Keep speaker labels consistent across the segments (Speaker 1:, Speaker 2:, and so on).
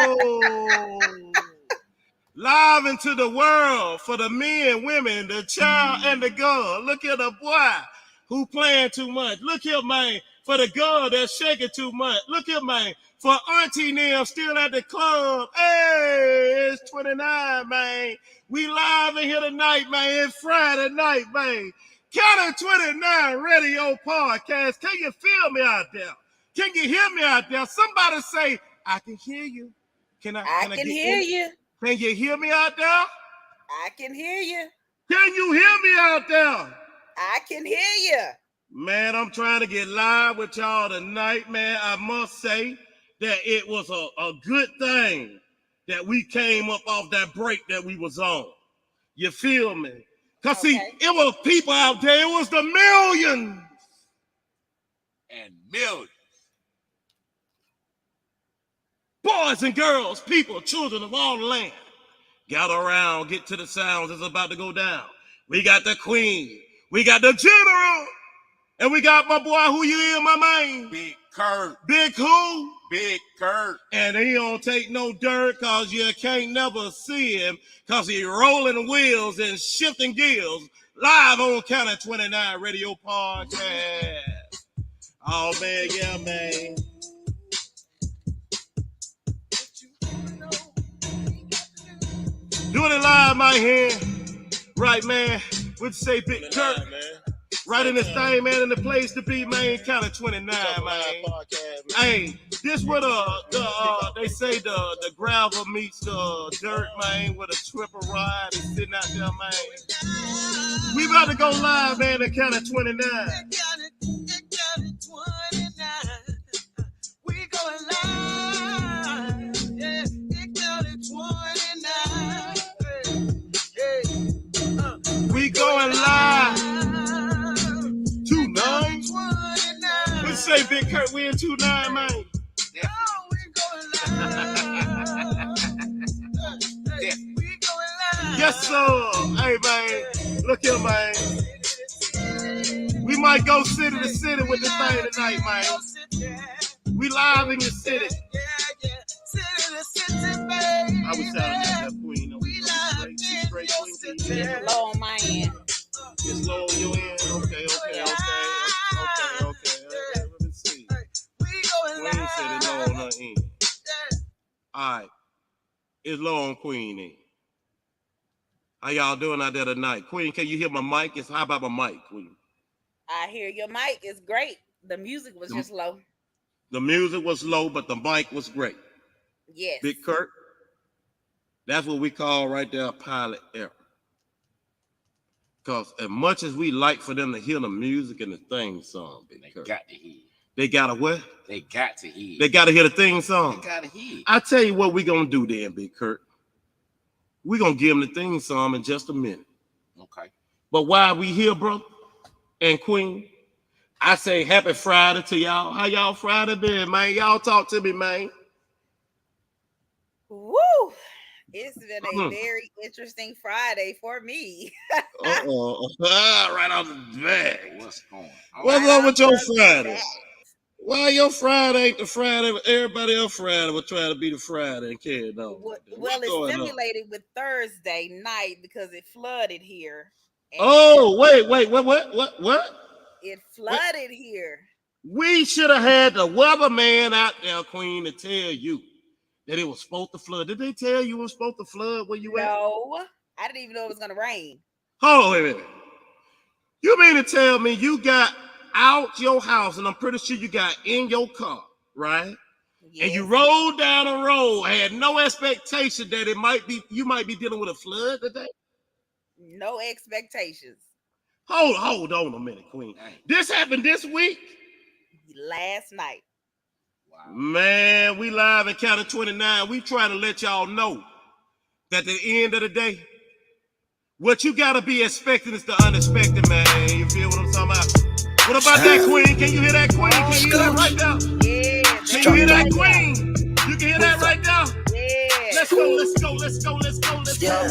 Speaker 1: Oh. Live into the world for the men, women, the child, and the girl. Look at the boy who playing too much. Look here, man, for the girl that's shaking too much. Look here, man, for Auntie Neil still at the club. Hey, it's 29, man. We live in here tonight, man. It's Friday night, man. Count 29 Radio Podcast. Can you feel me out there? Can you hear me out there? Somebody say, I can hear you.
Speaker 2: I can hear you.
Speaker 1: Can you hear me out there?
Speaker 2: I can hear you.
Speaker 1: Can you hear me out there?
Speaker 2: I can hear you.
Speaker 1: Man, I'm trying to get live with y'all tonight, man. I must say that it was a good thing that we came up off that break that we was on. You feel me? Because, see, it was people out there. It was the millions.
Speaker 3: And millions.
Speaker 1: Boys and girls, people, children of all the land. Gather around, get to the sounds that's about to go down. We got the Queen. We got the General. And we got my boy, who you in, my man?
Speaker 3: Big Curt.
Speaker 1: Big who?
Speaker 3: Big Curt.
Speaker 1: And he don't take no dirt because you can't never see him because he rolling wheels and shifting gears live on County 29 Radio Podcast. Oh, man, yeah, man. Doing it live, my hand. Right, man. Would say Big Curt. Right in this thing, man, in the place to be, man. County 29, man. Hey, this what they say the gravel meets the dirt, man, with a triple ride and sitting out there, man. We about to go live, man, in County 29. We going live. Yeah, County 29. We going live. 29. Let's say Big Curt, we in 29, man.
Speaker 3: Yeah.
Speaker 2: Oh, we going live.
Speaker 3: Yeah.
Speaker 2: We going live.
Speaker 1: Yes, sir. Hey, man. Look here, man. We might go city to city with this thing tonight, man. We live in your city.
Speaker 2: City to city, baby.
Speaker 1: I was sounding like that Queen.
Speaker 2: We live in your city.
Speaker 4: It's low on my end.
Speaker 1: It's low on your end. Okay. Let me see.
Speaker 2: We going
Speaker 1: Queen said it's low on her
Speaker 2: live.
Speaker 1: end. All right. It's low on Queen end. How y'all doing out there tonight? Queen, can you hear my mic? How about my mic, Queen?
Speaker 4: I hear your mic is great. The music was just low.
Speaker 1: The music was low, but the mic was great.
Speaker 4: Yes.
Speaker 1: Big Curt, that's what we call right there a pilot error. Because as much as we like for them to hear the music and the theme song, Big Curt,
Speaker 3: Got to hear.
Speaker 1: they gotta what?
Speaker 3: They got to hear.
Speaker 1: They gotta hear the theme song.
Speaker 3: They got to hear.
Speaker 1: I tell you what we gonna do then, Big Curt. We gonna give them the theme song in just a minute.
Speaker 3: Okay.
Speaker 1: But while we here, brother and Queen, I say happy Friday to y'all. How y'all Friday been, man? Y'all talk to me, man.
Speaker 4: Woo! It's been a very interesting Friday for me.
Speaker 1: Right off the bat.
Speaker 3: What's going on?
Speaker 1: What's up with your Friday? Why your Friday ain't the Friday? Everybody else Friday will try to be the Friday and carry it on.
Speaker 4: Well, it's simulated with Thursday night because it flooded here.
Speaker 1: Oh, wait, what?
Speaker 4: It flooded here.
Speaker 1: We should have had the weatherman out there, Queen, to tell you that it was supposed to flood. Did they tell you it was supposed to flood where you at?
Speaker 4: No, I didn't even know it was going to rain.
Speaker 1: Hold on, wait a minute. You mean to tell me you got out your house, and I'm pretty sure you got in your car, right? Yes. And you rolled down the road, had no expectation that you might be dealing with a flood today?
Speaker 4: No expectations.
Speaker 1: Hold on a minute, Queen. This happened this week?
Speaker 4: Last night.
Speaker 3: Wow.
Speaker 1: Man, we live in County 29. We trying to let y'all know that at the end of the day, what you got to be expecting is the unexpected, man. You feel what I'm talking about? What about that, Queen? Can you hear that, Queen? Can you hear that right now?
Speaker 4: Yeah.
Speaker 1: Can you hear that, Queen? You can hear that right now?
Speaker 4: Yeah.
Speaker 1: Let's go.
Speaker 5: Yeah.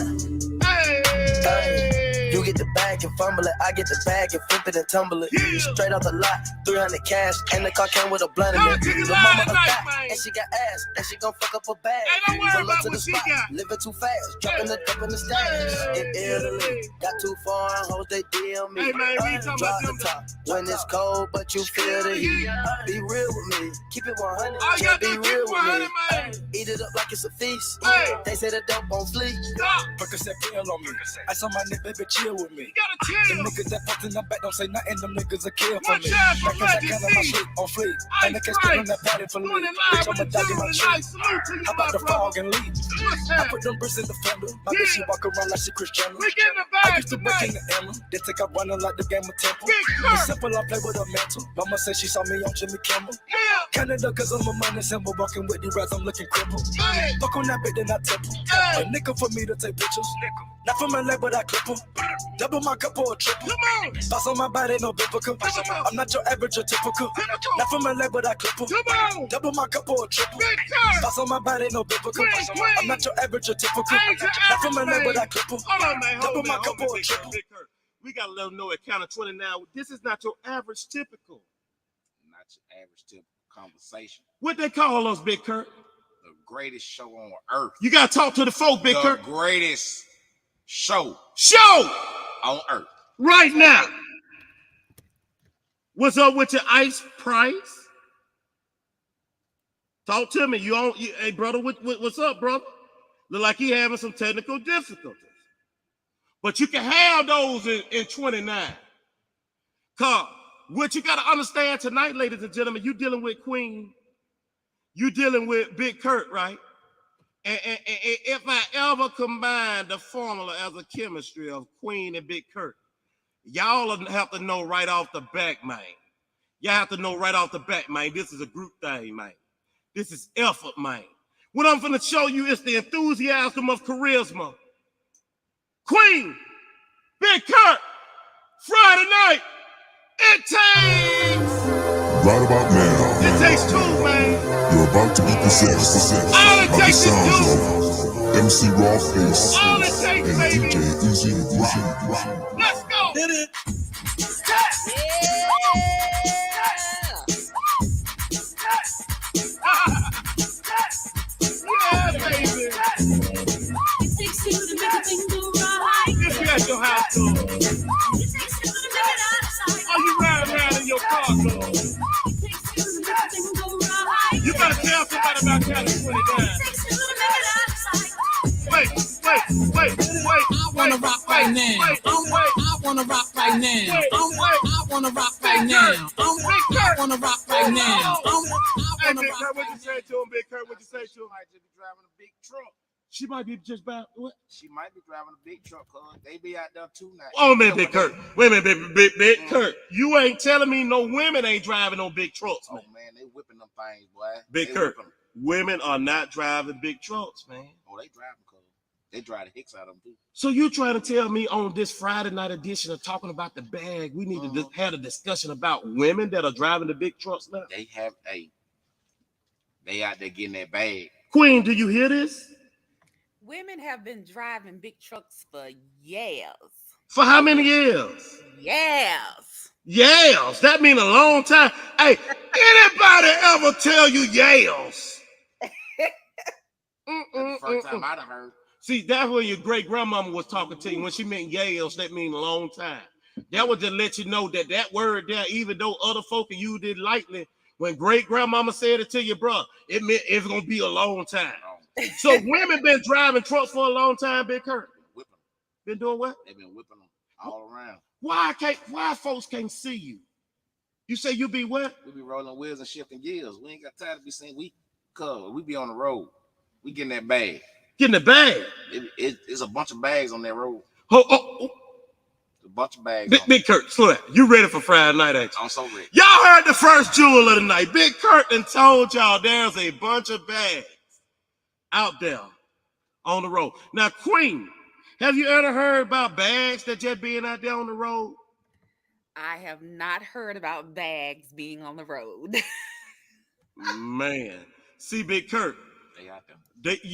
Speaker 1: Hey!
Speaker 5: You get the bag
Speaker 2: bag and fumble it. I get the bag and flip it and tumble it. Straight off the lot, 300 cash, and the car came with a blunt in it. The mama a fat, and she got ass, and she gon' fuck up her bag. Pull up to the spot, living too fast, dropping the dope in the stash. In Italy, got too far, hoes they DM me. Drop the top when it's cold, but you feel the heat. Be real with me, keep it 100. Can't be real with me. Eat it up like it's a feast. They say the dope on fleek.
Speaker 5: Percocet pill on me. I saw my nigga, baby, chill with me. Them niggas that fucked in the back don't say nothing. Them niggas a kill for me. Back in that kind of my shit on fleek. And the catch on that patty for me. Bitch, I'ma die in my shit. How about the fog and leave? I put them bricks in the fender. My bitch, she walk around like she Cristiano. I used to work in the Emma. They take up running like the game of Temple. It's simple, I play with a mantle. Mama said she saw me on Jimmy Kimmel. Canada, cause I'm a money symbol. Walking with the rats, I'm looking crippled. Fuck on that bitch, then I temple. A nickel for me to take pictures. Not from LA, but I cripple. Double my cup or a triple. Boss on my body, no biblical. I'm not your average or typical. Not from LA, but I cripple. Double my cup or a triple. Boss on my body, no biblical. I'm not your average or typical. Not from LA, but I cripple. Double my cup or a triple.
Speaker 1: We gotta let them know at count of 20 now. This is not your average typical.
Speaker 3: Not your average typical conversation.
Speaker 1: What they call us, Big Curt?
Speaker 3: The greatest show on earth.
Speaker 1: You gotta talk to the folk, Big Curt.
Speaker 3: The greatest show on earth.
Speaker 1: Right now. What's up with your ice price? Talk to me. Hey, brother, what's up, brother? Look like he having some technical difficulties. But you can have those in 29. Cause what you got to understand tonight, ladies and gentlemen, you dealing with Queen. You dealing with Big Curt, right? And if I ever combine the formula as a chemistry of Queen and Big Curt, y'all have to know right off the back, man. Y'all have to know right off the back, man. This is a group thing, man. This is effort, man. What I'm going to show you is the enthusiasm of charisma. Queen, Big Curt, Friday night. It takes.
Speaker 6: Right about now.
Speaker 1: It takes two, man.
Speaker 6: You're about to be possessed
Speaker 1: All it
Speaker 6: by the
Speaker 1: takes is
Speaker 6: sounds
Speaker 1: two.
Speaker 6: of MC Raw Face
Speaker 1: All it takes,
Speaker 6: and
Speaker 1: baby.
Speaker 6: DJ Easy Rock.
Speaker 1: Let's go.
Speaker 2: Hit it.
Speaker 1: Yeah, baby. If you at your house, though. Oh, you ride around in your car, though. You better tell somebody about California. Wait.
Speaker 7: I wanna rock right now. I wanna rock right now. I wanna rock right now. I wanna rock right now.
Speaker 1: Hey, Big Curt, what you say to him, Big Curt? What you say to him?
Speaker 3: Might just be driving a big truck.
Speaker 1: She might be just about what?
Speaker 3: She might be driving a big truck, cause they be out there too now.
Speaker 1: Oh man, Big Curt. Wait a minute, Big Curt. You ain't telling me no women ain't driving on big trucks, man.
Speaker 3: Oh man, they whipping them things, boy.
Speaker 1: Big Curt. Women are not driving big trucks, man.
Speaker 3: Oh, they driving, cause they drive the hicks out of them too.
Speaker 1: So you trying to tell me on this Friday night edition of Talking About the Bag, we need to have a discussion about women that are driving the big trucks now?
Speaker 3: They out there getting that bag.
Speaker 1: Queen, do you hear this?
Speaker 4: Women have been driving big trucks for years.
Speaker 1: For how many years?
Speaker 4: Years.
Speaker 1: Years. That mean a long time. Hey, anybody ever tell you years?
Speaker 3: That's the first time I'd have heard.
Speaker 1: See, that's when your great grandmama was talking to you. When she meant years, that mean a long time. That would just let you know that word there, even though other folk used it lightly, when great grandmama said it to you, bro, it meant it's gonna be a long time. So women been driving trucks for a long time, Big Curt.
Speaker 3: Whipping them.
Speaker 1: Been doing what?
Speaker 3: They've been whipping them all around.
Speaker 1: Why folks can't see you? You say you be what?
Speaker 3: We be rolling wheels and shifting gears. We ain't got time to be saying we be on the road. We getting that bag.
Speaker 1: Getting the bag.
Speaker 3: It's a bunch of bags on that road.
Speaker 1: Oh.
Speaker 3: A bunch of bags.
Speaker 1: Big Curt, slow down. You ready for Friday night, ain't you?
Speaker 3: I'm so ready.
Speaker 1: Y'all heard the first jewel of the night. Big Curt and told y'all there's a bunch of bags out there on the road. Now, Queen, have you ever heard about bags that just being out there on the road?
Speaker 4: I have not heard about bags being on the road.
Speaker 1: Man, see, Big Curt,
Speaker 3: they out there.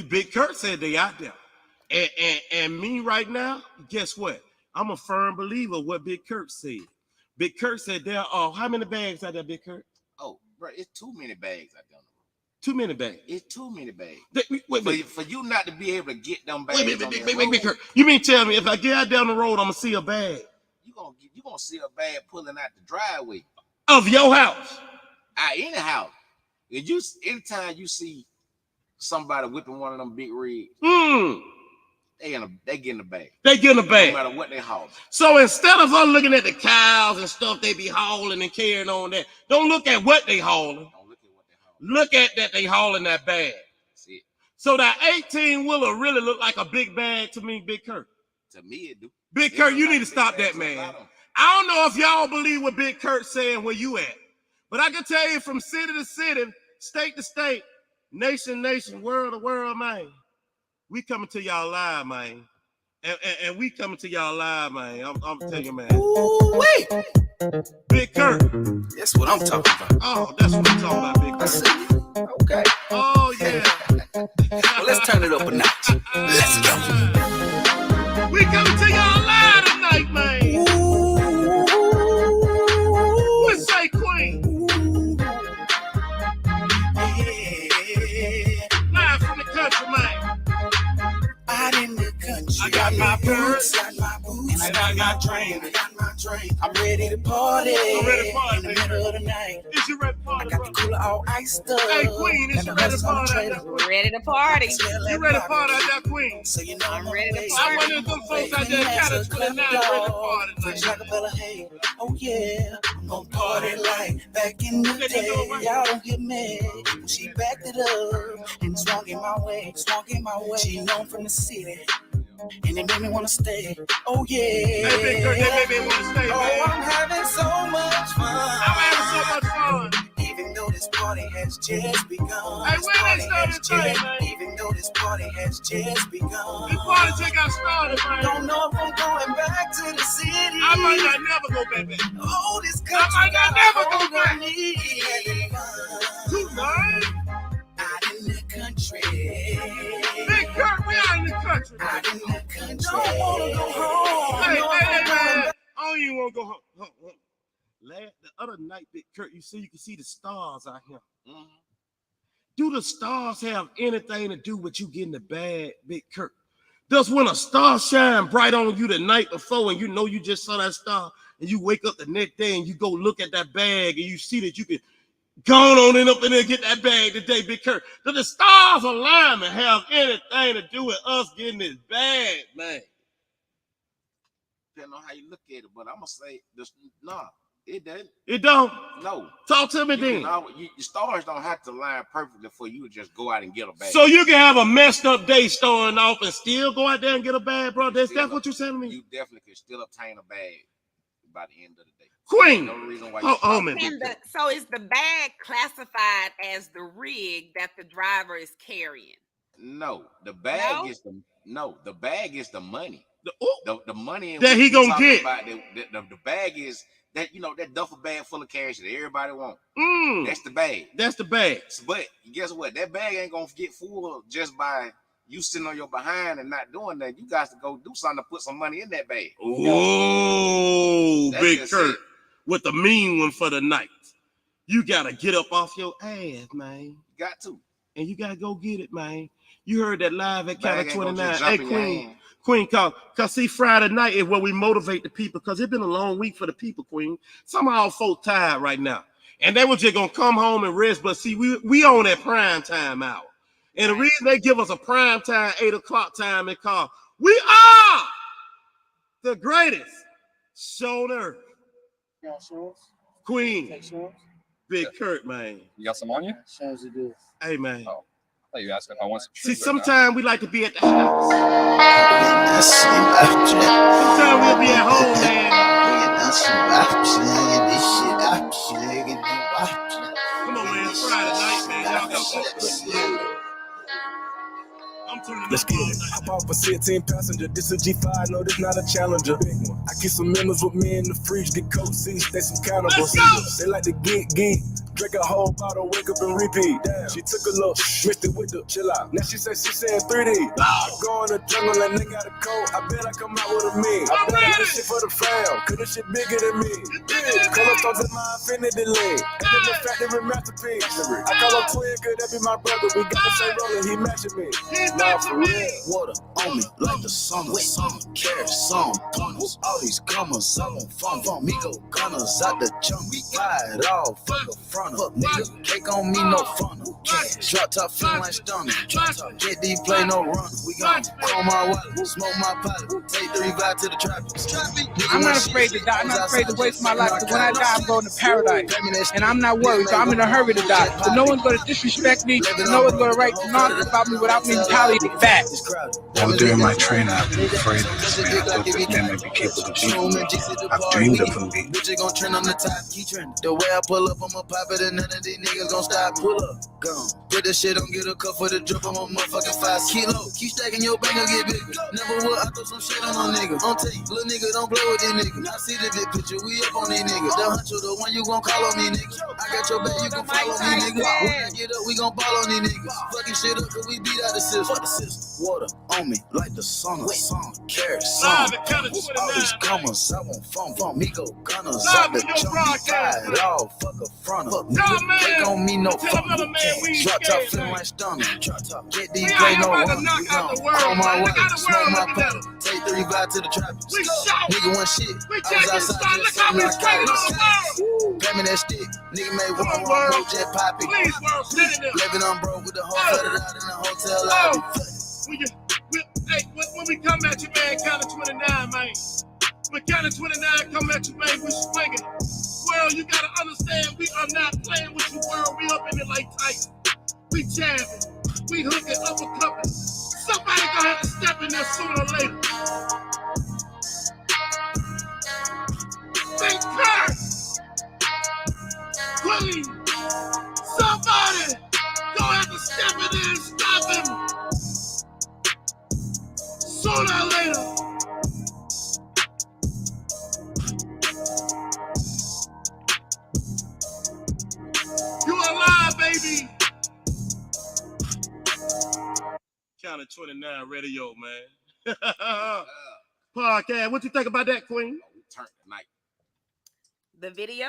Speaker 1: Big Curt said they out there, and me right now. Guess what? I'm a firm believer of what Big Curt said. Big Curt said there are how many bags out there, Big Curt?
Speaker 3: Oh, bro, it's too many bags out there.
Speaker 1: Too many bags.
Speaker 3: It's too many bags.
Speaker 1: Wait.
Speaker 3: For you not to be able to get them bags.
Speaker 1: Wait, Big Curt. You mean tell me if I get out down the road, I'm gonna see a bag?
Speaker 3: You gonna see a bag pulling out the driveway
Speaker 1: of your house.
Speaker 3: Out any house. Anytime you see somebody whipping one of them big rigs, they get in the bag.
Speaker 1: They get in the bag.
Speaker 3: No matter what they haul.
Speaker 1: So instead of us looking at the cows and stuff they be hauling and carrying on that, don't look at what they hauling. Look at that they hauling that bag.
Speaker 3: That's it.
Speaker 1: So that 18-wheeler really look like a big bag to me, Big Curt.
Speaker 3: To me, it do.
Speaker 1: Big Curt, you need to stop that, man. I don't know if y'all believe what Big Curt saying where you at, but I can tell you from city to city, state to state, nation to nation, world to world, man. We coming to y'all live, man. And we coming to y'all live, man. I'm telling you, man.
Speaker 2: Ooh, wait.
Speaker 1: Big Curt.
Speaker 2: That's what I'm talking about.
Speaker 1: Oh, that's what I'm talking about, Big Curt.
Speaker 2: Okay.
Speaker 1: Oh, yeah.
Speaker 2: Well, let's turn it up a notch. Let's go.
Speaker 1: We coming to y'all live tonight, man. What say, Queen?
Speaker 2: Yeah.
Speaker 1: Live from the country, man.
Speaker 2: Out in the country.
Speaker 1: I got my boots.
Speaker 2: And I
Speaker 1: got my train.
Speaker 2: I'm ready to party.
Speaker 1: I'm ready to party,
Speaker 2: in the middle of the night.
Speaker 1: Is you ready to party,
Speaker 2: I got the cooler all iced up.
Speaker 1: Hey, Queen, is you ready to party?
Speaker 4: Ready to party.
Speaker 1: You ready to party out there, Queen?
Speaker 2: So you know
Speaker 4: I'm ready to
Speaker 1: I
Speaker 4: party.
Speaker 1: wonder if them folks out there in Canada 29 ready to party tonight.
Speaker 2: Hey, oh yeah, I'm gonna party like back in the day. Y'all don't get mad. She backed it up and swung in my way. She known from the city. And it made me wanna stay. Oh yeah.
Speaker 1: Hey, Big Curt, they made me want to stay,
Speaker 2: Oh,
Speaker 1: man.
Speaker 2: I'm having so much fun.
Speaker 1: I'm having so much fun.
Speaker 2: Even though this party has just begun.
Speaker 1: Hey, when they started tonight, man?
Speaker 2: Even though this party has just begun.
Speaker 1: This party just got started, man.
Speaker 2: Don't know if I'm going back to the city.
Speaker 1: I might not never go back there.
Speaker 2: Oh, this country
Speaker 1: I might not never go
Speaker 2: got
Speaker 1: back.
Speaker 2: on me.
Speaker 1: Too much.
Speaker 2: Out in the country.
Speaker 1: Big Curt, we out in the country.
Speaker 2: Out in the country. Don't wanna go home.
Speaker 1: Hey, man. I don't even want to go home. The other night, Big Curt, you can see the stars out here.
Speaker 3: Mm-hmm.
Speaker 1: Do the stars have anything to do with you getting the bag, Big Curt? Does when a star shine bright on you the night before and you know you just saw that star and you wake up the next day and you go look at that bag and you see that you can go on in up in there and get that bag today, Big Curt? Does the stars alignment have anything to do with us getting this bag, man?
Speaker 3: Depending on how you look at it, but I'm gonna say this. Nah, it doesn't.
Speaker 1: It don't.
Speaker 3: No.
Speaker 1: Talk to me then.
Speaker 3: Your stars don't have to line perfectly for you to just go out and get a bag.
Speaker 1: So you can have a messed up day starting off and still go out there and get a bag, bro. That's what you're saying to me?
Speaker 3: You definitely can still obtain a bag by the end of the day.
Speaker 1: Queen.
Speaker 3: No reason why
Speaker 1: man.
Speaker 4: So is the bag classified as the rig that the driver is carrying?
Speaker 3: No, the bag is the bag is the money. The money
Speaker 1: that he gonna get.
Speaker 3: The bag is that, that duffel bag full of cash that everybody wants. That's the bag.
Speaker 1: That's the bag.
Speaker 3: But guess what? That bag ain't gonna get full just by you sitting on your behind and not doing that. You guys to go do something to put some money in that bag.
Speaker 1: Oh, Big Curt with the mean one for the night. You gotta get up off your ass, man.
Speaker 3: Got to.
Speaker 1: And you gotta go get it, man. You heard that live at Canada 29. Hey, Queen, cause see, Friday night is where we motivate the people, because it's been a long week for the people, Queen. Some of our folk tired right now. And they were just gonna come home and rest. But see, we on that prime time hour. And the reason they give us a prime time, 8 o'clock time, is called we are the greatest show on earth.
Speaker 8: You got shorts?
Speaker 1: Queen.
Speaker 8: Take shorts?
Speaker 1: Big Curt, man.
Speaker 9: You got some on you?
Speaker 8: Shows you this.
Speaker 1: Hey, man.
Speaker 9: Oh, I thought you asked if I want some.
Speaker 1: See, sometimes we like to be at the house.
Speaker 2: Sometimes
Speaker 1: Sometimes we'll be at home, man. Come on, man. It's Friday night, man. Y'all got I'm
Speaker 5: Let's get it. I bought for 16 passenger. This a G5, no, this not a Challenger. Big one. I keep some members with me in the fridge, get cold seats, they some cannibals. They like to get geek. Drink a whole bottle, wake up and repeat. Damn. She took a look, mixed it with the chill out. Now she said 3D. I go in the jungle and they got a coat. I bet I come out with a mean. I bet I do shit for the fam, cause this shit bigger than me. Color thoughts in my infinity lane. And then the factory masterpiece. I call him twin, cause that be my brother. We got the same roller, he matching me. Nah, for real.
Speaker 2: Water on me like the summer. Carry some punters. All these comers, I'm on fun. Me go gunners out the jump. We got it all. Fuck the front of nigga. Cake on me, no funnel. Drop top feeling like stunner. Get these play no run. We gon' call my wallet. Smoke my pilot. Take 3 vibe to the traffic.
Speaker 7: I'm not afraid to die. I'm not afraid to waste my life. Because when I die, I'm going to paradise. And I'm not worried, so I'm in a hurry to die. So no one's going to disrespect me. No one's going to write nonsense about me without me retaliating back.
Speaker 8: All during my training, I've been afraid of this man. I thought this man may be capable of beating me. I've dreamed of him beating me.
Speaker 2: Bitch, gon' trend on the top, keep trending. The way I pull up, I'ma pop it, and none of these niggas gon' stop. Pull up, gone. Put this shit on, get a cup for the drip. I'm a motherfucking 5 kilo. Keep stacking your bank, I'll get bigger. Never will I throw some shit on no nigga. Don't take, little nigga, don't play with these niggas. I see the big picture, we up on these niggas. The huncho, the one you gon' call on these niggas. I got your back, you gon' follow me, nigga. When I get up, we gon' ball on these niggas. Fucking shit up, cause we beat out the system. Fuck the system. Water on me like the sun. Carry some. All these comers, I want fun. Me go gunners out the jump. Got it all. Fuck a front of nigga. Take on me, no fun. Drop top feeling like stunner. Get these play no run. We gon' call my way. Smoke my pepper. Take 3 vibe to the trap. Nigga want shit. I was outside just sitting on the grab me that stick. Nigga made one no jet poppy. Living on bro with the whole flooded out in the hotel lobby.
Speaker 1: When we come at you, man, count of 29, man. When count of 29 come at you, man, we swinging. World, you gotta understand, we are not playing with you, world. We up in it like tight. We jamming. We hooking, uppercutting. Somebody gonna have to step in there sooner or later. Big Curt, Quinnie, somebody gonna have to step in there and stop him. Sooner or later. You alive, baby. Count of 29 radio, man. Podcast. What you think about that, Queen?
Speaker 3: We turned tonight.
Speaker 4: The video?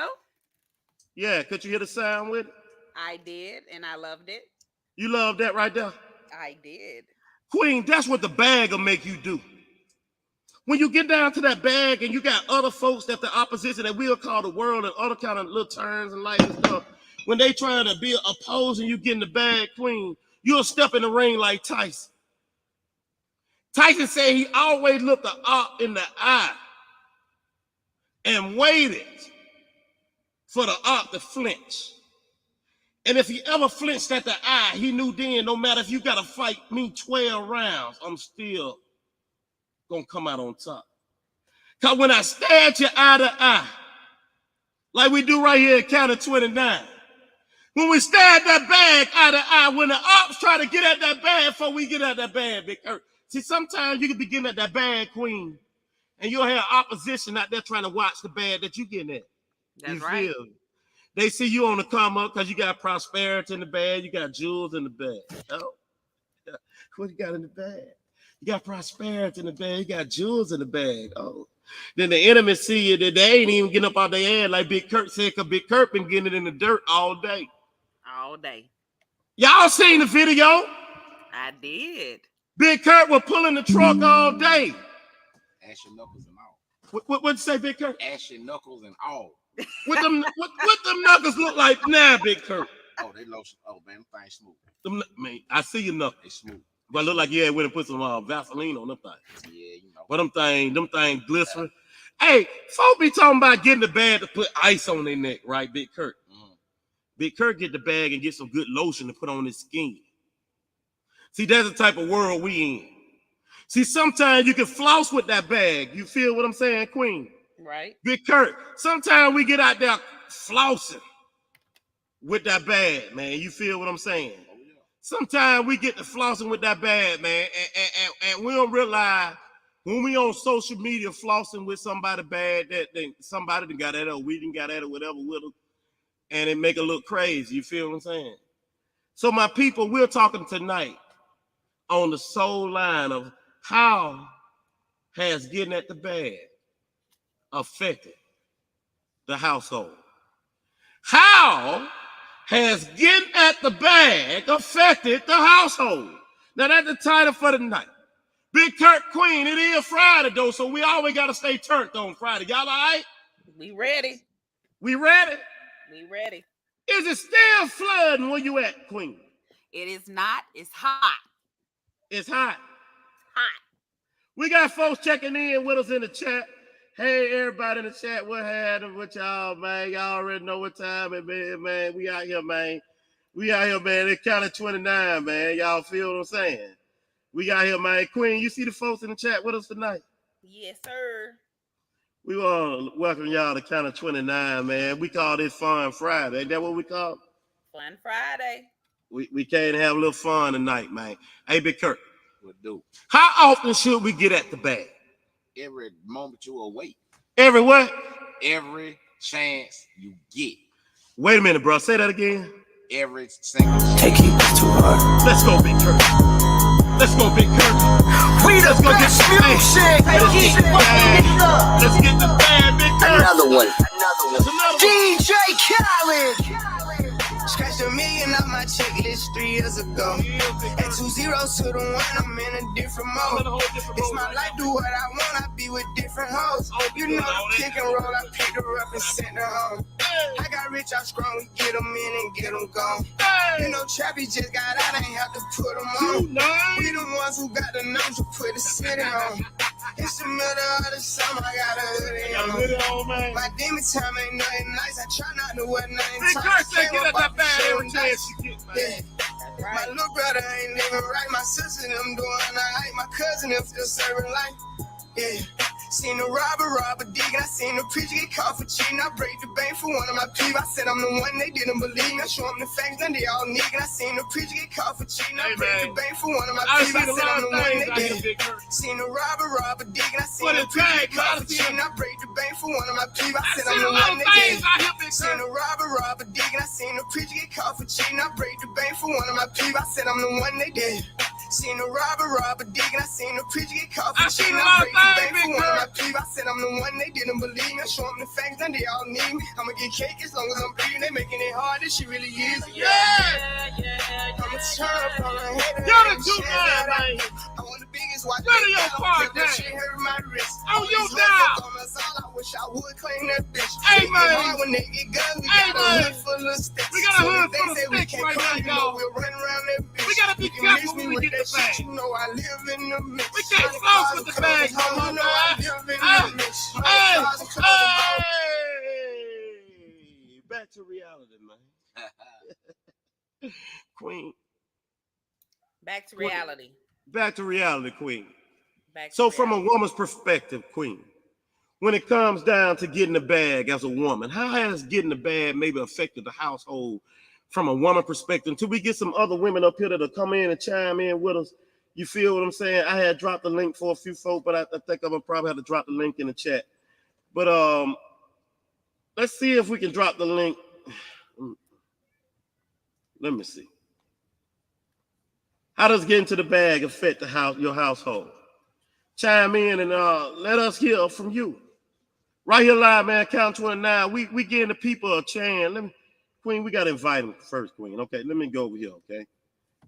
Speaker 1: Yeah, could you hear the sound with it?
Speaker 4: I did, and I loved it.
Speaker 1: You love that right there?
Speaker 4: I did.
Speaker 1: Queen, that's what the bag will make you do. When you get down to that bag and you got other folks that the opposition that we'll call the world and other kind of little turns in life and stuff, when they trying to be opposing you getting the bag, Queen, you'll step in the ring like Tyson. Tyson said he always looked the op in the eye and waited for the op to flinch. And if he ever flinched at the eye, he knew then no matter if you got to fight me 12 rounds, I'm still going to come out on top. Because when I stare at you eye to eye, like we do right here at Count of 29, when we stare at that bag eye to eye, when the ops try to get at that bag before we get at that bag, Big Curt. See, sometimes you can be getting at that bag, Queen, and you'll have opposition out there trying to watch the bag that you getting at.
Speaker 4: That's
Speaker 1: you
Speaker 4: right.
Speaker 1: Feel? They see you on the come up because you got prosperity in the bag, you got jewels in the bag. Oh, what you got in the bag? You got prosperity in the bag, you got jewels in the bag. Oh, then the enemy see you that they ain't even getting up out their ass like Big Curt said, because Big Curt been getting it in the dirt all day.
Speaker 4: All day.
Speaker 1: Y'all seen the video?
Speaker 4: I did.
Speaker 1: Big Curt was pulling the truck all day.
Speaker 3: Ashy knuckles and all.
Speaker 1: What'd you say, Big Curt?
Speaker 3: Ashy knuckles and all.
Speaker 1: What them knuckles look like now, Big Curt?
Speaker 3: Oh, they lotion. Oh, man, them things smooth.
Speaker 1: Man, I see your knuckles.
Speaker 3: They smooth.
Speaker 1: But look like went and put some Vaseline on them things.
Speaker 3: Yeah, you know.
Speaker 1: But them things glistering. Hey, folk be talking about getting the bag to put ice on their neck, right, Big Curt? Mm-hmm. Big Curt get the bag and get some good lotion to put on his skin. See, that's the type of world we in. See, sometimes you can floss with that bag. You feel what I'm saying, Queen?
Speaker 4: Right.
Speaker 1: Big Curt, sometimes we get out there flossing with that bag, man. You feel what I'm saying? Sometimes we get to flossing with that bag, man, and we don't realize when we on social media flossing with somebody bad that somebody done got at it or we done got at it, whatever with them, and it make it look crazy. You feel what I'm saying? So my people, we're talking tonight on the soul line of how has getting at the bag affected the household. How has getting at the bag affected the household? Now that's the title for the night. Big Curt, Queen. It is Friday though, so we always gotta stay turned on Friday. Y'all all right?
Speaker 4: We ready.
Speaker 1: We ready?
Speaker 4: We ready.
Speaker 1: Is it still flooding where you at, Queen?
Speaker 4: It is not. It's hot.
Speaker 1: It's hot.
Speaker 4: Hot.
Speaker 1: We got folks checking in with us in the chat. Hey, everybody in the chat, what happened with y'all, man? Y'all already know what time it is, man. We out here, man. We out here, man. It's kind of 29, man. Y'all feel what I'm saying? We out here, man. Queen, you see the folks in the chat with us tonight?
Speaker 4: Yes, sir.
Speaker 1: We want to welcome y'all to kind of 29, man. We call this Fun Friday. Ain't that what we call it?
Speaker 4: Fun Friday.
Speaker 1: We came to have a little fun tonight, man. Hey, Big Curt.
Speaker 3: What do?
Speaker 1: How often should we get at the bag?
Speaker 3: Every moment you awake.
Speaker 1: Every what?
Speaker 3: Every chance you get.
Speaker 1: Wait a minute, bro. Say that again.
Speaker 3: Every single chance.
Speaker 2: Take it too hard.
Speaker 1: Let's go, Big Curt. Let's go, Big Curt. Let's go get the music. Let's get the bag, Big Curt.
Speaker 2: Another one.
Speaker 1: DJ
Speaker 2: Khaled. Scratched $1 million off my checklist 3 years ago. At 2 zeros to the 1, I'm in a different mode. It's my life, do what I want, I be with different hoes. You know the pick and roll, I picked her up and sent her home. I got rich, I strong, we get them in and get them gone. You know Trappy just got out, ain't have to put them on. We the ones who got the numbers to put the city on. It's the middle of the summer, I got a hoodie on. My demon time ain't nothing nice, I try not to wear nothing tight.
Speaker 1: Big Curt said get at that bag every chance you get, man.
Speaker 2: Yeah. My little brother ain't living right, my sister them doing alright, my cousin them still serving life. Yeah. Seen the robber digging. I seen the preacher get caught for cheating. I break the bank for one of my people. I said I'm the one they didn't believe. I show them the facts, then they all nigga. I seen the preacher get caught for cheating. I break the bank for one of my people. I said I'm the one they didn't. Seen the robber digging. I seen the preacher get caught for cheating. I break the bank for one of my people. I said I'm the one they didn't. Seen the robber digging. I seen the preacher get caught for cheating. I break the bank for one of my people. I said I'm the one they did. Seen the robber digging. I seen the preacher get caught for cheating. I break the bank for one of my people. I said I'm the one they didn't believe me. I show them the facts, then they all need me. I'ma get cake as long as I'm breathing. They making it hard, this shit really is.
Speaker 1: Yeah.
Speaker 2: I'ma turn up on my head.
Speaker 1: You're the 2 man, man.
Speaker 2: I want the biggest watch.
Speaker 1: Go to your part, man.
Speaker 2: That shit hurt my wrist.
Speaker 1: On your dial.
Speaker 2: I wish I would claim that bitch.
Speaker 1: Hey, man.
Speaker 2: When they get guns, we
Speaker 1: Hey,
Speaker 2: got a
Speaker 1: man.
Speaker 2: hood full of sticks.
Speaker 1: We got a hood full of sticks right now, y'all.
Speaker 2: We'll run around that bitch.
Speaker 1: We gotta be careful when we get the bag.
Speaker 2: You know I live in the mix.
Speaker 1: We can't floss with the bag,
Speaker 2: you know I live in the mix.
Speaker 1: Hey, back to reality, man. Queen.
Speaker 4: Back to reality.
Speaker 1: Back to reality, Queen.
Speaker 4: Back to
Speaker 1: So
Speaker 4: reality.
Speaker 1: from a woman's perspective, Queen, when it comes down to getting the bag as a woman, how has getting the bag maybe affected the household from a woman perspective? Until we get some other women up here that'll come in and chime in with us. You feel what I'm saying? I had dropped the link for a few folk, but I think I'm gonna probably have to drop the link in the chat. But let's see if we can drop the link. Let me see. How does getting to the bag affect your household? Chime in and let us hear from you. Right here live, man, count 29. We giving the people a chance. Queen, we gotta invite them first, Queen. Okay, let me go over here, okay?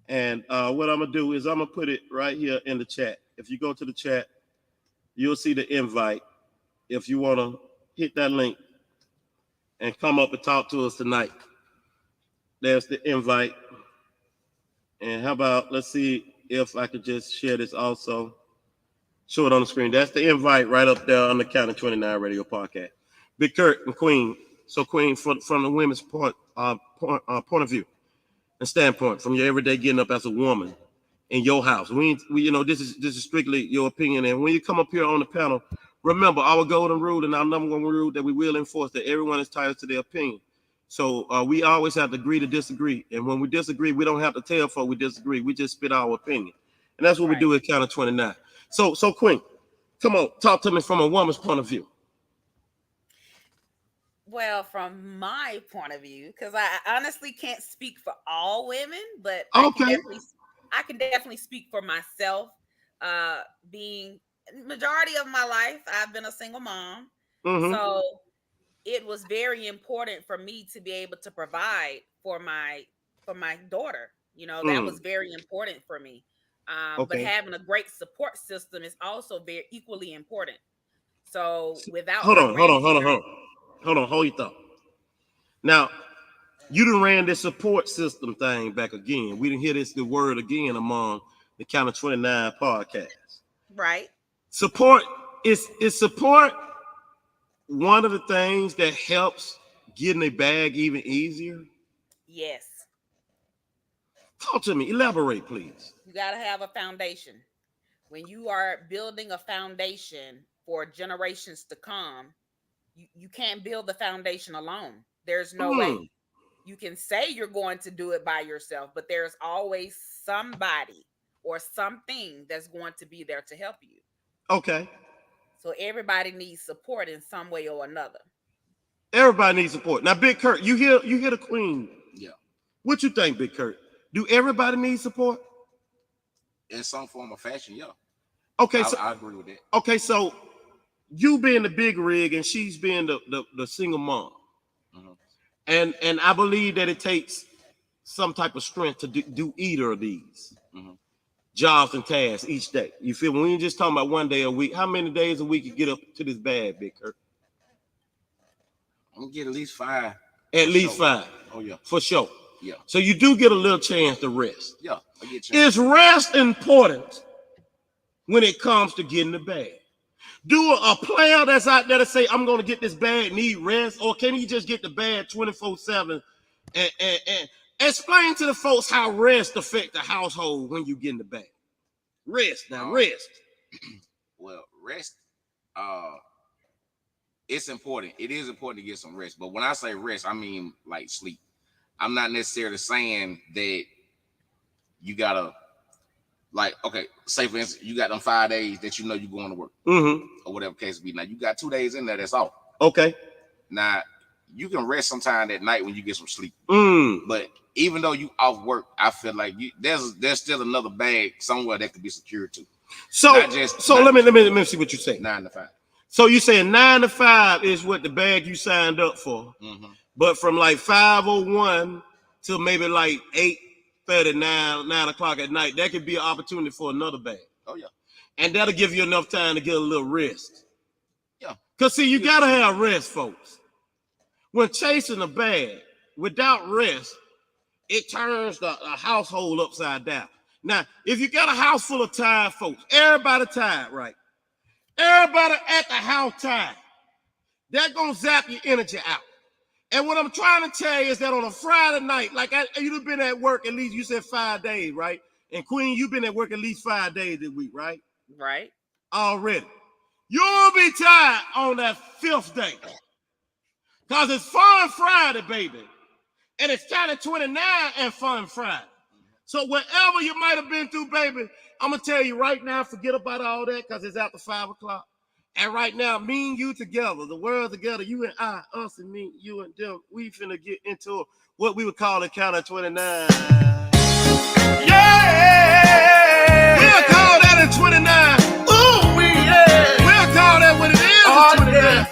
Speaker 1: And what I'm gonna do is I'm gonna put it right here in the chat. If you go to the chat, you'll see the invite. If you wanna hit that link and come up and talk to us tonight, there's the invite. And how about, let's see if I could just share this also. Show it on the screen. That's the invite right up there on the Count of 29 Radio Podcast. Big Curt and Queen. So Queen, from the women's point of view and standpoint, from your everyday getting up as a woman in your house. We you know, this is strictly your opinion. And when you come up here on the panel, remember our golden rule and our number one rule that we will enforce, that everyone is entitled to their opinion. So we always have to agree to disagree. And when we disagree, we don't have to tell folks we disagree. We just spit our opinion. And that's what we do at Count of 29. So Queen, come on, talk to me from a woman's point of view.
Speaker 4: Well, from my point of view, because I honestly can't speak for all women, but
Speaker 1: Okay.
Speaker 4: I can definitely speak for myself. Being majority of my life, I've been a single mom.
Speaker 1: Mm-hmm.
Speaker 4: So it was very important for me to be able to provide for my daughter. You know, that was very important for me. But having a great support system is also very equally important. So without
Speaker 1: hold your thought. Now, you done ran this support system thing back again. We didn't hear the word again among the Count of 29 podcast.
Speaker 4: Right.
Speaker 1: Support is support one of the things that helps getting a bag even easier?
Speaker 4: Yes.
Speaker 1: Talk to me. Elaborate, please.
Speaker 4: You got to have a foundation. When you are building a foundation for generations to come, you can't build the foundation alone. There's no way. You can say you're going to do it by yourself, but there's always somebody or something that's going to be there to help you.
Speaker 1: Okay.
Speaker 4: So everybody needs support in some way or another.
Speaker 1: Everybody needs support. Now, Big Curt, you hear the Queen.
Speaker 3: Yeah.
Speaker 1: What you think, Big Curt? Do everybody need support?
Speaker 3: In some form of fashion, yeah.
Speaker 1: Okay,
Speaker 3: I agree with that.
Speaker 1: Okay, so you being the big rig and she's being the single mom. Mm-hmm. And I believe that it takes some type of strength to do either of these jobs and tasks each day. You feel me? We ain't just talking about one day a week. How many days a week you get up to this bag, Big Curt?
Speaker 3: I'm gonna get at least 5.
Speaker 1: At least 5.
Speaker 3: Oh yeah.
Speaker 1: For sure.
Speaker 3: Yeah.
Speaker 1: So you do get a little chance to rest.
Speaker 3: Yeah, I get chance.
Speaker 1: Is rest important when it comes to getting the bag? Do a player that's out there to say, I'm going to get this bag, need rest, or can he just get the bag 24/7 and explain to the folks how rest affect the household when you get in the bag? Rest. Rest.
Speaker 3: Well, rest, it's important. It is important to get some rest. But when I say rest, I mean like sleep. I'm not necessarily saying that you gotta, like, okay, say for instance, you got them 5 days that you know you're going to work, or whatever case be. Now you got 2 days in there, that's off.
Speaker 1: Okay.
Speaker 3: Now you can rest sometime at night when you get some sleep. But even though you off work, I feel like there's still another bag somewhere that could be secured to.
Speaker 1: So let me see what you say.
Speaker 3: 9 to 5.
Speaker 1: So you saying 9 to 5 is what the bag you signed up for, but from like 5:01 till maybe like 8:30, 9 o'clock at night, that could be an opportunity for another bag.
Speaker 3: Oh yeah,
Speaker 1: and that'll give you enough time to get a little rest.
Speaker 3: Yeah,
Speaker 1: cause see, you gotta have rest, folks. When chasing a bag without rest, it turns the household upside down. Now, if you got a house full of tired folks, everybody tired, right? Everybody at the house tired. That's gonna zap your energy out. And what I'm trying to tell you is that on a Friday night, like you've been at work at least, you said 5 days, right? And Queen, you've been at work at least 5 days this week, right?
Speaker 4: Right.
Speaker 1: Already. You'll be tired on that 5th day. Because it's Fun Friday, baby. And it's Count of 29 and Fun Friday. So whatever you might have been through, baby, I'm going to tell you right now, forget about all that because it's after 5 o'clock. And right now, me and you together, the world together, you and I, us and me, you and them, we finna get into what we would call a Count of 29. Yeah! We'll call that a 29. Ooh, yeah! We'll call that what it is, a 29. Yeah.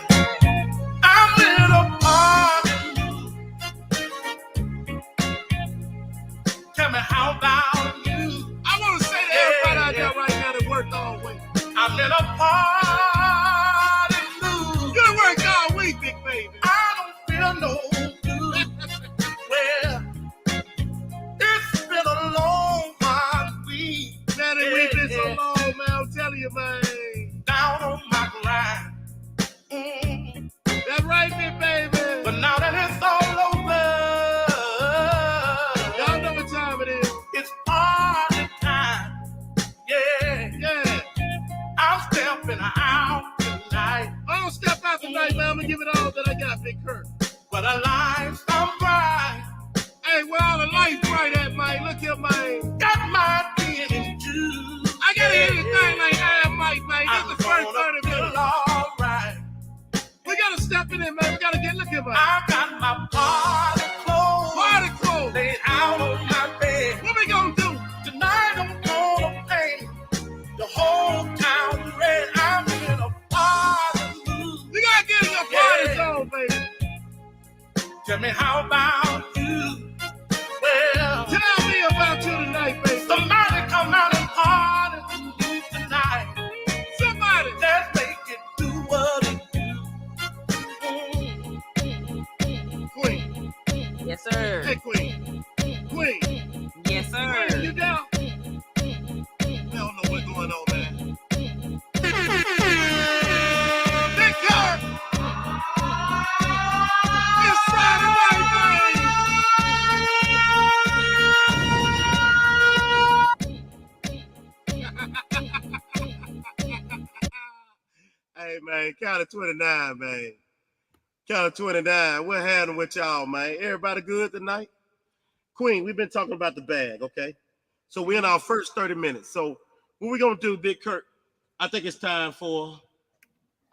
Speaker 1: I'm in a party. Tell me how about you? I want to say to everybody out there right now that worked all week. I'm in a party. Big baby. I don't feel no good. Well, it's been a long week. Man, we've been so long, man. I'm telling you, man. Down on my grind. That's right, big baby. But now that it's all over, y'all know what time it is. It's party time. Yeah. I'm stepping out tonight. I don't step out tonight, man. I'm gonna give it all that I got, Big Curt. But a lifestyle the lights right at, man. Look here, man.
Speaker 2: Got my being in you.
Speaker 1: I gotta hear this thing like I Mike, man. This is the first 30 minutes.
Speaker 2: All right.
Speaker 1: We gotta step in there, man. We gotta get looking, man.
Speaker 2: I got my party clothes.
Speaker 1: Party clothes.
Speaker 2: Laid out on my bed.
Speaker 1: What we gonna do?
Speaker 2: Tonight I'm gonna paint the whole town red. I'm in a party mood.
Speaker 1: You gotta get in your party zone, baby.
Speaker 2: Tell me how about you? Well,
Speaker 1: tell me about you tonight, baby.
Speaker 2: Somebody come out and party with you tonight.
Speaker 1: Somebody.
Speaker 2: Let's make it do what it do.
Speaker 1: Queen.
Speaker 4: Yes, sir.
Speaker 1: Hey, Queen. Queen.
Speaker 4: Yes, sir.
Speaker 1: Queen, you down? I don't know what's going on, man. Big Curt. It's Friday night, Hey, man, count of 29, man. Count of 29. What happened with y'all, man? Everybody good tonight? Queen, we've been talking about the bag, okay? So we're in our first 30 minutes. So what we going to do, Big Curt? I think it's time for...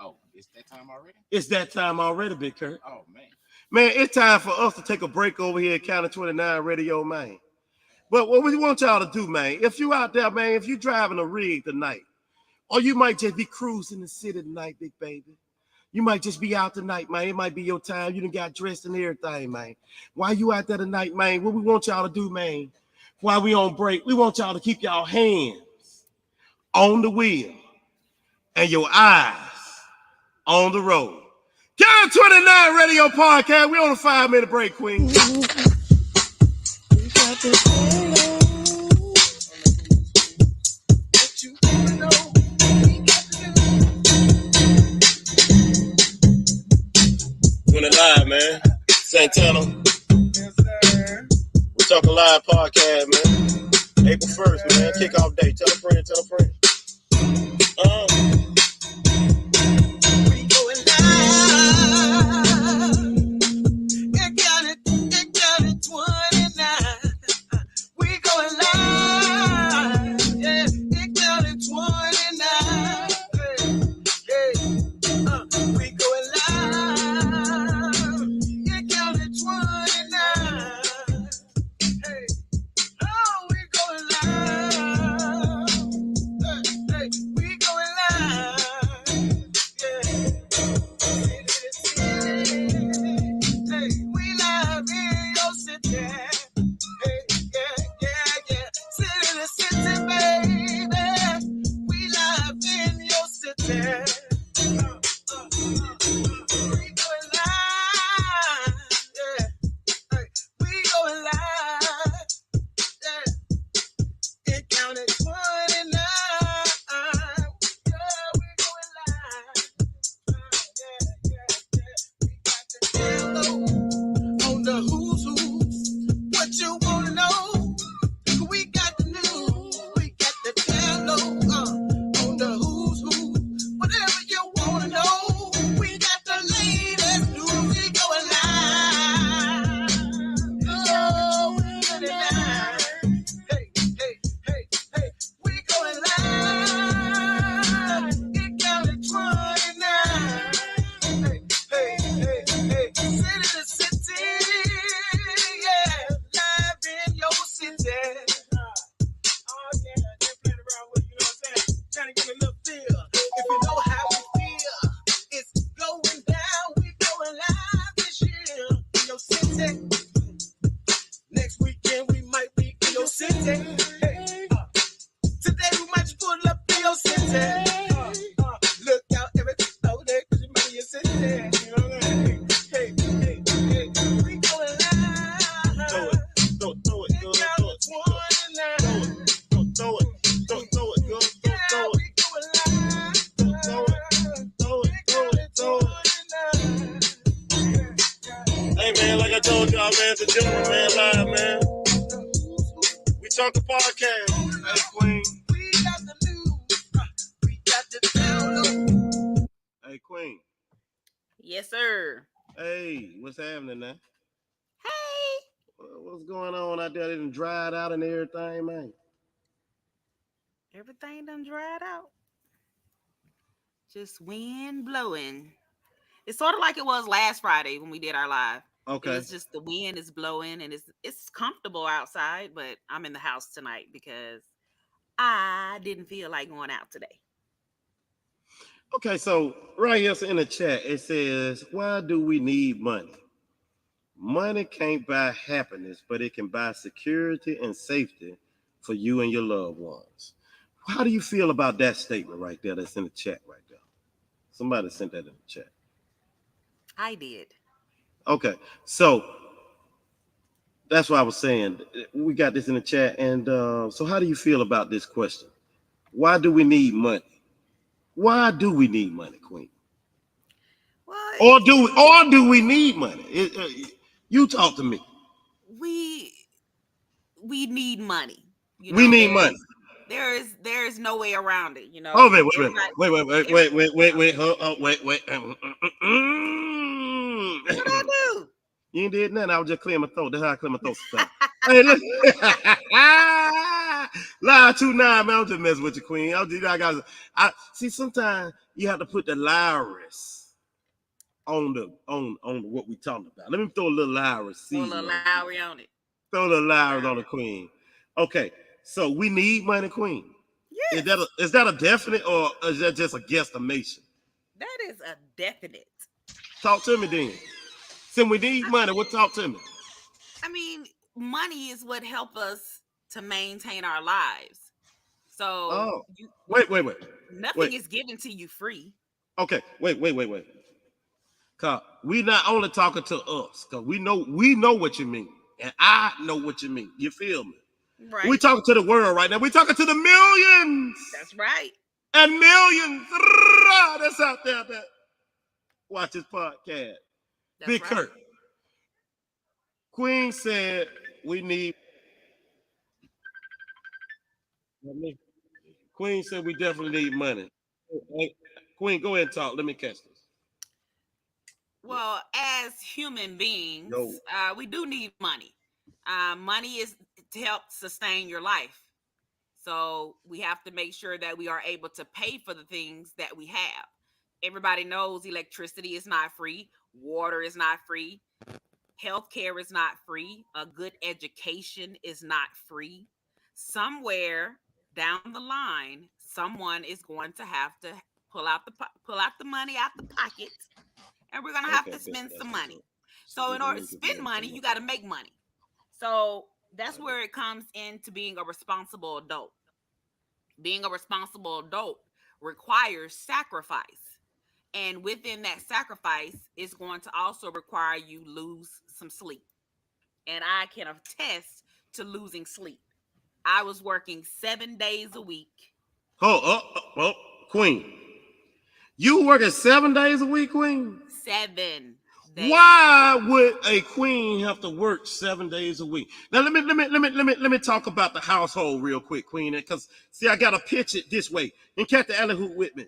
Speaker 3: Oh, it's that time already?
Speaker 1: It's that time already, Big Curt.
Speaker 3: Oh, man.
Speaker 1: Man, it's time for us to take a break over here at Count of 29 Radio, man. But what we want y'all to do, man, if you out there, man, if you driving a rig tonight, or you might just be cruising the city tonight, big baby. You might just be out tonight, man. It might be your time. You done got dressed and everything, man. While you out there tonight, man, what we want y'all to do, man, while we on break, we want y'all to keep y'all hands on the wheel and your eyes on the road. Count 29 Radio Podcast. We on a 5-minute break, Queen. Doing it live, man. Santana.
Speaker 2: Yes, sir.
Speaker 1: We Talk Live Podcast, man. April 1st, man. Kickoff day. Tell a friend, tell a friend.
Speaker 2: We going live. It got it 29. We going live. Yeah, it got it 29. Yeah. We going live. It got it 29. Hey. Oh, we going live. Hey, we going live. Yeah. Hey, we live in your city. Hey, yeah. City to city, baby. We live in your city. We going live. Yeah. Hey, we going live. Yeah. It counted 29. Yeah, we going live. Yeah. We got the download on the who's who. What you wanna know? We got the news. We got the download on the who's who. Whatever you wanna know, we got the latest news. We going live. Oh, we going live. Hey, we going live. It counted 29. Hey, city to city, yeah, live in your city. Oh yeah, they're playing around with, you know what I'm saying? Trying to get a little feel. If you know how we feel, it's going down. We going live this year in your city. Next weekend we might be in your city. Hey, today we might just pull up in your city. Look out every day, cause you might be in your city. You know what I'm saying? Hey, we going live.
Speaker 1: Throw it,
Speaker 2: Throw it, girl. Yeah, we going live.
Speaker 1: Hey, man, like I told y'all, man, it's a gentleman, man, live, man. We Talk the Podcast. Hey, Queen.
Speaker 2: We got the news. We got the download.
Speaker 1: Hey, Queen.
Speaker 4: Yes, sir.
Speaker 1: Hey, what's happening now?
Speaker 4: Hey.
Speaker 1: What's going on out there? They done dried out and everything, man.
Speaker 4: Everything done dried out. Just wind blowing. It's sort of like it was last Friday when we did our live. It
Speaker 1: Okay.
Speaker 4: was just the wind is blowing and it's comfortable outside, but I'm in the house tonight because I didn't feel like going out today.
Speaker 1: Okay, so right here in the chat, it says, why do we need money? Money can't buy happiness, but it can buy security and safety for you and your loved ones. How do you feel about that statement right there that's in the chat right there? Somebody sent that in the chat.
Speaker 4: I did.
Speaker 1: Okay, so that's what I was saying. We got this in the chat. And so how do you feel about this question? Why do we need money? Why do we need money, Queen?
Speaker 4: Well,
Speaker 1: Or do we need money? You talk to me.
Speaker 4: We need money. You
Speaker 1: We
Speaker 4: know,
Speaker 1: need money.
Speaker 4: there is no way around it. You know.
Speaker 1: Oh, wait.
Speaker 4: What I do?
Speaker 1: You ain't did nothing. I was just clearing my throat. That's how I clear my throat sometimes. Hey, look. Live 2-9, man. I'm just messing with you, Queen. I see sometimes you have to put the lyris on what we talking about. Let me throw a little lyris season.
Speaker 4: Throw a little Lowry on it.
Speaker 1: Throw a little lyris on the Queen. Okay, so we need money, Queen.
Speaker 4: Yes.
Speaker 1: Is that a definite or is that just a guesstimation?
Speaker 4: That is a definite.
Speaker 1: Talk to me then. Since we need money, talk to me.
Speaker 4: I mean, money is what helps us to maintain our lives. So
Speaker 1: wait.
Speaker 4: Nothing is given to you free.
Speaker 1: Okay, wait. Cause we not only talking to us, cause we know what you mean, and I know what you mean. You feel me?
Speaker 4: Right.
Speaker 1: We talking to the world right now. We talking to the millions.
Speaker 4: That's right.
Speaker 1: And millions that's out there that watch this podcast.
Speaker 4: That's
Speaker 1: Big
Speaker 4: right.
Speaker 1: Curt. Queen said we need. Queen said we definitely need money. Hey, Queen, go ahead and talk. Let me catch this.
Speaker 4: Well, as human beings, we do need money. Money is to help sustain your life. So we have to make sure that we are able to pay for the things that we have. Everybody knows electricity is not free. Water is not free. Healthcare is not free. A good education is not free. Somewhere down the line, someone is going to have to pull out the money out the pocket, and we're going to have to spend some money. So in order to spend money, you got to make money. So that's where it comes into being a responsible adult. Being a responsible adult requires sacrifice. And within that sacrifice is going to also require you lose some sleep. And I can attest to losing sleep. I was working 7 days a week.
Speaker 1: Queen. You working 7 days a week, Queen?
Speaker 4: 7 days.
Speaker 1: Why would a queen have to work 7 days a week? Now let me talk about the household real quick, Queen. Because see, I gotta pitch it this way. And catch the alley hoop with me.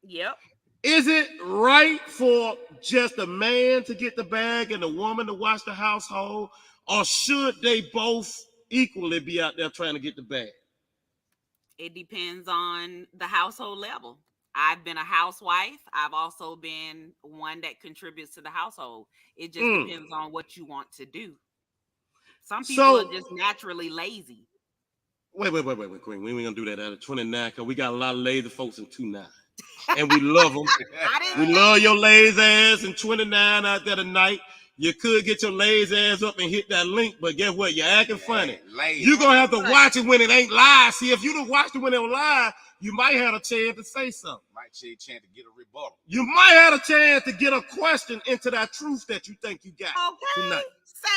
Speaker 4: Yep.
Speaker 1: Is it right for just the man to get the bag and the woman to watch the household, or should they both equally be out there trying to get the bag?
Speaker 4: It depends on the household level. I've been a housewife. I've also been one that contributes to the household. It just depends on what you want to do. Some people are just naturally lazy.
Speaker 1: Wait, Queen. We ain't gonna do that out of 29 because we got a lot of lazy folks in 29. And we love them. We love your lazy ass in 29 out there tonight. You could get your lazy ass up and hit that link, but guess what? You're acting funny. You're going to have to watch it when it ain't live. See, if you don't watch it when it was live, you might have a chance to say something.
Speaker 3: Might have a chance to get a rebuttal.
Speaker 1: You might have a chance to get a question into that truth that you think you got tonight.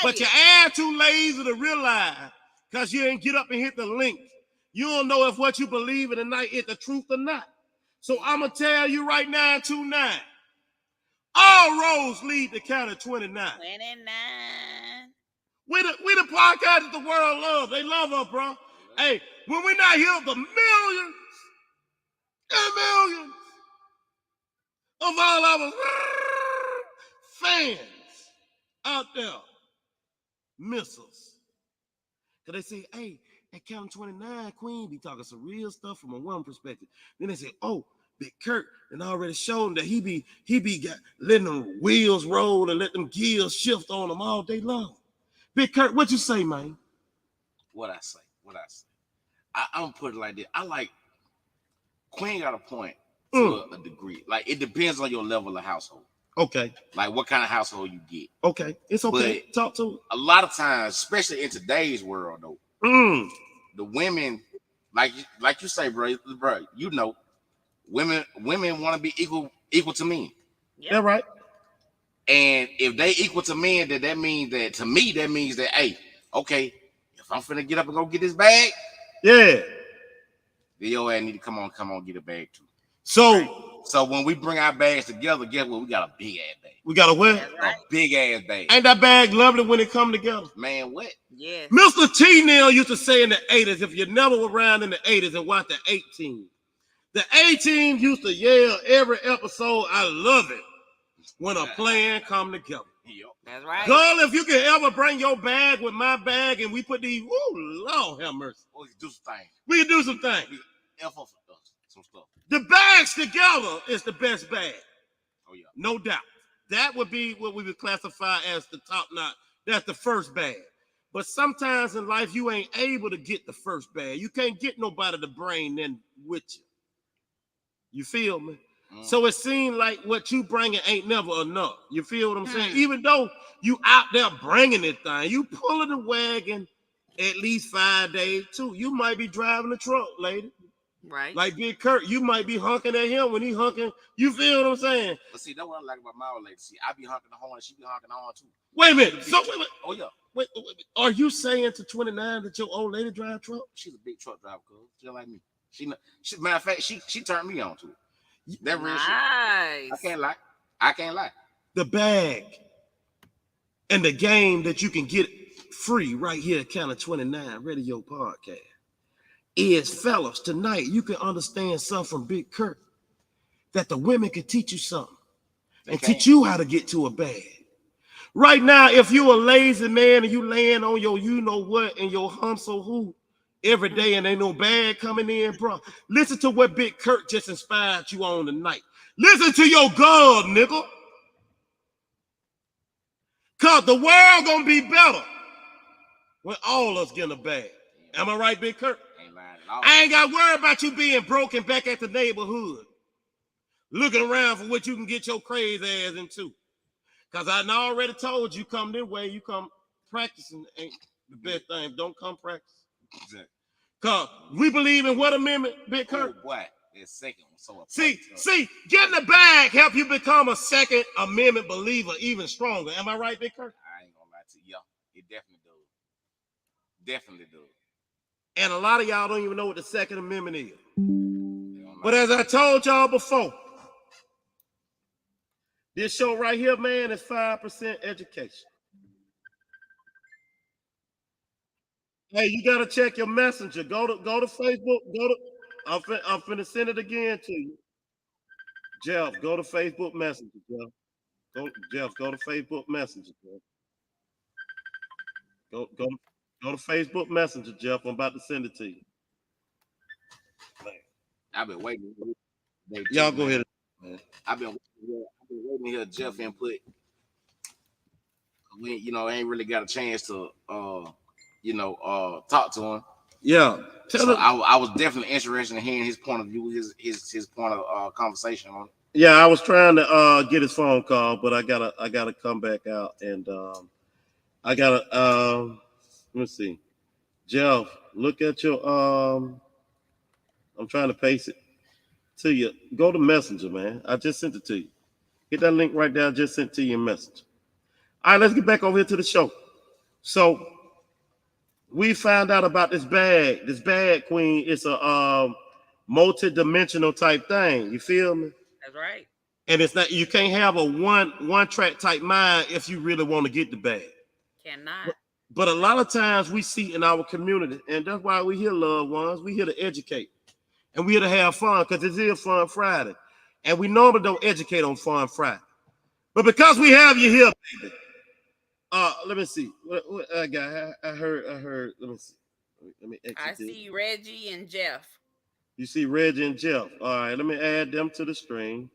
Speaker 1: But your ass too lazy to realize because you ain't get up and hit the link. You don't know if what you believe in tonight is the truth or not. So I'm going to tell you right now in 29, all roads lead to county 29.
Speaker 4: 29.
Speaker 1: We the podcast that the world loves. They love us, bro. Hey, when we not here, the millions and millions of all our fans out there missiles. Because they say, hey, at Count 29, Queen be talking some real stuff from a woman perspective. Then they say, oh, Big Curt and already showed him that he be letting them wheels roll and let them gears shift on them all day long. Big Curt, what you say, man?
Speaker 3: What I say? I'm gonna put it like this. I like Queen got a point to a degree. Like it depends on your level of household.
Speaker 1: Okay.
Speaker 3: Like what kind of household you get.
Speaker 1: Okay. It's okay.
Speaker 3: But
Speaker 1: talk to
Speaker 3: a lot of times, especially in today's world, though, the women, like you say, bro, you know, women want to be equal to men.
Speaker 1: Yeah, right.
Speaker 3: And if they equal to men, that means that to me, that means that, hey, okay, if I'm finna get up and go get this bag,
Speaker 1: yeah,
Speaker 3: the your ass need to come on, get a bag too.
Speaker 1: So
Speaker 3: when we bring our bags together, guess what? We got a big ass bag.
Speaker 1: We got a what?
Speaker 3: A big ass bag.
Speaker 1: Ain't that bag lovely when it come together?
Speaker 3: Man, what?
Speaker 4: Yes.
Speaker 1: Mr. T Neil used to say in the 80s, if you never were around in the 80s and watched the 18, the 18 used to yell every episode, I love it, when a plan come together.
Speaker 4: That's right.
Speaker 1: Girl, if you can ever bring your bag with my bag and we put these, Lord have mercy.
Speaker 3: We can do some things.
Speaker 1: We can do some things.
Speaker 3: Some stuff.
Speaker 1: The bags together is the best bag.
Speaker 3: Oh, yeah.
Speaker 1: No doubt. That would be what we would classify as the top notch. That's the first bag. But sometimes in life, you ain't able to get the first bag. You can't get nobody to bring in with you. You feel me? So it seems like what you bringing ain't never enough. You feel what I'm saying? Even though you out there bringing it thing, you pulling the wagon at least 5 days too. You might be driving the truck, lady.
Speaker 4: Right.
Speaker 1: Like Big Curt, you might be honking at him when he honking. You feel what I'm saying?
Speaker 3: But see, that's what I like about my old lady. See, I be honking the horn and she be honking the horn too.
Speaker 1: Wait a minute. So wait.
Speaker 3: Oh yeah.
Speaker 1: Wait. Are you saying to 29 that your old lady drive truck?
Speaker 3: She's a big truck driver, cuz just like me. She matter of fact, she turned me on to it. That real shit. I can't lie.
Speaker 1: The bag and the game that you can get free right here at Counter 29 Radio Podcast is, fellas, tonight you can understand something from Big Curt that the women can teach you something and teach you how to get to a bag. Right now, if you a lazy man and you laying on your you know what and your humso who every day and ain't no bag coming in, bro, listen to what Big Curt just inspired you on tonight. Listen to your God, nigga. Cause the world gonna be better when all us get a bag. Am I right, Big Curt? I ain't got to worry about you being broken back at the neighborhood, looking around for what you can get your crazy ass into. Because I already told you, come this way, you come practicing ain't the best thing. Don't come practice. Exactly. Because we believe in what amendment, Big Curt?
Speaker 3: Oh, boy, it's second. So
Speaker 1: see, getting the bag help you become a Second Amendment believer even stronger. Am I right, Big Curt?
Speaker 3: I ain't gonna lie to you. Yeah, it definitely does. Definitely does.
Speaker 1: And a lot of y'all don't even know what the Second Amendment is. But as I told y'all before, this show right here, man, is 5% education. Hey, you gotta check your messenger. Go to Facebook. I'm finna send it again to you. Jeff, go to Facebook Messenger, Jeff. Go to Facebook Messenger, Jeff. Go to Facebook Messenger, Jeff. I'm about to send it to you.
Speaker 3: I've been waiting.
Speaker 1: Y'all go ahead.
Speaker 3: I've been waiting to hear Jeff input. We, ain't really got a chance to, talk to him.
Speaker 1: Yeah.
Speaker 3: I was definitely interested in hearing his point of view, his point of conversation on it.
Speaker 1: Yeah, I was trying to get his phone call, but I gotta come back out and I gotta let me see. Jeff, look at your I'm trying to paste it to you. Go to Messenger, man. I just sent it to you. Hit that link right there. I just sent it to you in Messenger. All right, let's get back over here to the show. So we found out about this bag. This bag, Queen, it's a multi-dimensional type thing. You feel me?
Speaker 4: That's right.
Speaker 1: And it's not, you can't have a one track type mind if you really want to get the bag.
Speaker 4: Cannot.
Speaker 1: But a lot of times we see in our community, and that's why we here, loved ones, we here to educate. And we here to have fun, because it is Fun Friday. And we normally don't educate on Fun Friday. But because we have you here, baby, Let me see. What I got? I heard. Let me see. Let me exit
Speaker 4: I
Speaker 1: this.
Speaker 4: see Reggie and Jeff.
Speaker 1: You see Reggie and Jeff. All right, let me add them to the stream.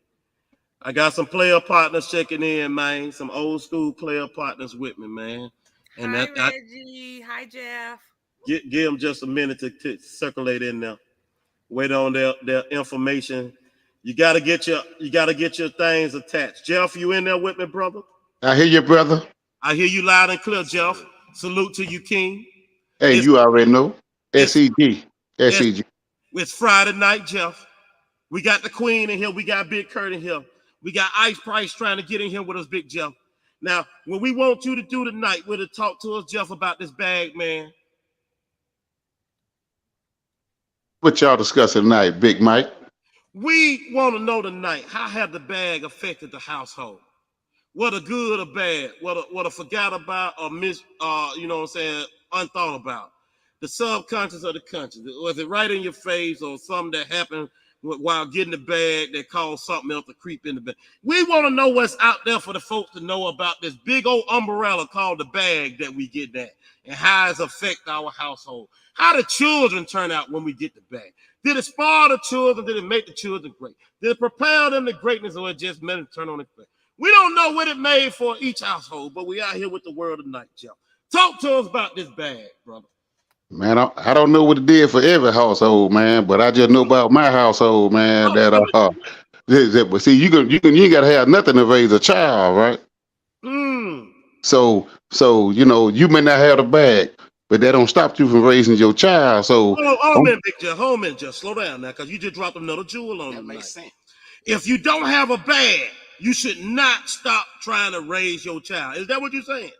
Speaker 1: I got some player partners checking in, man. Some old school player partners with me, man. And
Speaker 4: Hi, Reggie. Hi, Jeff.
Speaker 1: Give them just a minute to circulate in there. Wait on their information. You gotta get your things attached. Jeff, you in there with me, brother?
Speaker 10: I hear you, brother.
Speaker 1: I hear you loud and clear, Jeff. Salute to you, King.
Speaker 10: Hey, you already know. SEG. SEG.
Speaker 1: It's Friday night, Jeff. We got the Queen in here. We got Big Curt in here. We got Ice Price trying to get in here with us, Big Jeff. Now, what we want you to do tonight, we're to talk to us, Jeff, about this bag, man.
Speaker 10: What y'all discussing tonight, Big Mike?
Speaker 1: We want to know tonight, how have the bag affected the household? Whether good or bad, whether forgot about or you know what I'm saying, unthought about. The subconscious or the conscious. Was it right in your face or something that happened while getting the bag that caused something else to creep in the bag? We want to know what's out there for the folks to know about this big old umbrella called the bag that we get that and how it's affect our household. How the children turn out when we get the bag. Did it spoil the children? Did it make the children great? Did it propel them to greatness or it just made them turn on its back? We don't know what it made for each household, but we out here with the word tonight, Jeff. Talk to us about this bag, brother.
Speaker 10: Man, I don't know what it did for every household, man, but I just know about my household, man. But see, you ain't gotta have nothing to raise a child, right? So you know, you may not have a bag, but that don't stop you from raising your child. So
Speaker 1: hold on, Big Jeff. Hold on, minute, Jeff. Slow down now, because you just dropped another jewel on
Speaker 3: that
Speaker 1: me.
Speaker 3: Makes sense.
Speaker 1: If you don't have a bag, you should not stop trying to raise your child. Is that what you're saying?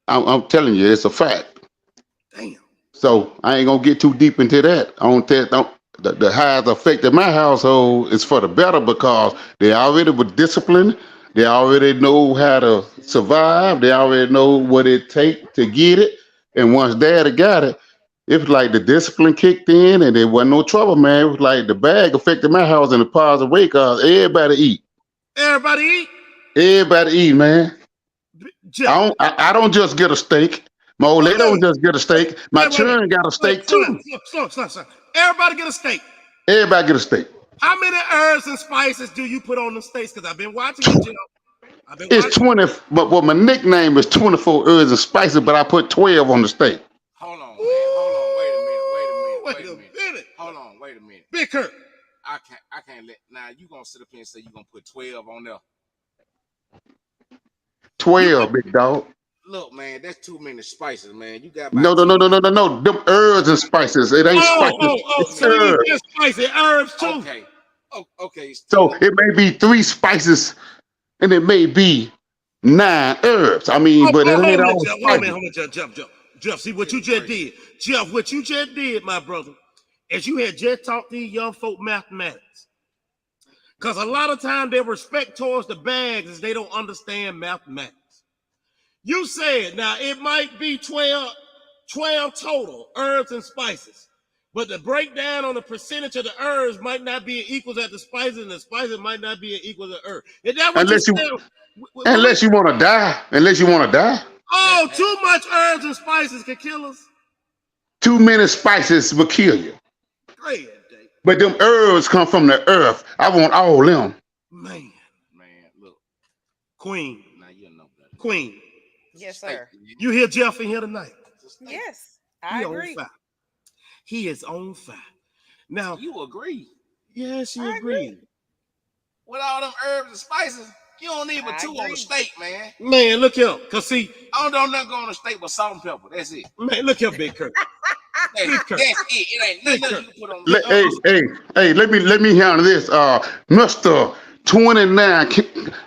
Speaker 10: I'm telling you, it's a fact.
Speaker 1: Damn.
Speaker 10: So I ain't gonna get too deep into that. The how it affected my household is for the better because they already were disciplined. They already know how to survive. They already know what it takes to get it. And once Daddy got it, it was like the discipline kicked in and there wasn't no trouble, man. It was like the bag affected my house in a positive way because everybody eat.
Speaker 1: Everybody eat?
Speaker 10: Everybody eat, man. I don't just get a steak. My old lady don't just get a steak. My children got a steak too.
Speaker 1: Slow. Everybody get a steak.
Speaker 10: Everybody get a steak.
Speaker 1: How many herbs and spices do you put on the steaks? Because I've been watching you, Jim.
Speaker 10: It's 20, but my nickname is 24 herbs and spices, but I put 12 on the steak.
Speaker 3: Hold on, man. Wait a minute. Hold on, wait a minute.
Speaker 1: Big Curt.
Speaker 3: I can't let now you gonna sit up here and say you gonna put 12 on there.
Speaker 10: 12, big dog.
Speaker 3: Look, man, that's too many spices, man. You got
Speaker 10: no. Them herbs and spices. It ain't spices. It's
Speaker 1: so you just spicy herbs too.
Speaker 3: Okay. Okay.
Speaker 10: So it may be 3 spices and it may be 9 herbs. I mean, but it ain't all spices.
Speaker 1: Hold on, Jeff, see what you just did. Jeff, what you just did, my brother, is you had just taught these young folk mathematics. Because a lot of times they respect towards the bags as they don't understand mathematics. You said, now it might be 12 total herbs and spices, but the breakdown on the percentage of the herbs might not be equal as the spices, and the spices might not be equal to herbs. Is that what
Speaker 10: unless you want to die. Unless you want to die.
Speaker 1: Oh, too much herbs and spices can kill us.
Speaker 10: Too many spices will kill you. But them herbs come from the earth. I want all them.
Speaker 1: Man, look. Queen.
Speaker 3: Now you know that.
Speaker 1: Queen.
Speaker 4: Yes, sir.
Speaker 1: You hear Jeff in here tonight?
Speaker 4: Yes, I agree.
Speaker 1: He is on fire. Now
Speaker 3: you agree?
Speaker 1: Yes, you agree.
Speaker 3: With all them herbs and spices, you don't need but 2 on the steak, man.
Speaker 1: Man, look here. Cause see,
Speaker 3: I don't nothing go on the steak but salt and pepper. That's it.
Speaker 1: Man, look here, Big Curt.
Speaker 3: That's it. It ain't nothing you put on the
Speaker 10: Hey, let me handle this. Mr. 29,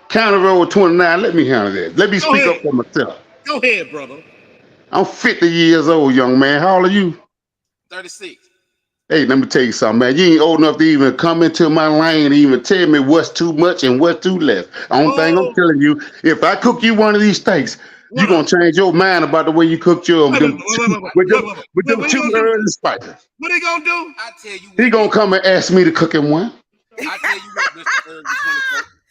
Speaker 10: County Road 29, let me handle this. Let me speak up for myself.
Speaker 1: Go ahead, brother.
Speaker 10: I'm 50 years old, young man. How old are you?
Speaker 3: 36.
Speaker 10: Hey, let me tell you something, man. You ain't old enough to even come into my lane and even tell me what's too much and what's too less. The only thing I'm telling you, if I cook you one of these steaks, you're going to change your mind about the way you cooked your with them 2 herbs and spices.
Speaker 1: What he going to do?
Speaker 3: I tell you.
Speaker 10: He going to come and ask me to cook him one.
Speaker 3: I tell you what, Mr. Herb,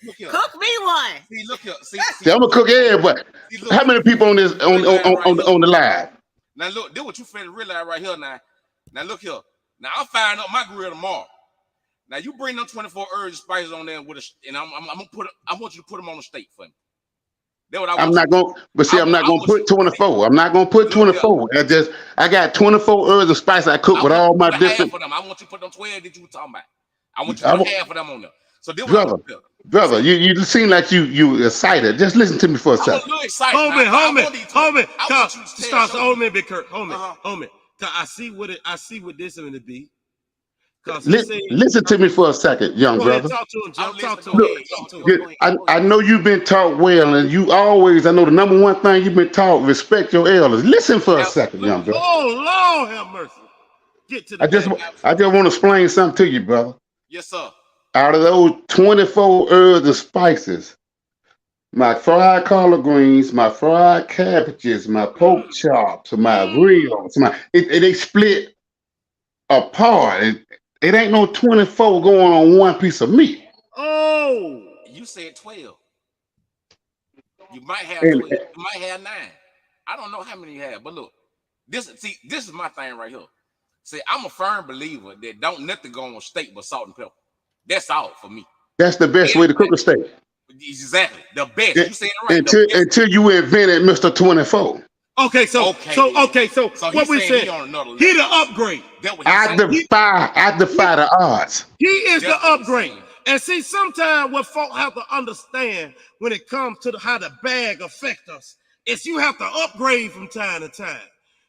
Speaker 4: Cook me one.
Speaker 3: See, look here. See,
Speaker 10: I'm gonna cook everybody. How many people on this on the live?
Speaker 3: Now look, this what you finna realize right here now. Now look here. Now I'm firing up my grill tomorrow. Now you bring them 24 herbs and spices on there with and I'm gonna put. I want you to put them on the steak for me. That's what I want.
Speaker 10: I'm not gonna put 24. I'm not gonna put 24. I got 24 herbs and spices I cook with all my different.
Speaker 3: Half of them. I want you to put them 12 that you were talking about. I want you to put half of them on there. So
Speaker 10: brother, you seem like you excited. Just listen to me for a second.
Speaker 3: I'm a little excited.
Speaker 1: Hold me. Hold me, Big Curt. Hold me. Cause I see what this is going to be.
Speaker 10: Listen to me for a second, young brother.
Speaker 1: Talk to him, Jeff. Talk to him.
Speaker 10: I know you've been taught well, and you always. I know the number one thing you've been taught: respect your elders. Listen for a second, young brother.
Speaker 1: Oh Lord, have mercy. Get to the.
Speaker 10: I just want to explain something to you, brother.
Speaker 3: Yes, sir.
Speaker 10: Out of those 24 herbs and spices, my fried collard greens, my fried cabbages, my pork chops, my ribs, they split apart. It ain't no 24 going on one piece of meat.
Speaker 3: Oh, you said 12. You might have 12. You might have 9. I don't know how many you have, but look, this is my thing right here. See, I'm a firm believer that don't nothing go on steak but salt and pepper. That's all for me.
Speaker 10: That's the best way to cook a steak.
Speaker 3: Exactly. The best. You said it right.
Speaker 10: Until you invented Mr. 24.
Speaker 1: Okay, so what we saying? He the upgrade.
Speaker 10: I defy the odds.
Speaker 1: He is the upgrade. And see, sometimes what folk have to understand when it comes to how the bag affects us is you have to upgrade from time to time.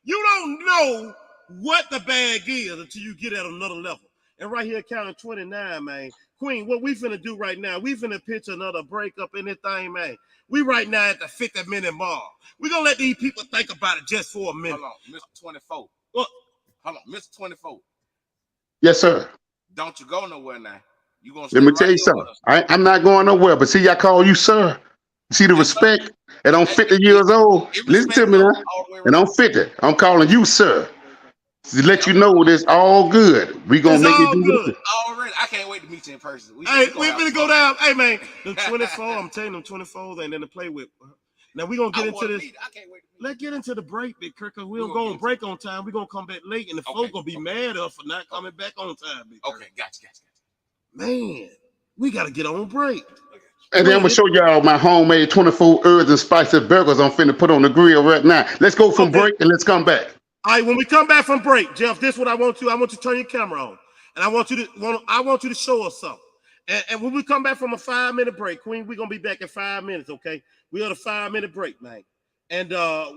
Speaker 1: You don't know what the bag is until you get at another level. And right here, counting 29, man. Queen, what we finna do right now, we finna pitch another breakup in this thing, man. We right now at the 50-minute mark. We're gonna let these people think about it just for a minute.
Speaker 3: Hold on, Mr. 24.
Speaker 1: What?
Speaker 3: Hold on, Mr. 24.
Speaker 10: Yes, sir.
Speaker 3: Don't you go nowhere now. You gonna
Speaker 10: let me tell you something. I'm not going nowhere, but see, I call you sir. See the respect? And I'm 50 years old. Listen to me now. And I'm 50. I'm calling you sir. To let you know it's all good. We gonna make it good.
Speaker 3: Already, I can't wait to meet you in person.
Speaker 1: We finna go down. Hey man, the 24. I'm telling them 24 and then to play with. Now we gonna get into this.
Speaker 3: I can't wait.
Speaker 1: Let's get into the break, Big Curt, because we'll go on break on time. We're gonna come back late, and the folk gonna be mad at us for not coming back on time, Big Curt.
Speaker 3: Okay, gotcha.
Speaker 1: Man, we gotta get on break.
Speaker 10: And then I'm gonna show y'all my homemade 24 herbs and spices burgers I'm finna put on the grill right now. Let's go from break and let's come back.
Speaker 1: All right, when we come back from break, Jeff, this is what I want you. I want you to turn your camera on, and I want you to show us something. And when we come back from a 5-minute break, Queen, we're gonna be back in 5 minutes. Okay, we on a 5-minute break, man. And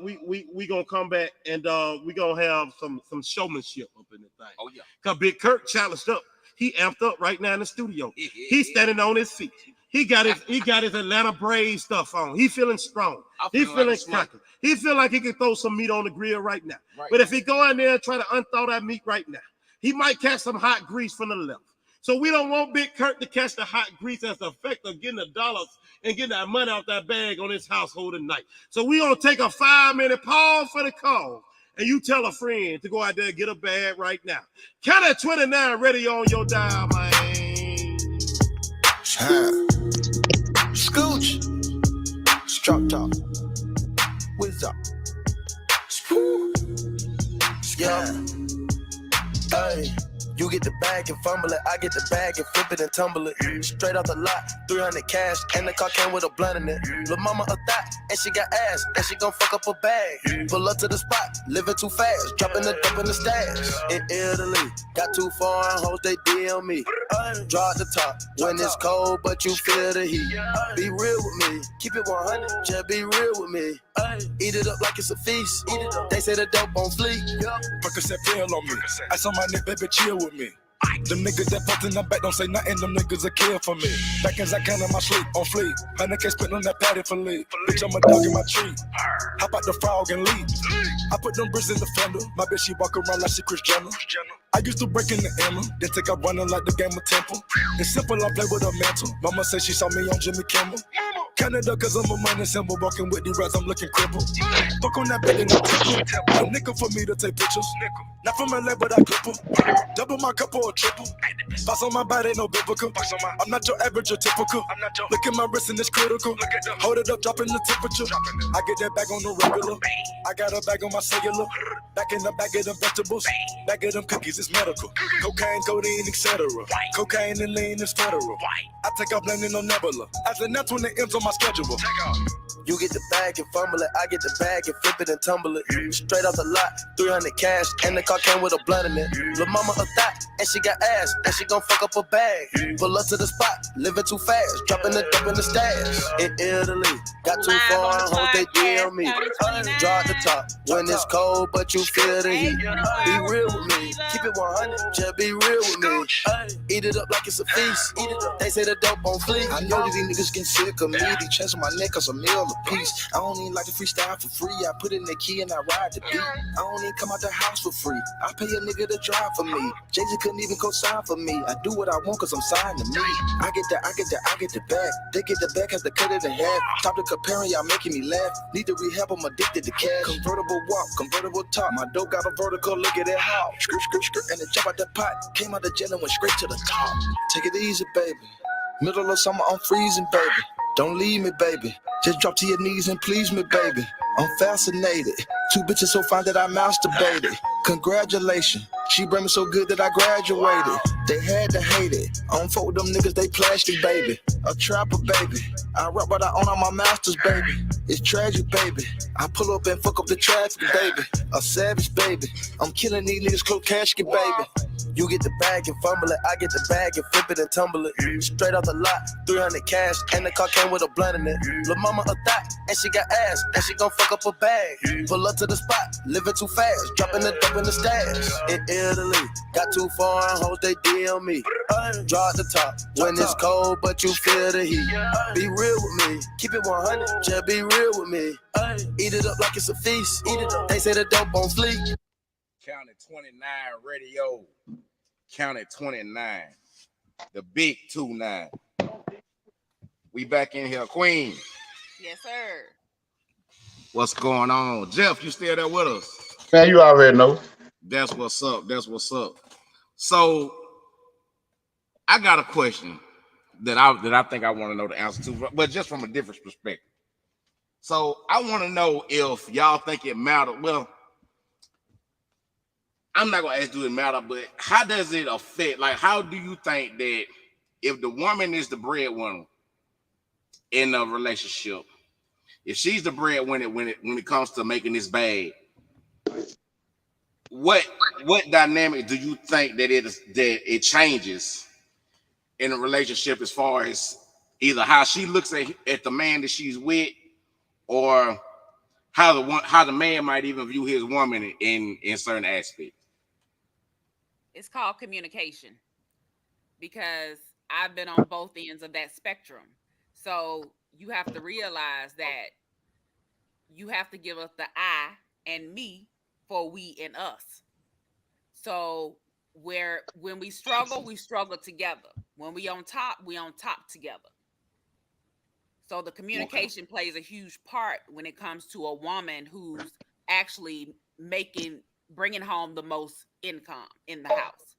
Speaker 1: we gonna come back and we gonna have some showmanship up in the thing.
Speaker 3: Oh yeah,
Speaker 1: cause Big Curt challenged up. He amped up right now in the studio. He's standing on his feet. He got his Atlanta Braves stuff on. He feeling strong. He feeling cocky. He feel like he can throw some meat on the grill right now. Right. But if he go in there and try to unthaw that meat right now, he might catch some hot grease from the left. So we don't want Big Curt to catch the hot grease as the effect of getting the dollars and getting that money out that bag on his household tonight. So we gonna take a 5-minute pause for the call. And you tell a friend to go out there and get a bag right now. Count at 29 ready on your dial, man.
Speaker 2: Scooch. Strop top. Whiz up. Yeah. Hey. You get the bag and fumble it, I get the bag and flip it and tumble it. Straight off the lot, 300 cash, and the car came with a blunt in it. Lil' mama a thot, and she got ass, and she gon' fuck up a bag. Pull up to the spot, living too fast, dropping the dope in the stash. In Italy, got too foreign hoes, they DM me. Draw the top, when it's cold, but you feel the heat. Be real with me, keep it 100, just be real with me. Eat it up like it's a feast. They say the dope on fleek.
Speaker 5: Percocet pill on me. I saw my nigga, baby, chill with me. Them niggas that put in the back don't say nothing, them niggas a kill for me. Back as I can in my sleep, on fleek. 100K spent on that patty for leave. Bitch, I'm a dog in my tree. Hop out the frog and leave. I put them bricks in the fender. My bitch, she walk around like she Kris Jenner. I used to break in the Emma, then take out running like the game of Temple. It's simple, I play with a mantle. Mama say she saw me on Jimmy Kimmel. Canada, cause I'm a money symbol. Walking with the rats, I'm looking crippled. Fuck on that bed in the temple. A nickel for me to take pictures. Not from LA, but I cripple. Double my cup or a triple. Box on my body, no biblical. I'm not your average or typical. Look at my wrist and it's critical. Hold it up, dropping the temperature. I get that bag on the regular. I got a bag on my cellular. Back in the bag of them vegetables. Back of them cookies, it's medical. Cocaine, codeine, etc. Cocaine and lean is federal. I take off blending on Nebula. As the next when it ends on my schedule.
Speaker 2: You get the bag and fumble it, I get the bag and flip it and tumble it. Straight off the lot, 300 cash, and the car came with a blunt in it. Lil' mama a thot, and she got ass, and she gon' fuck up a bag. Pull up to the spot, living too fast, dropping the dope in the stash. In Italy, got too far, hope they deal me. Draw the top, when it's cold, but you feel the heat. Be real with me, keep it 100, just be real with me. Eat it up like it's a feast, they say the dope on fleek.
Speaker 11: I know that these niggas getting sick of me. They chance on my neck cause a meal a piece. I don't even like to freestyle for free. I put in the key and I ride the beat. I don't even come out the house for free. I pay a nigga to drive for me. Jay-Z couldn't even co-sign for me. I do what I want cause I'm signed to me. I get the bag. They get the bag cause they cut it in half. Stop the comparing, y'all making me laugh. Need to rehab, I'm addicted to cash. Convertible walk, convertible top. My dope got a vertical, look at that how. Skirt, skirt, skirt, and it jump out the pot. Came out the jail and went straight to the top. Take it easy, baby. Middle of summer, I'm freezing, baby. Don't leave me, baby. Just drop to your knees and please me, baby. I'm fascinated. Two bitches so fine that I masturbated. Congratulations. She bring me so good that I graduated. They had to hate it. I don't fuck with them niggas, they plastic, baby. A trapper, baby. I rap what I own on my masters, baby. It's tragic, baby. I pull up and fuck up the traffic, baby. A savage, baby. I'm killing these niggas, close casket, baby.
Speaker 2: You get the bag and fumble it, I get the bag and flip it and tumble it. Straight off the lot, 300 cash, and the car came with a blunt in it. Lil' mama a thot, and she got ass, and she gon' fuck up a bag. Pull up to the spot, living too fast, dropping the dope in the stash. In Italy, got too far, hoes they deal me. Draw the top, when it's cold, but you feel the heat. Be real with me, keep it 100, just be real with me. Eat it up like it's a feast, they say the dope on fleek.
Speaker 3: County 29 radio. County 29. The big 29. We back in here. Queen.
Speaker 4: Yes, sir.
Speaker 3: What's going on? Jeff, you still there with us?
Speaker 10: Man, you already know.
Speaker 3: That's what's up. That's what's up. So I got a question that I think I want to know the answer to, but just from a different perspective. So I want to know if y'all think it matters. Well, I'm not gonna ask do it matter, but how does it affect? Like, how do you think that if the woman is the breadwinner in a relationship, if she's the breadwinner when it comes to making this bag, what dynamic do you think that it changes in a relationship as far as either how she looks at the man that she's with, or how the man might even view his woman in certain aspects?
Speaker 4: It's called communication, because I've been on both ends of that spectrum. So you have to realize that you have to give us the I and me for we and us. So when we struggle together. When we on top together. So the communication plays a huge part when it comes to a woman who's actually bringing home the most income in the house.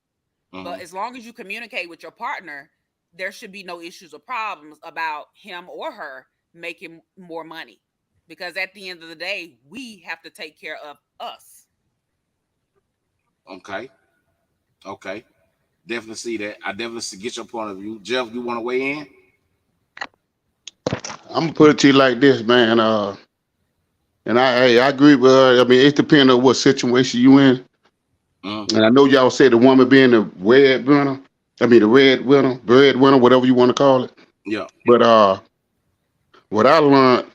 Speaker 4: But as long as you communicate with your partner, there should be no issues or problems about him or her making more money, because at the end of the day, we have to take care of us.
Speaker 3: Okay. Definitely see that. I definitely get your point of view. Jeff, you want to weigh in?
Speaker 10: I'm gonna put it to you like this, man. And I agree with her. I mean, it depends on what situation you in. And I know y'all said the woman being the breadwinner. I mean, the breadwinner, whatever you want to call it.
Speaker 3: Yeah.
Speaker 10: But what I learned,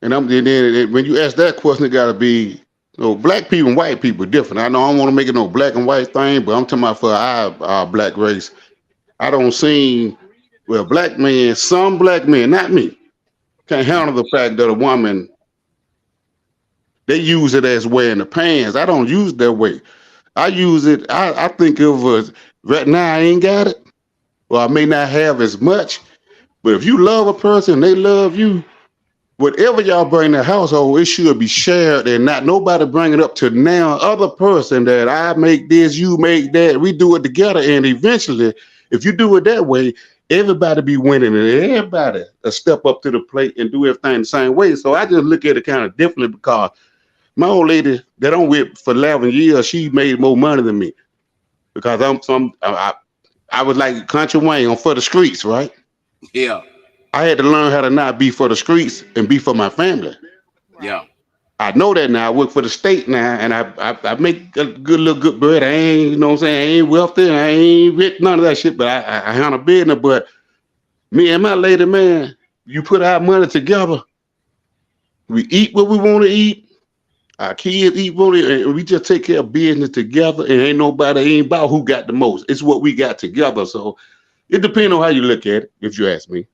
Speaker 10: and then when you ask that question, it gotta be, black people and white people are different. I know I don't want to make it no black and white thing, but I'm talking about for our black race. I don't see, black men, some black men, not me, can't handle the fact that a woman, they use it as wearing the pants. I don't use it that way. I use it, I think of right now I ain't got it, or I may not have as much, But if you love a person, they love you. Whatever y'all bring in the household, it should be shared and not nobody bring it up to now other person that I make this, you make that, we do it together. And eventually, if you do it that way, everybody be winning and everybody will step up to the plate and do everything the same way. So I just look at it kind of differently because my old lady that I'm with for 11 years, she made more money than me because I was like Country Wayne on for the streets, right?
Speaker 3: Yeah.
Speaker 10: I had to learn how to not be for the streets and be for my family.
Speaker 3: Yeah.
Speaker 10: I know that now. I work for the state now, and I make a good bread. I ain't, you know what I'm saying? I ain't wealthy. I ain't rich, none of that shit, but I handle business. But me and my lady, man, you put our money together. We eat what we want to eat. Our kids eat what and we just take care of business together. And ain't about who got the most. It's what we got together. So it depends on how you look at it, if you ask me.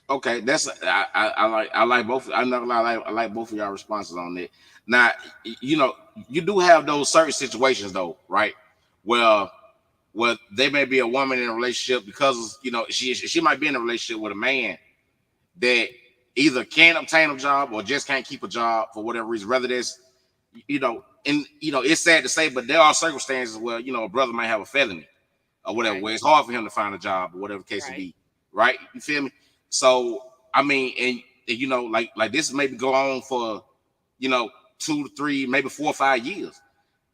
Speaker 3: Okay, that's I like both. I'm not gonna lie, I like both of y'all responses on that. Now, you do have those certain situations though, right? Well, they may be a woman in a relationship because she might be in a relationship with a man that either can't obtain a job or just can't keep a job for whatever reason. Whether that's it's sad to say, but there are circumstances where a brother might have a felony or whatever,
Speaker 4: Right.
Speaker 3: where it's hard for him to find a job or whatever the case may be, right? You feel me? So I mean, and like this maybe go on for 2 to 3, maybe 4 or 5 years,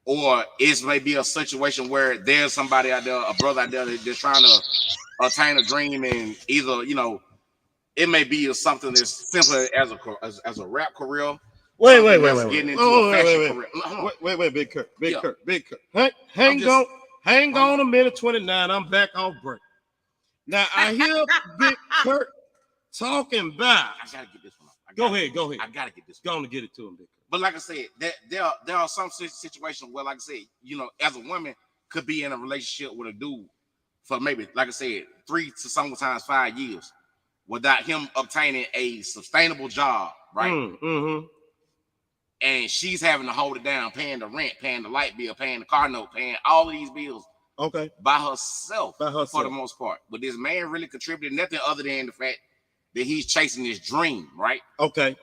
Speaker 3: or it's maybe a situation where there's somebody out there, a brother out there that's trying to attain a dream, and either it may be something as simple as a rap career.
Speaker 1: Wait.
Speaker 3: Getting into a fashion career.
Speaker 1: Wait, Big Curt. Big Curt. Hang on a minute, 29. I'm back off break. Now I hear Big Curt talking about.
Speaker 3: I gotta get this one.
Speaker 1: Go ahead.
Speaker 3: I gotta get this.
Speaker 1: Go on to get it to him, Big Curt.
Speaker 3: But like I said, there are some situations where, like I said, as a woman could be in a relationship with a dude for maybe, like I said, 3 to sometimes 5 years without him obtaining a sustainable job, right?
Speaker 1: Mm-hmm.
Speaker 3: And she's having to hold it down, paying the rent, paying the light bill, paying the car note, paying all of these bills.
Speaker 1: Okay.
Speaker 3: By herself for the most part. But this man really contributed nothing other than the fact that he's chasing his dream, right?
Speaker 1: Okay.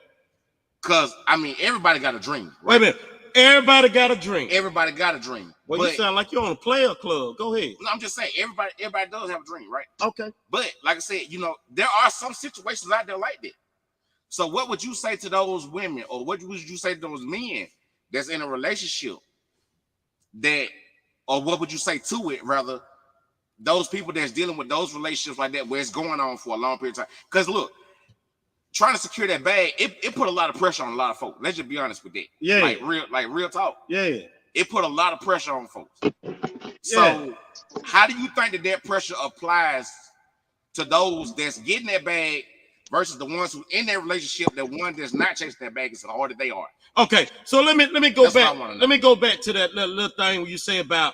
Speaker 3: Because, I mean, everybody got a dream. Right?
Speaker 1: Wait a minute. Everybody got a dream.
Speaker 3: Everybody got a dream.
Speaker 1: Well, you sound like you're on a player club. Go ahead.
Speaker 3: No, I'm just saying, everybody does have a dream, right?
Speaker 1: Okay.
Speaker 3: But, like I said, there are some situations out there like that. So what would you say to those women, or what would you say to those men that's in a relationship or what would you say to it, rather, those people that's dealing with those relationships like that, where it's going on for a long period of time? Because look, trying to secure that bag, it put a lot of pressure on a lot of folks. Let's just be honest with that.
Speaker 1: Yeah.
Speaker 3: Like real talk.
Speaker 1: Yeah.
Speaker 3: It put a lot of pressure on folks. So how do you think that pressure applies to those that's getting that bag versus the ones who in their relationship, the one that's not chasing that bag as hard as they are?
Speaker 1: Okay, so let me go back. Let me go back to that little thing where you say about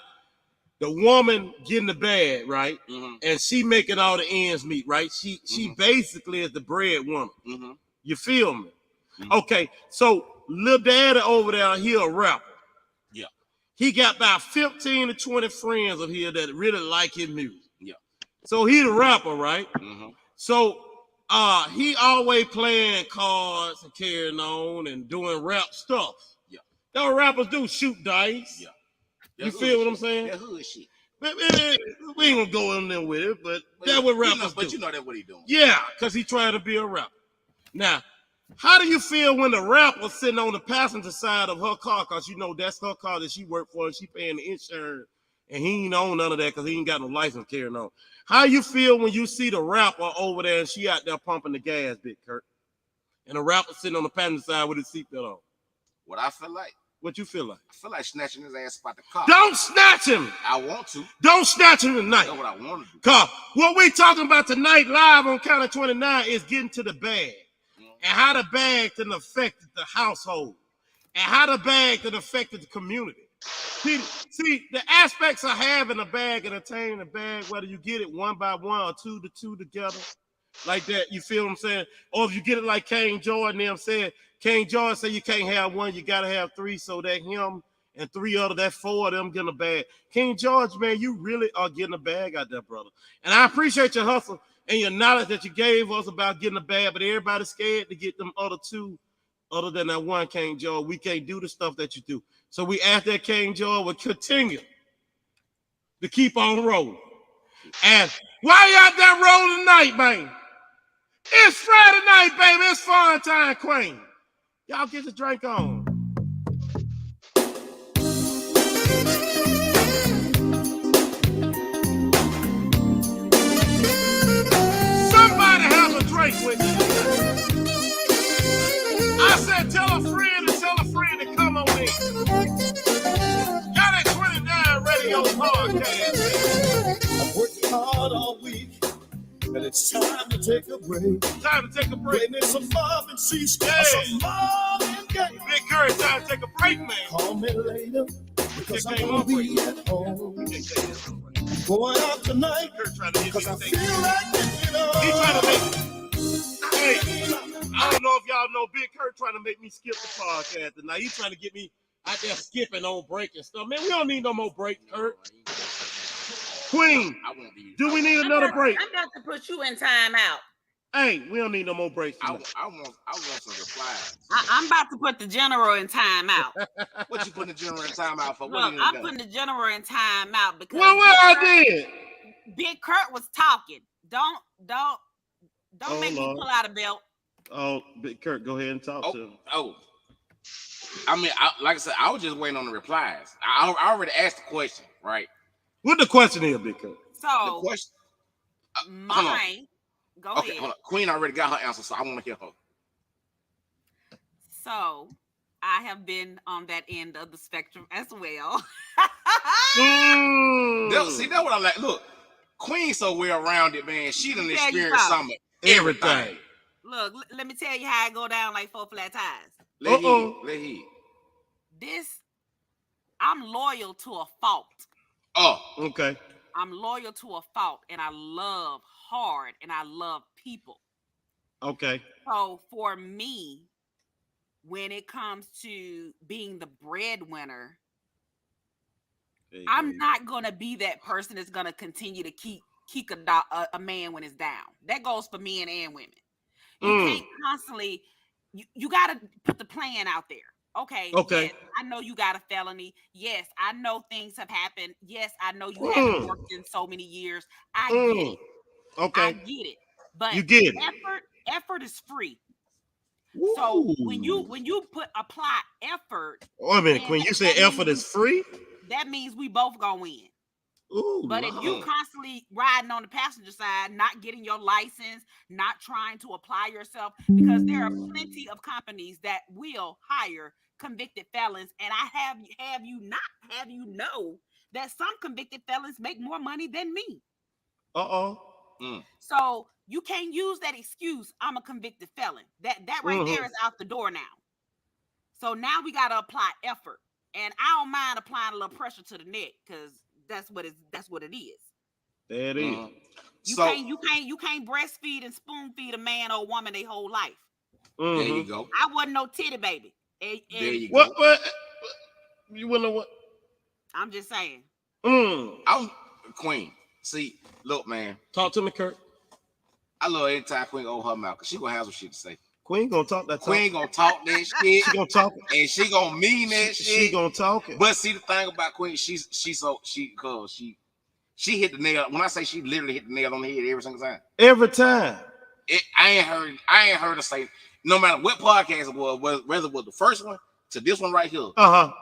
Speaker 1: the woman getting the bag, right? Mm-hmm. And she making all the ends meet, right? She basically is the breadwoman. Mm-hmm. You feel me? Mm-hmm. Okay, so little daddy over there, he a rapper. Yeah. He got about 15 to 20 friends of his that really like his music. Yeah. So he the rapper, right? Mm-hmm. So he always playing cards and carrying on and doing rap stuff. Yeah. That's what rappers do, shoot dice. Yeah. You feel what I'm saying?
Speaker 3: That hood shit.
Speaker 1: We ain't gonna go in there with it, but that's what rappers do.
Speaker 3: But you know that's what he doing.
Speaker 1: Yeah, because he trying to be a rapper. Now, how do you feel when the rapper sitting on the passenger side of her car, because that's her car that she worked for and she paying the insurance, and he ain't own none of that because he ain't got no license carrying on? How you feel when you see the rapper over there and she out there pumping the gas, Big Curt, and the rapper sitting on the passenger side with his seatbelt on?
Speaker 3: What I feel like?
Speaker 1: What you feel like?
Speaker 3: I feel like snatching his ass about the car.
Speaker 1: Don't snatch him.
Speaker 3: I want to.
Speaker 1: Don't snatch him tonight.
Speaker 3: That's what I want to do.
Speaker 1: Cause what we talking about tonight live on Count of 29 is getting to the bag. And how the bag can affect the household. And how the bag can affect the community. See, the aspects of having a bag and attaining a bag, whether you get it one by one or two to two together, like that, you feel what I'm saying? Or if you get it like King Jordan them said, King Jordan said you can't have one, you gotta have three, so that him and 3 other, that 4 of them getting a bag. King George, man, you really are getting a bag out there, brother. And I appreciate your hustle, and your knowledge that you gave us about getting a bad, but everybody's scared to get them other two, other than that one, King George. We can't do the stuff that you do. So we ask that King George will continue to keep on rolling. And why you out there rolling tonight, man? It's Friday night, baby. It's fun time, Queen. Y'all get the drink on. Somebody have a drink with you. I said, tell a friend to come on in. Got that 29 radio podcast.
Speaker 12: I've worked hard all week, and it's time to take a break.
Speaker 1: Time to take a break.
Speaker 12: Need some Marvin C.
Speaker 1: Yeah.
Speaker 12: Some Marvin Gaye.
Speaker 1: Big Curt, time to take a break, man.
Speaker 12: Call me later, because I'm going to be at home. Going out tonight, because I feel like it,
Speaker 1: He trying to make it. Hey, I don't know if y'all know Big Curt trying to make me skip the podcast tonight. He's trying to get me out there skipping on break and stuff. Man, we don't need no more break, Curt. Queen, do we need another break?
Speaker 4: I'm about to put you in timeout.
Speaker 1: Hey, we don't need no more breaks.
Speaker 3: I want some replies.
Speaker 4: I'm about to put the general in timeout.
Speaker 3: What you putting the general in timeout for?
Speaker 4: Look, I'm putting the general in timeout because
Speaker 1: what I did?
Speaker 4: Big Curt was talking. Don't make me
Speaker 1: Lord.
Speaker 4: pull out a belt.
Speaker 1: Oh, Big Curt, go ahead and talk to him.
Speaker 3: I mean, like I said, I was just waiting on the replies. I already asked the question, right?
Speaker 1: What the question is, Big Curt?
Speaker 4: So,
Speaker 3: the question,
Speaker 4: go
Speaker 3: okay,
Speaker 4: ahead.
Speaker 3: hold on. Queen already got her answer, so I want to hear her.
Speaker 4: So, I have been on that end of the spectrum as well.
Speaker 3: See, that's what I like. Look, Queen so well rounded, man. She done experienced some of
Speaker 1: everything.
Speaker 4: Look, let me tell you how I go down like 4 flat tires.
Speaker 3: Let hear.
Speaker 4: I'm loyal to a fault.
Speaker 3: Oh,
Speaker 1: okay.
Speaker 4: I'm loyal to a fault, and I love hard, and I love people.
Speaker 1: Okay.
Speaker 4: So for me, when it comes to being the breadwinner, I'm not gonna be that person that's gonna continue to kick a man when it's down. That goes for men and women. You can't constantly. You got to put the plan out there. Okay. Yes, I know you got a felony. Yes, I know things have happened. Yes, I know you haven't worked in so many years. I get it.
Speaker 1: Okay.
Speaker 4: I get it. But
Speaker 1: you get it.
Speaker 4: Effort is free. Ooh. So when you apply effort.
Speaker 1: Wait a minute, Queen. You said effort is free?
Speaker 4: That means we both gonna win.
Speaker 1: Ooh,
Speaker 4: but if you constantly riding on the passenger side, not getting your license, not trying to apply yourself, because there are plenty of companies that will hire convicted felons, and I have you know that some convicted felons make more money than me. So you can't use that excuse, I'm a convicted felon. That right there is out the door now. So now we got to apply effort, and I don't mind applying a little pressure to the neck, because that's what it is.
Speaker 1: There it is.
Speaker 4: You can't breastfeed and spoon feed a man or a woman their whole life.
Speaker 3: There you go.
Speaker 4: I wasn't no titty baby.
Speaker 3: There you
Speaker 1: go. What? You wanna what?
Speaker 4: I'm just saying.
Speaker 3: I'm Queen. See, look, man.
Speaker 1: Talk to me, Curt.
Speaker 3: I love every time Queen open her mouth, because she gonna have some shit to say.
Speaker 1: Queen gonna talk that.
Speaker 3: Queen gonna talk that shit.
Speaker 1: She gonna talk,
Speaker 3: and she gonna mean that shit.
Speaker 1: She gonna talk it.
Speaker 3: But see, the thing about Queen, she hit the nail. When I say she literally hit the nail on the head every single time.
Speaker 1: Every time.
Speaker 3: I ain't heard her say, no matter what podcast it was, whether it was the first one to this one right here.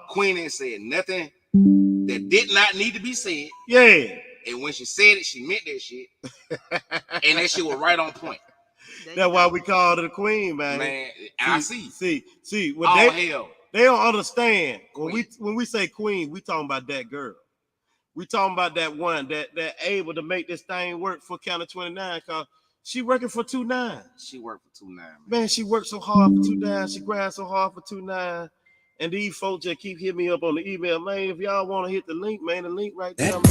Speaker 3: Queen ain't said nothing that did not need to be said.
Speaker 1: Yeah.
Speaker 3: And when she said it, she meant that shit. And that shit was right on point.
Speaker 1: That's why we called her the Queen, man.
Speaker 3: I
Speaker 1: see.
Speaker 3: When
Speaker 1: they don't understand. When we say Queen, we talking about that girl. We talking about that one that able to make this thing work for County 29, cause she working for 29.
Speaker 3: She worked for 29.
Speaker 1: Man, she worked so hard for 29. She grinded so hard for 29. And these folks just keep hitting me up on the email, man. If y'all want to hit the link, man, the link right there. Come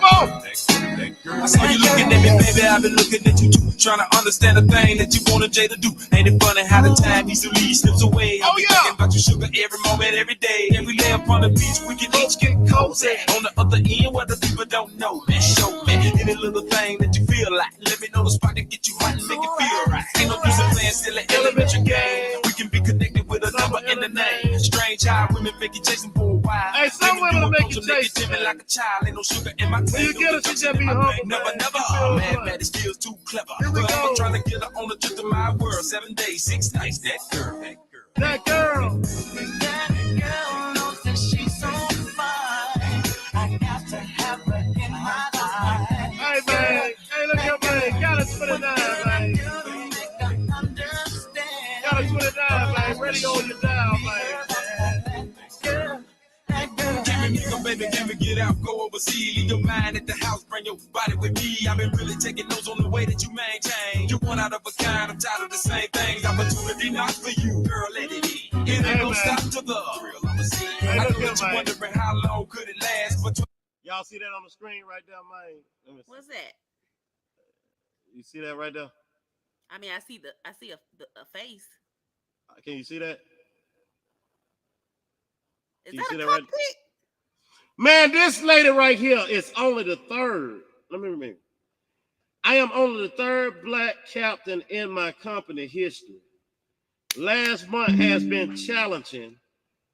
Speaker 1: on.
Speaker 5: I saw you looking at me, baby. I've been looking at you too, trying to understand the thing that you wanted Jay to do. Ain't it funny how the time easily slips away? I'll be thinking about you, sugar, every moment, every day. Every lay up on the beach, we can each get cozy. On the other end, where the people don't know, man, show me any little thing that you feel like. Let me know the spot to get you hot and make it feel right. Ain't no use in playing silly elementary game. We can be connected with a number in the name. Strange how women make you chasing for a while.
Speaker 1: Hey, some women make you chase
Speaker 5: like a child. Ain't no sugar in my tea.
Speaker 1: You get us, you just be humble.
Speaker 5: Never, man, it feels too clever. But I'm trying to get her on the trip to my world. 7 days, 6 nights. That girl.
Speaker 1: That girl.
Speaker 2: That girl knows that she's so fine. I got to have her in my life.
Speaker 1: Hey, man. Hey, look here, man. Got us 29, man. Got us 29, man. Ready on your dial, man.
Speaker 5: Baby, can we get out, go overseas? Leave your mind at the house, bring your body with me. I've been really taking notes on the way that you maintain. You're one out of a kind, I'm tired of the same things. Opportunity not for you, girl, let it be. It ain't no stop to the real overseas. I know that you wondering how long could it last, but
Speaker 1: y'all see that on the screen right there, man?
Speaker 4: What's that?
Speaker 1: You see that right there?
Speaker 4: I mean, I see a face.
Speaker 1: Can you see that?
Speaker 4: Is
Speaker 1: Can
Speaker 4: that
Speaker 1: you see
Speaker 4: a
Speaker 1: that right?
Speaker 4: cockpit?
Speaker 1: Man, this lady right here is only the third. Let me remember. I am only the third black captain in my company history. Last month has been challenging,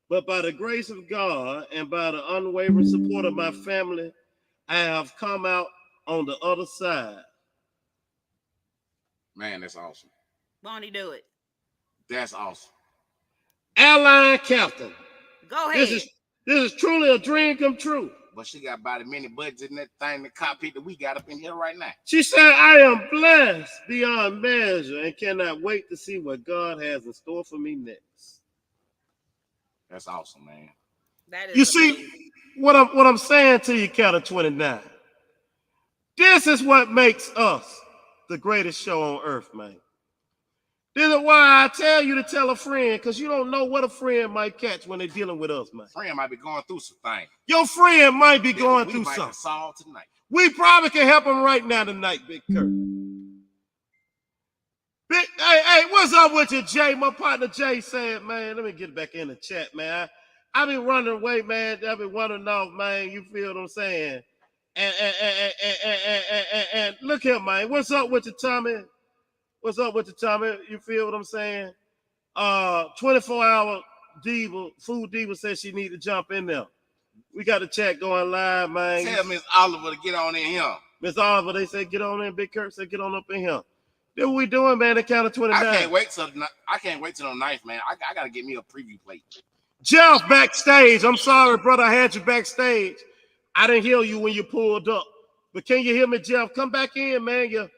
Speaker 1: but by the grace of God and by the unwavering support of my family, I have come out on the other side.
Speaker 3: Man, that's awesome.
Speaker 4: Won't he do it?
Speaker 3: That's awesome.
Speaker 1: Airline captain.
Speaker 4: Go ahead.
Speaker 1: This is truly a dream come true.
Speaker 3: But she got about as many buttons in that thing, the cockpit that we got up in here right now.
Speaker 1: She said, I am blessed beyond measure and cannot wait to see what God has in store for me next.
Speaker 3: That's awesome, man.
Speaker 4: That is
Speaker 1: you see, what I'm saying to you, Cat of 29. This is what makes us the greatest show on earth, man. This is why I tell you to tell a friend, because you don't know what a friend might catch when they're dealing with us, man.
Speaker 3: Friend might be going through some things.
Speaker 1: Your friend might be going through
Speaker 3: something.
Speaker 1: Solve
Speaker 3: tonight.
Speaker 1: We probably can help him right now tonight, Big Curt. Hey, what's up with you, Jay? My partner Jay said, man, let me get back in the chat, man. I've been running away, man. I've been wandering off, man. You feel what I'm saying? And look here, man. What's up with you, Tommy? What's up with you, Tommy? You feel what I'm saying? 24-hour diva, food diva says she need to jump in there. We got the chat going live, man.
Speaker 3: Tell Miss Oliver to get on in here.
Speaker 1: Miss Oliver, they said get on in. Big Curt said get on up in here. Then what we doing, man? The count of 29.
Speaker 3: I can't wait till the ninth, man. I gotta get me a preview plate.
Speaker 1: Jeff backstage. I'm sorry, brother. I had you backstage. I didn't hear you when you pulled up. But can you hear me, Jeff? Come back in, man. You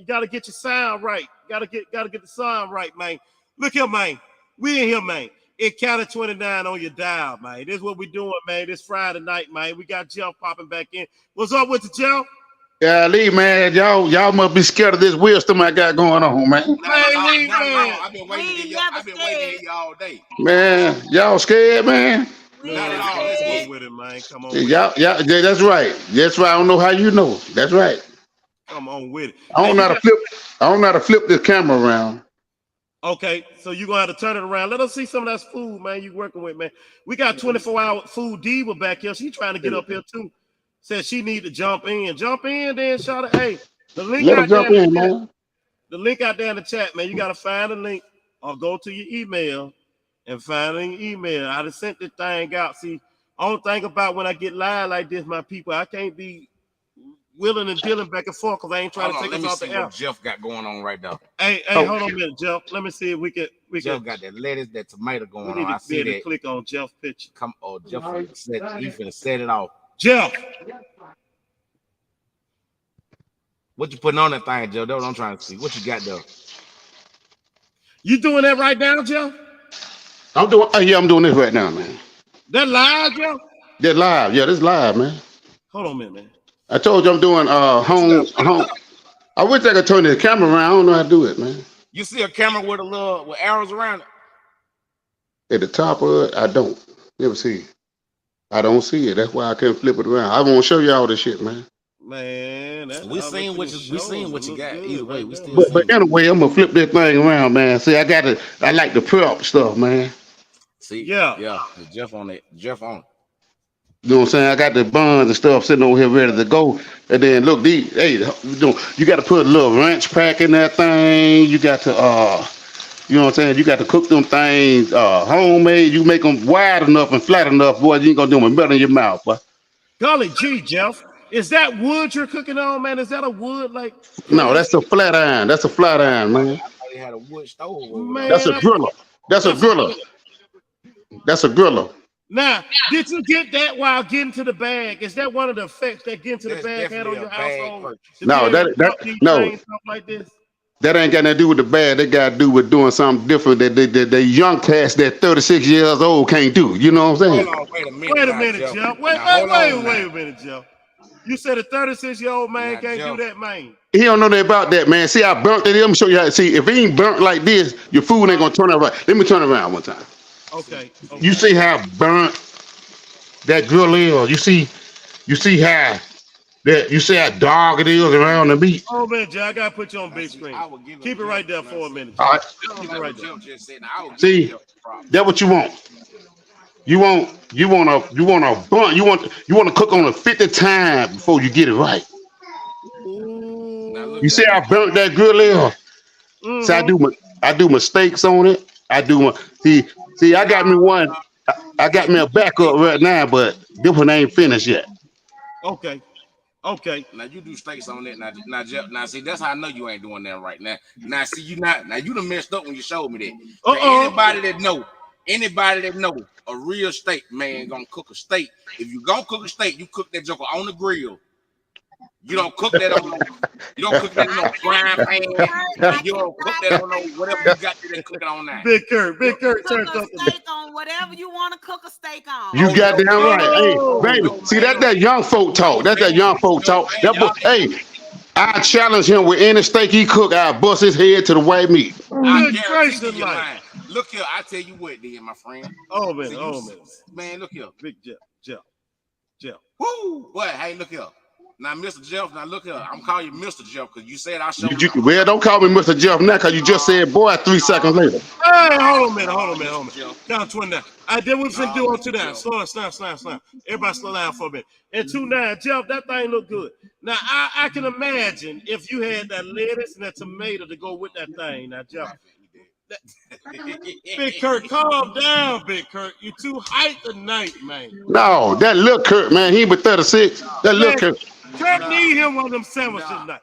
Speaker 1: gotta get your sound right. Gotta get the sound right, man. Look here, man. We in here, man. It counted 29 on your dial, man. This is what we doing, man. This Friday night, man. We got Jeff popping back in. What's up with you, Jeff?
Speaker 10: Yeah, Lee, man. Y'all must be scared of this wisdom I got going on, man.
Speaker 3: I've been waiting to hear you all day.
Speaker 10: Man, y'all scared, man?
Speaker 3: Not at all. Let's
Speaker 1: get with it, man. Come on.
Speaker 10: Y'all, that's right. That's right. I don't know how you know. That's right.
Speaker 1: Come on with it.
Speaker 10: I don't know how to flip this camera around.
Speaker 1: Okay, so you're gonna have to turn it around. Let us see some of that food, man, you working with, man. We got 24-hour food diva back here. She trying to get up here too. Said she need to jump in. Jump in, then shout out. Hey, the link out there in the chat. The link out there in the chat, man. You gotta find the link or go to your email and find an email. I just sent this thing out. See, only thing about when I get live like this, my people, I can't be willing and dealing back and forth because I ain't trying to take us off the air.
Speaker 3: What Jeff got going on right now.
Speaker 1: Hey, hold on a minute, Jeff. Let me see if we can.
Speaker 3: Jeff got that lettuce, that tomato going on.
Speaker 1: We need to
Speaker 3: I see that.
Speaker 1: Click on Jeff's picture.
Speaker 3: Come on, Jeff. He finna set it off.
Speaker 1: Jeff,
Speaker 3: what you putting on that thing, Jeff? That's what I'm trying to see. What you got there?
Speaker 1: You doing that right now, Jeff?
Speaker 10: I'm doing this right now, man.
Speaker 1: That live, Jeff?
Speaker 10: That live, yeah, this live, man.
Speaker 1: Hold on a minute, man.
Speaker 10: I told you I'm doing home. I wish I could turn the camera around. I don't know how to do it, man.
Speaker 3: You see a camera with arrows around it?
Speaker 10: At the top of it, I don't. Never see it. I don't see it. That's why I can't flip it around. I won't show you all this shit, man.
Speaker 1: Man,
Speaker 3: We seen what you got. Either way, we still
Speaker 10: But anyway, I'm gonna flip this thing around, man. See, I like the prep stuff, man.
Speaker 3: See, yeah, Jeff on it. Jeff on it.
Speaker 10: You know what I'm saying? I got the buns and stuff sitting over here ready to go. And then look, you got to put a little ranch pack in that thing. You got to you know what I'm saying? You got to cook them things homemade. You make them wide enough and flat enough, boy. You ain't gonna do them melt in your mouth, boy.
Speaker 1: Golly gee, Jeff. Is that wood you're cooking on, man? Is that a wood like?
Speaker 10: No, that's a flat iron. That's a flat iron, man.
Speaker 3: I thought he had a wood stove.
Speaker 1: Man,
Speaker 10: that's a griller. That's a griller. That's a griller.
Speaker 1: Now, did you get that while getting to the bag? Is that one of the effects that getting to the bag had on your household?
Speaker 10: No, no.
Speaker 1: Like this?
Speaker 10: That ain't got nothing to do with the bag. That got to do with doing something different that the young cats that 36 years old can't do. You know what I'm saying?
Speaker 3: Hold on, wait a minute,
Speaker 1: Jeff. Wait a minute, Jeff. You said a 36-year-old man can't do that, man.
Speaker 10: He don't know nothing about that, man. See, I burnt it. Let me show you how to see. If it ain't burnt like this, your food ain't gonna turn out right. Let me turn around one time.
Speaker 1: Okay.
Speaker 10: You see how burnt that grill is? You see how dark it is around the meat?
Speaker 1: Oh man, Jeff, I gotta put you on big screen. Keep it right there for a minute.
Speaker 10: All right.
Speaker 1: Keep it right there.
Speaker 10: See, that's what you want. You want a bun. You want to cook on it 50 times before you get it right. You see how burnt that grill is? So I do mistakes on it. I got me one. I got me a backup right now, but this one ain't finished yet.
Speaker 1: Okay.
Speaker 3: Now you do steaks on that. Now Jeff. Now see, that's how I know you ain't doing that right now. Now see, you not. Now you done messed up when you showed me that. Anybody that know a real steak man gonna cook a steak. If you gonna cook a steak, you cook that joker on the grill. You don't cook that on no frying pan. You don't cook that on no whatever you got to cook it on now.
Speaker 1: Big Curt,
Speaker 4: turn up. Steak on whatever you want to cook a steak on.
Speaker 10: You got damn right. Hey, baby. See, that's that young folk talk. That's that young folk talk. Hey, I challenge him with any steak he cook. I bust his head to the white meat.
Speaker 3: Look here, I tell you what, then, my friend.
Speaker 1: Oh man.
Speaker 3: Man, look here.
Speaker 1: Big Jeff.
Speaker 3: Woo! What? Hey, look here. Now, Mr. Jeff, now look here. I'm calling you Mr. Jeff because you said I showed you.
Speaker 10: Well, don't call me Mr. Jeff now because you just said boy 3 seconds later.
Speaker 1: Hey, hold on a minute. Count 20 now. Then we finna do on 2 down. Slow. Everybody slow down for a minute. And 2 9, Jeff, that thing look good. Now, I can imagine if you had that lettuce and that tomato to go with that thing. Now, Jeff. Big Curt, calm down, Big Curt. You too hyped tonight, man.
Speaker 10: No, that little Curt, man, he was 36. That little Curt.
Speaker 1: Curt need him one of them sandwiches tonight.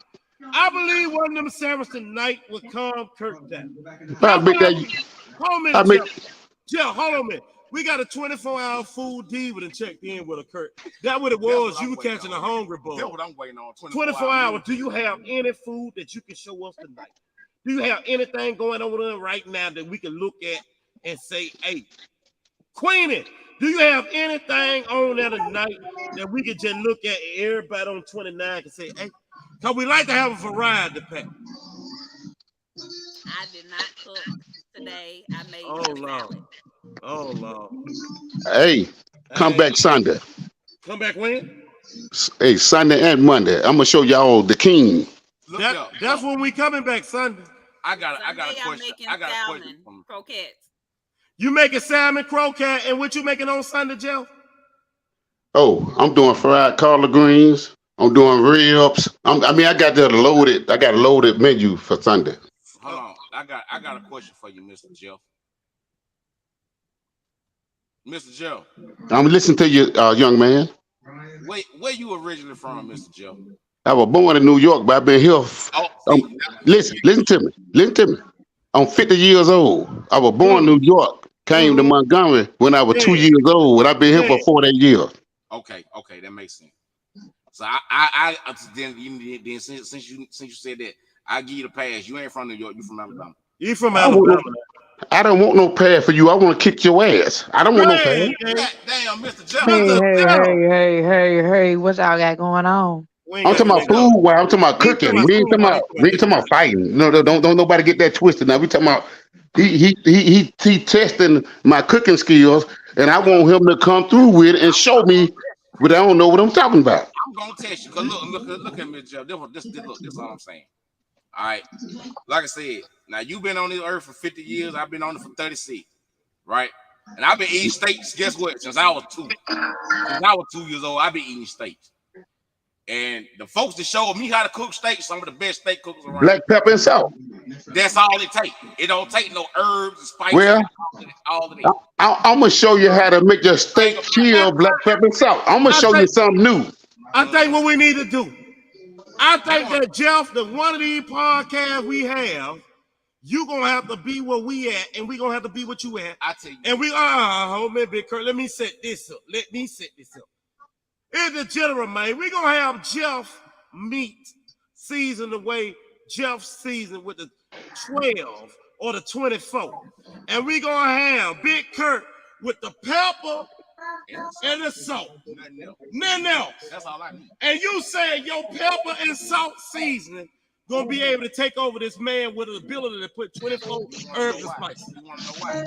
Speaker 1: I believe one of them sandwiches tonight will calm Curt down. Hold on a minute, Jeff, hold on a minute. We got a 24-hour food diva that checked in with a Curt. That what it was. You were catching a hungry bug.
Speaker 3: That's what I'm waiting on.
Speaker 1: 24 hours. Do you have any food that you can show us tonight? Do you have anything going on right now that we can look at and say, hey, Quinnie, do you have anything on there tonight that we can just look at and everybody on 29 can say, hey, because we like to have a variety pack.
Speaker 4: I did not cook today. I made
Speaker 1: salad. Oh, Lord.
Speaker 10: Hey, come back Sunday.
Speaker 1: Come back when?
Speaker 10: Hey, Sunday and Monday. I'm going to show y'all the king.
Speaker 1: That's when we coming back Sunday.
Speaker 3: I got a question.
Speaker 4: Salmon croquettes.
Speaker 1: You making salmon croquette, and what you making on Sunday, Jeff?
Speaker 10: Oh, I'm doing fried collard greens. I'm doing ribs. I got a loaded menu for Sunday.
Speaker 3: Hold on, I got a question for you, Mr. Jeff. Mr. Jeff.
Speaker 10: I'm listening to you, young man.
Speaker 3: Where you originally from, Mr. Jeff?
Speaker 10: I was born in New York, but I've been here. Listen to me. I'm 50 years old. I was born in New York, came to Montgomery when I was 2 years old, and I've been here for 48 years.
Speaker 3: Okay, that makes sense. So I since you said that, I give you the pass. You ain't from New York. You from Alabama.
Speaker 1: You from Alabama.
Speaker 10: I don't want no pass for you. I want to kick your ass. I don't want no pass.
Speaker 3: Damn, Mr. Jeff.
Speaker 13: Hey, what y'all got going on?
Speaker 10: I'm talking about food. While I'm talking about cooking. We ain't talking about fighting. No, don't nobody get that twisted. Now we talking about he testing my cooking skills, and I want him to come through with it and show me, but I don't know what I'm talking about.
Speaker 3: I'm gonna test you. Cause look at me, Jeff. This is all I'm saying. All right. Like I said, now you've been on this earth for 50 years. I've been on it for 36, right? And I've been eating steaks. Guess what? Since I was 2. Since I was 2 years old, I've been eating steaks. And the folks that showed me how to cook steaks, some of the best steak cookers around.
Speaker 10: Black pepper and salt.
Speaker 3: That's all it takes. It don't take no herbs and spices.
Speaker 10: Well,
Speaker 3: all of it.
Speaker 10: I'm gonna show you how to make your steak chill, black pepper and salt. I'm gonna show you something new.
Speaker 1: I think what we need to do. I think that Jeff, that one of these podcasts we have, you gonna have to be where we at, and we gonna have to be what you at.
Speaker 3: I tell you.
Speaker 1: And we hold me, Big Curt. Let me set this up. Here's the general, man. We gonna have Jeff meat seasoned the way Jeff seasoned with the 12 or the 24, and we gonna have Big Curt with the pepper and the salt. Nothing else.
Speaker 3: That's all I need.
Speaker 1: And you saying your pepper and salt seasoning gonna be able to take over this man with the ability to put 24 herbs and spices.
Speaker 3: You wanna know why?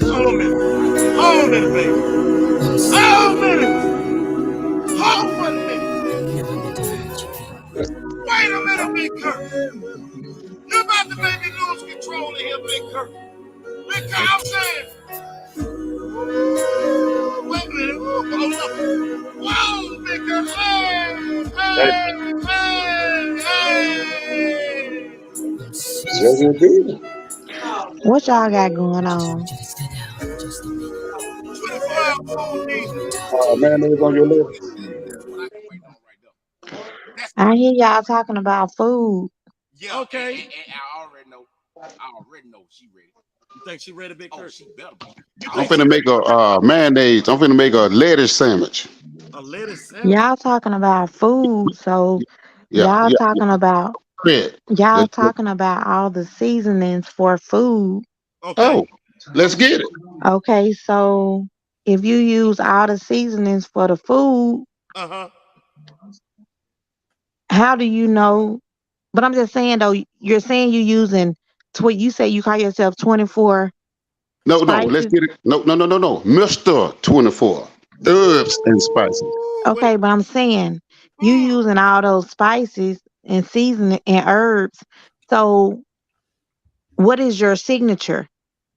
Speaker 1: Hold on a minute. Hold a minute, baby. Hold a minute. Hold 1 minute. Wait a minute, Big Curt. You about to make me lose control of here, Big Curt. Big Curt, I'm saying. Wait a minute. Hold up. Whoa, Big Curt. Hey.
Speaker 13: What y'all got going on?
Speaker 1: 24-hour food needs.
Speaker 10: Mayonnaise on your list.
Speaker 13: I hear y'all talking about food.
Speaker 3: Yeah,
Speaker 1: okay.
Speaker 3: And I already know she ready.
Speaker 1: You think she ready, Big Curt?
Speaker 3: Oh, she better be.
Speaker 10: I'm finna make a mayonnaise. I'm finna make a lettuce sandwich.
Speaker 1: A lettuce sandwich?
Speaker 13: Y'all talking about food, so y'all talking about talking about all the seasonings for food.
Speaker 1: Okay.
Speaker 10: Oh, let's get it.
Speaker 13: Okay, so if you use all the seasonings for the food, how do you know? But I'm just saying though, you're saying you're using you say you call yourself 24.
Speaker 10: No, let's get it. No. Mr. 24. Herbs and spices.
Speaker 13: Okay, but I'm saying you using all those spices and seasoning and herbs. So what is your signature?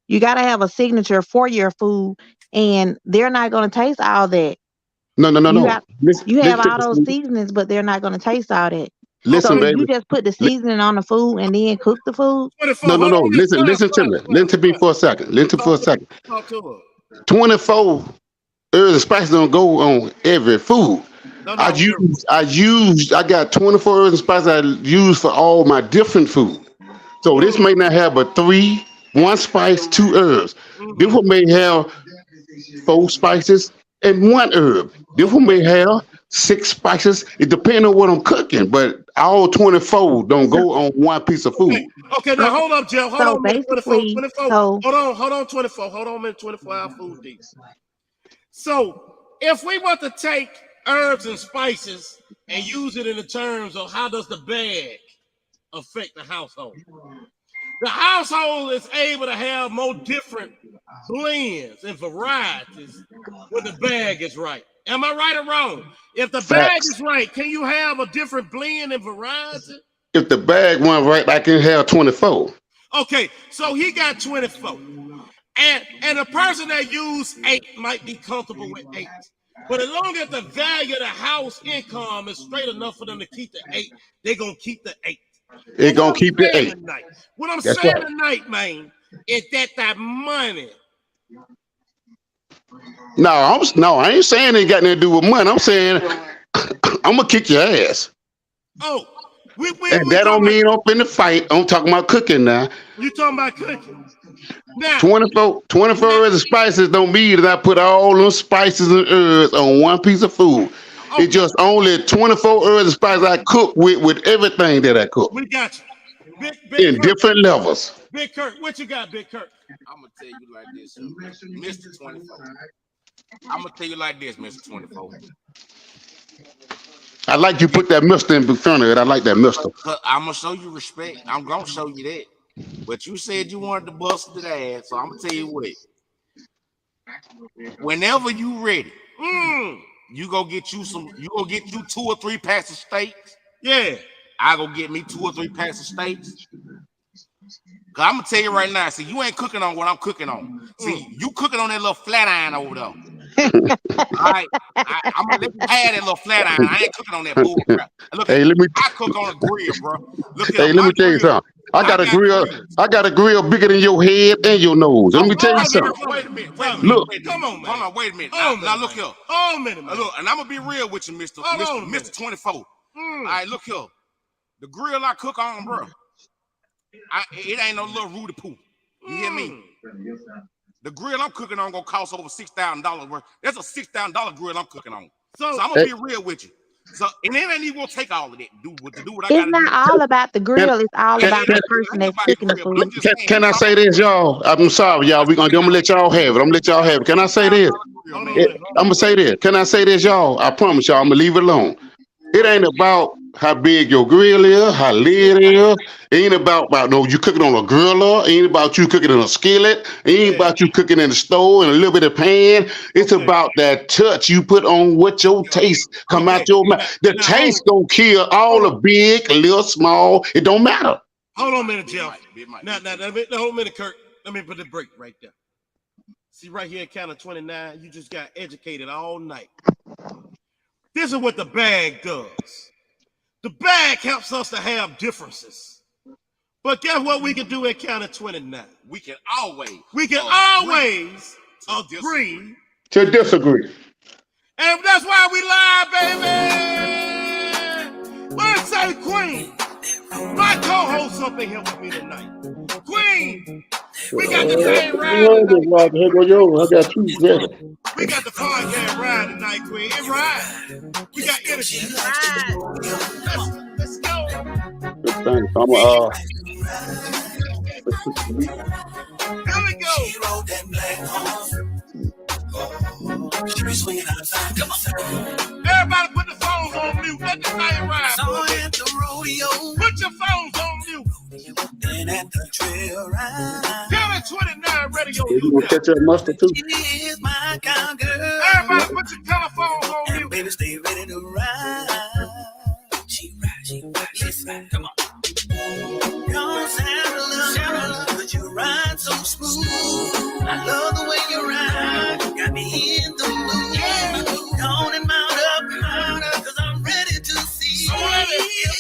Speaker 13: You got to have a signature for your food, and they're not going to taste all that.
Speaker 10: No.
Speaker 13: You have all those seasonings, but they're not going to taste all that.
Speaker 10: Listen, baby.
Speaker 13: You just put the seasoning on the food and then cook the food?
Speaker 10: No. Listen to me. Listen to me for a second. 24 herbs and spices don't go on every food. I got 24 herbs and spices I use for all my different food. So this may not have but 3, 1 spice, 2 herbs. This one may have 4 spices and 1 herb. This one may have 6 spices. It depends on what I'm cooking, but all 24 don't go on 1 piece of food.
Speaker 1: Okay, now hold up, Jeff. Hold on,
Speaker 13: basically,
Speaker 1: 24. Hold on, 24. Hold on, 24-hour food deep. So if we want to take herbs and spices and use it in the terms of how does the bag affect the household? The household is able to have more different blends and varieties when the bag is right. Am I right or wrong? If the bag is right, can you have a different blend and variety?
Speaker 10: If the bag went right, I can have 24.
Speaker 1: Okay, so he got 24. And a person that use 8 might be comfortable with 8. But as long as the value of the house income is straight enough for them to keep the 8, they're going to keep the 8.
Speaker 10: They're going to keep the 8.
Speaker 1: What I'm saying tonight, man, is that money.
Speaker 10: No, I ain't saying it got nothing to do with money. I'm saying I'm going to kick your ass.
Speaker 1: Oh,
Speaker 10: and that don't mean I'm in the fight. I'm talking about cooking now.
Speaker 1: You talking about cooking? Now,
Speaker 10: 24 herbs and spices don't mean that I put all those spices and herbs on 1 piece of food. Okay. It's just only 24 herbs and spices I cook with everything that I cook.
Speaker 1: We got you. Big
Speaker 10: in Curt. Different levels.
Speaker 1: Big Curt, what you got, Big Curt?
Speaker 3: I'm going to tell you like this, Mr. 24. I'm going to tell you like this, Mr. 24.
Speaker 10: I like you put that Mr. in front of it. I like that Mr.
Speaker 3: I'm going to show you respect. I'm going to show you that. But you said you wanted to bust it ass, so I'm going to tell you what. Whenever you ready, You go get you 2 or 3 packs of steaks.
Speaker 1: Yeah.
Speaker 3: I go get me 2 or 3 packs of steaks. Cause I'm gonna tell you right now, see, you ain't cooking on what I'm cooking on. See, you cooking on that little flat iron over there. All right, I'm gonna let you have that little flat iron. I ain't cooking on that bull crap. Look,
Speaker 10: Hey,
Speaker 3: I cook on a grill, bro. Look
Speaker 10: hey,
Speaker 3: here,
Speaker 10: let
Speaker 3: my
Speaker 10: me tell you
Speaker 3: grill.
Speaker 10: something. I got a grill bigger than your head and your nose. Let me tell you something.
Speaker 3: Wait a minute.
Speaker 10: Look.
Speaker 1: Come on, man.
Speaker 3: Hold on, wait a minute.
Speaker 1: Hold
Speaker 3: Now
Speaker 1: on,
Speaker 3: look here.
Speaker 1: Hold on a minute, man.
Speaker 3: Look, and I'm gonna be real with you, Mr. 24. All right, look here. The grill I cook on, bro. It ain't no little Rudy Poo. You hear me? The grill I'm cooking on gonna cost over $6,000 worth. That's a $6,000 grill I'm cooking on. So I'm gonna be real with you. So and it ain't even gonna take all of that to do what I
Speaker 13: It's
Speaker 3: gotta
Speaker 13: not
Speaker 3: do.
Speaker 13: all about the grill. It's all about the person that's cooking the food.
Speaker 10: Can I say this, y'all? I'm sorry, y'all. I'm gonna let y'all have it. I'm gonna let y'all have it. Can I say this? I'm gonna say this. Can I say this, y'all? I promise y'all, I'm gonna leave it alone. It ain't about how big your grill is, how lit it is. It ain't about no you cooking on a griller. It ain't about you cooking in a skillet. It ain't about you cooking in the stove in a little bit of pan. It's about that touch you put on what your taste come out your mouth. The taste gonna kill all the big, little, small. It don't matter.
Speaker 1: Hold on a minute, Jeff. Now, hold a minute, Curt. Let me put the break right there. See, right here at count of 29, you just got educated all night. This is what the bag does. The bag helps us to have differences. But guess what we can do at count of 29?
Speaker 3: We can always
Speaker 1: agree
Speaker 10: to disagree.
Speaker 1: And that's why we lie, baby. Let's say Queen. My co-host up in here with me tonight. Queen, we got the same ride tonight.
Speaker 10: Here go yo. I got two better.
Speaker 1: We got the podcast ride tonight, Queen. It ride. We got energy. Let's go.
Speaker 10: Good thing.
Speaker 1: Here we go. Everybody put the phones on mute. Let the night ride. Put your phones on mute.
Speaker 11: Then at the trail ride.
Speaker 1: Count at 29 radio.
Speaker 10: You gonna catch that mustard too?
Speaker 11: She is my cowgirl.
Speaker 1: Everybody put your telephones on mute.
Speaker 11: And baby, stay ready to ride. She ride. Come on. Don't sound a little, but you ride so smooth. I love the way you ride. You got me in the mood. Down and mount up, cause I'm ready to see if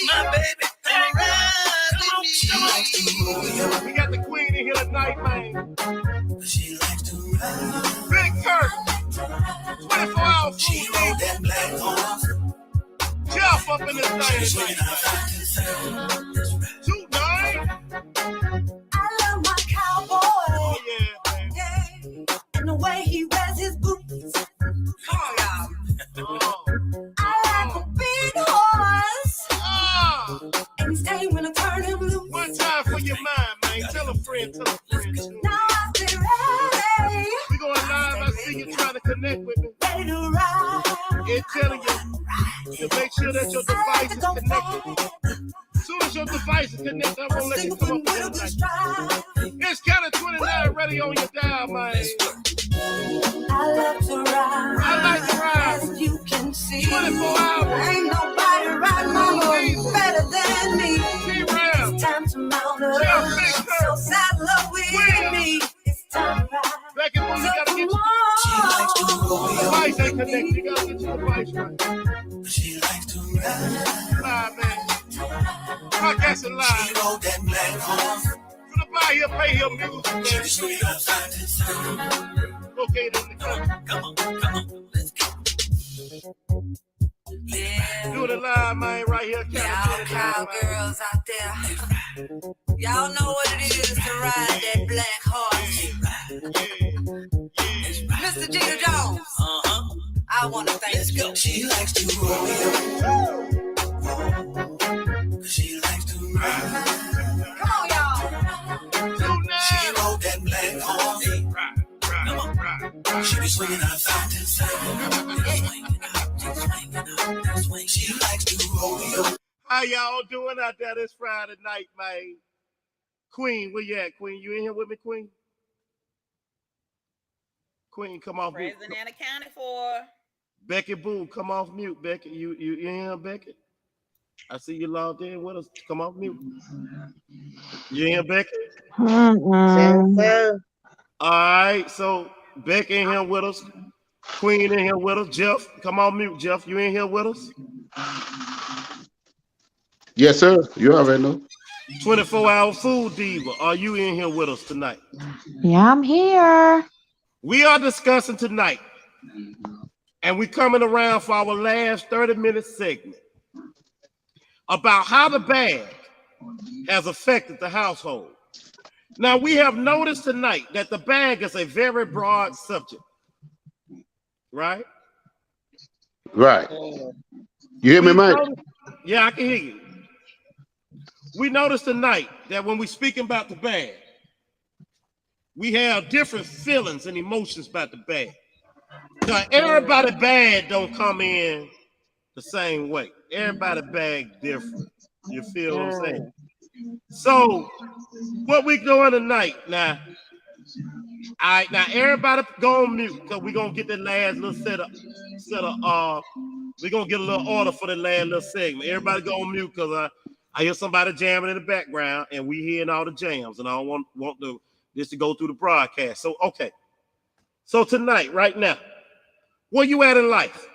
Speaker 11: my baby can ride with me.
Speaker 1: We got the Queen in here tonight, man.
Speaker 11: She likes to ride.
Speaker 1: Big Curt. 24 hours.
Speaker 11: She rode that black horse.
Speaker 1: Jeff up in this thing tonight. 2-9.
Speaker 14: I love my cowboy.
Speaker 1: Oh, yeah.
Speaker 14: And the way he wears his boots.
Speaker 1: Come on, y'all.
Speaker 14: I like a big horse. And he stay when I turn him loose.
Speaker 1: One time for your mind, man. Tell a friend.
Speaker 14: Now I feel ready.
Speaker 1: We going live. I see you trying to connect with me.
Speaker 14: Ready to ride.
Speaker 1: It's telling you to make sure that your device is connected. As soon as your device is connected, I won't let you come up with it tonight. It's count of 29 ready on your dial, man.
Speaker 14: I love to ride.
Speaker 1: I like to ride.
Speaker 14: As you can see.
Speaker 1: 24 hours.
Speaker 14: Ain't nobody riding alone better than me. It's time to mount up. So saddle up with me. It's time to ride.
Speaker 1: Back and forth, you gotta get your device ain't connected. You gotta get your device right.
Speaker 11: She likes to ride.
Speaker 1: Live, man. Podcast it live.
Speaker 11: She rode that black horse.
Speaker 1: Gonna buy here, pay here music, man.
Speaker 11: Swing outside the sun.
Speaker 1: Located in the country.
Speaker 11: Come on, let's go.
Speaker 1: Doing it live, man, right here.
Speaker 14: Y'all cowgirls out there. Y'all know what it is to ride that black horse. Mr. Jeter Jones. I want to thank you.
Speaker 11: She likes to roll. She likes to ride.
Speaker 14: Come on, y'all.
Speaker 11: She rode that black horse. She be swinging outside to side. She likes to roll.
Speaker 1: How y'all doing out there this Friday night, man? Queen, where you at, Queen? You in here with me, Queen? Queen, come off.
Speaker 4: Present and accounted for.
Speaker 1: Becky Boo, come off mute, Becky. You in here, Becky? I see you logged in with us. Come off mute. You in here, Becky?
Speaker 13: Mm-mm.
Speaker 1: All right, so Becky in here with us. Queen in here with us. Jeff, come on mute, Jeff. You in here with us?
Speaker 10: Yes, sir. You already know.
Speaker 1: 24-hour food diva. Are you in here with us tonight?
Speaker 13: Yeah, I'm here.
Speaker 1: We are discussing tonight, and we're coming around for our last 30-minute segment about how the bag has affected the household. Now, we have noticed tonight that the bag is a very broad subject, right?
Speaker 10: Right. You hear me, Mike?
Speaker 1: Yeah, I can hear you. We noticed tonight that when we speak about the bag, we have different feelings and emotions about the bag. Now, everybody bag don't come in the same way. Everybody bag different. You feel what I'm saying? So, what we doing tonight now? All right, now everybody go on mute because we're gonna get the last little set of we're gonna get a little order for the last little segment. Everybody go on mute because I hear somebody jamming in the background and we hearing all the jams, and I don't want this to go through the broadcast. So okay. So tonight, right now, where you at in life?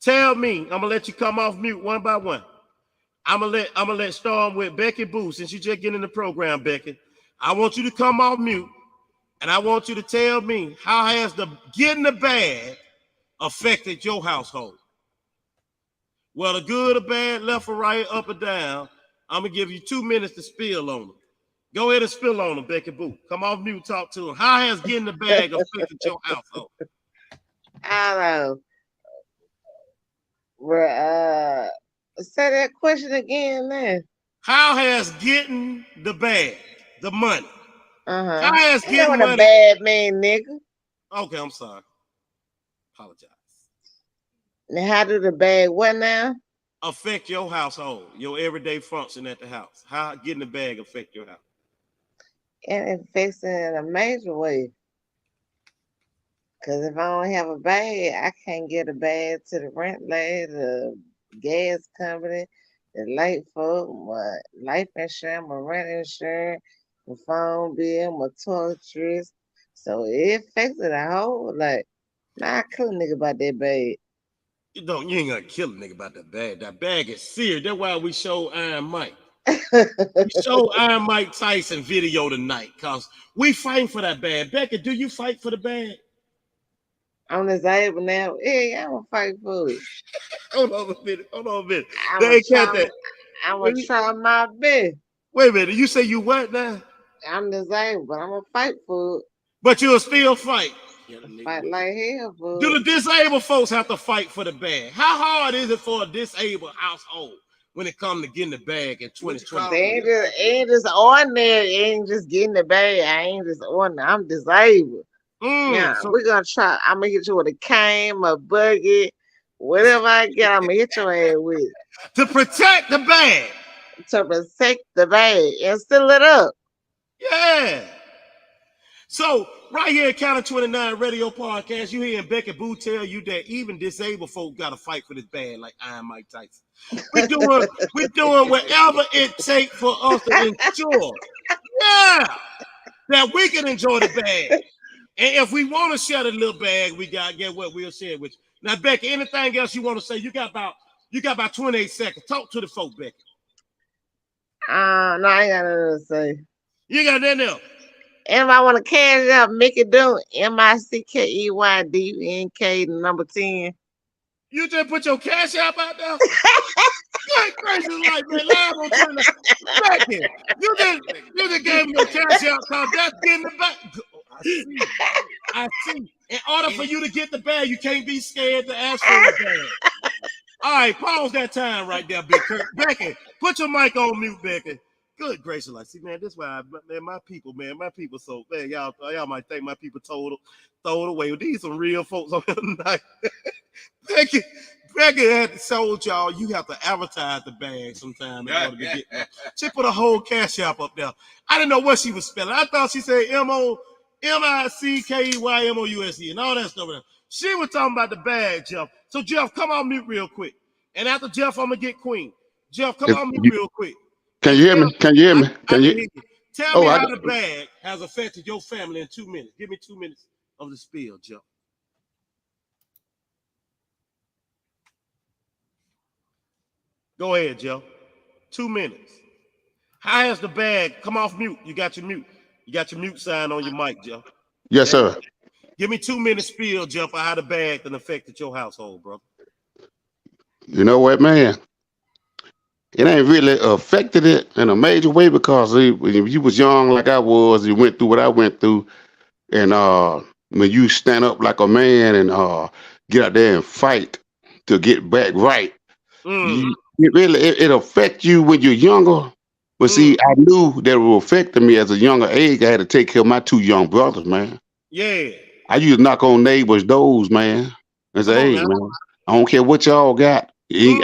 Speaker 1: Tell me. I'm gonna let you come off mute one by one. I'm gonna let Storm with Becky Boo, since you just getting in the program, Becky. I want you to come off mute. And I want you to tell me, how has the getting the bag affected your household? Well, the good or bad, left or right, up or down, I'm going to give you 2 minutes to spill on them. Go ahead and spill on them, Becky Boo. Come off mute, talk to them. How has getting the bag affected your household?
Speaker 15: I don't know. Say that question again, man.
Speaker 1: How has getting the bag, the money? How has
Speaker 15: You know
Speaker 1: getting
Speaker 15: what
Speaker 1: money?
Speaker 15: a bad man, nigga.
Speaker 1: Okay, I'm sorry. Apologize.
Speaker 15: Now, how do the bag what now?
Speaker 1: Affect your household, your everyday function at the house. How getting the bag affect your house?
Speaker 15: And it affects it in a major way. Because if I don't have a bag, I can't get a bag to the rent lady, the gas company, the light folk, my life insurance, my rent insurance, my phone bill, my toiletries. So it affects it a whole like. Nah, I kill a nigga about that bag.
Speaker 1: You ain't gonna kill a nigga about that bag. That bag is serious. That's why we show Iron Mike. We show Iron Mike Tyson video tonight because we fighting for that bag. Becky, do you fight for the bag?
Speaker 15: I'm disabled now. Yeah, I'm gonna fight for it.
Speaker 1: Hold on a minute.
Speaker 15: I'm
Speaker 1: They ain't catch that.
Speaker 15: gonna try my best.
Speaker 1: Wait a minute. You say you what now?
Speaker 15: I'm disabled, but I'm gonna fight for it.
Speaker 1: But you'll still fight.
Speaker 15: Fight like hell for
Speaker 1: Do
Speaker 15: it.
Speaker 1: the disabled folks have to fight for the bag? How hard is it for a disabled household when it comes to getting the bag in 2020?
Speaker 15: They ain't just ordinary. Ain't just getting the bag. I ain't just ordinary. I'm disabled. Now we're gonna try. I'm gonna hit you with a cane, a buggy, whatever I get. I'm gonna hit your ass with
Speaker 1: to protect the bag.
Speaker 15: To protect the bag and seal it up.
Speaker 1: Yeah. So right here at Counter 29 Radio Podcast, you hearing Becky Boo tell you that even disabled folk got to fight for this bag like Iron Mike Tyson. We're doing whatever it takes for us to ensure, that we can enjoy the bag. And if we want to share the little bag, we got to get what we'll share with you. Now, Becky, anything else you want to say? You got about 28 seconds. Talk to the folk, Becky.
Speaker 15: No, I ain't got nothing to say.
Speaker 1: You got nothing else?
Speaker 15: Anybody want to cash it out, make it do MICKEYDUNK number 10.
Speaker 1: You just put your cash app out there? Good gracious life, man. Live on 29. Becky, you just gave me your cash out because that's getting the bag. I see. In order for you to get the bag, you can't be scared to ask for the bag. All right, pause that time right there, Big Curt. Becky, put your mic on mute, Becky. Good gracious, like, see, man, this why, my people, so, man, y'all might think my people throw it away. These some real folks on here tonight. Becky had told y'all you have to advertise the bag sometime in order to get there. She put a whole cash app up there. I didn't know what she was spelling. I thought she said MICKEYMOUSE and all that stuff. She was talking about the bag, Jeff. So Jeff, come on mute real quick. And after Jeff, I'm gonna get Queen. Jeff, come on mute real quick.
Speaker 10: Can you hear me? Can you hear me?
Speaker 1: Can you hear you? Tell me
Speaker 10: I
Speaker 1: how the bag has affected your family in 2 minutes. Give me 2 minutes of the spiel, Jeff. Go ahead, Jeff. 2 minutes. How has the bag come off mute? You got your mute. You got your mute sign on your mic, Jeff.
Speaker 10: Yes, sir.
Speaker 1: Give me 2 minutes spiel, Jeff, of how the bag can affected your household, bro.
Speaker 10: You know what, man? It ain't really affected it in a major way because when you was young like I was, you went through what I went through. And when you stand up like a man and get out there and fight to get back right, it affects you when you're younger. But see, I knew that it would affect me as a younger age. I had to take care of my 2 young brothers, man.
Speaker 1: Yeah.
Speaker 10: I used to knock on neighbors' doors, man, and say, hey, man, I don't care what y'all got. You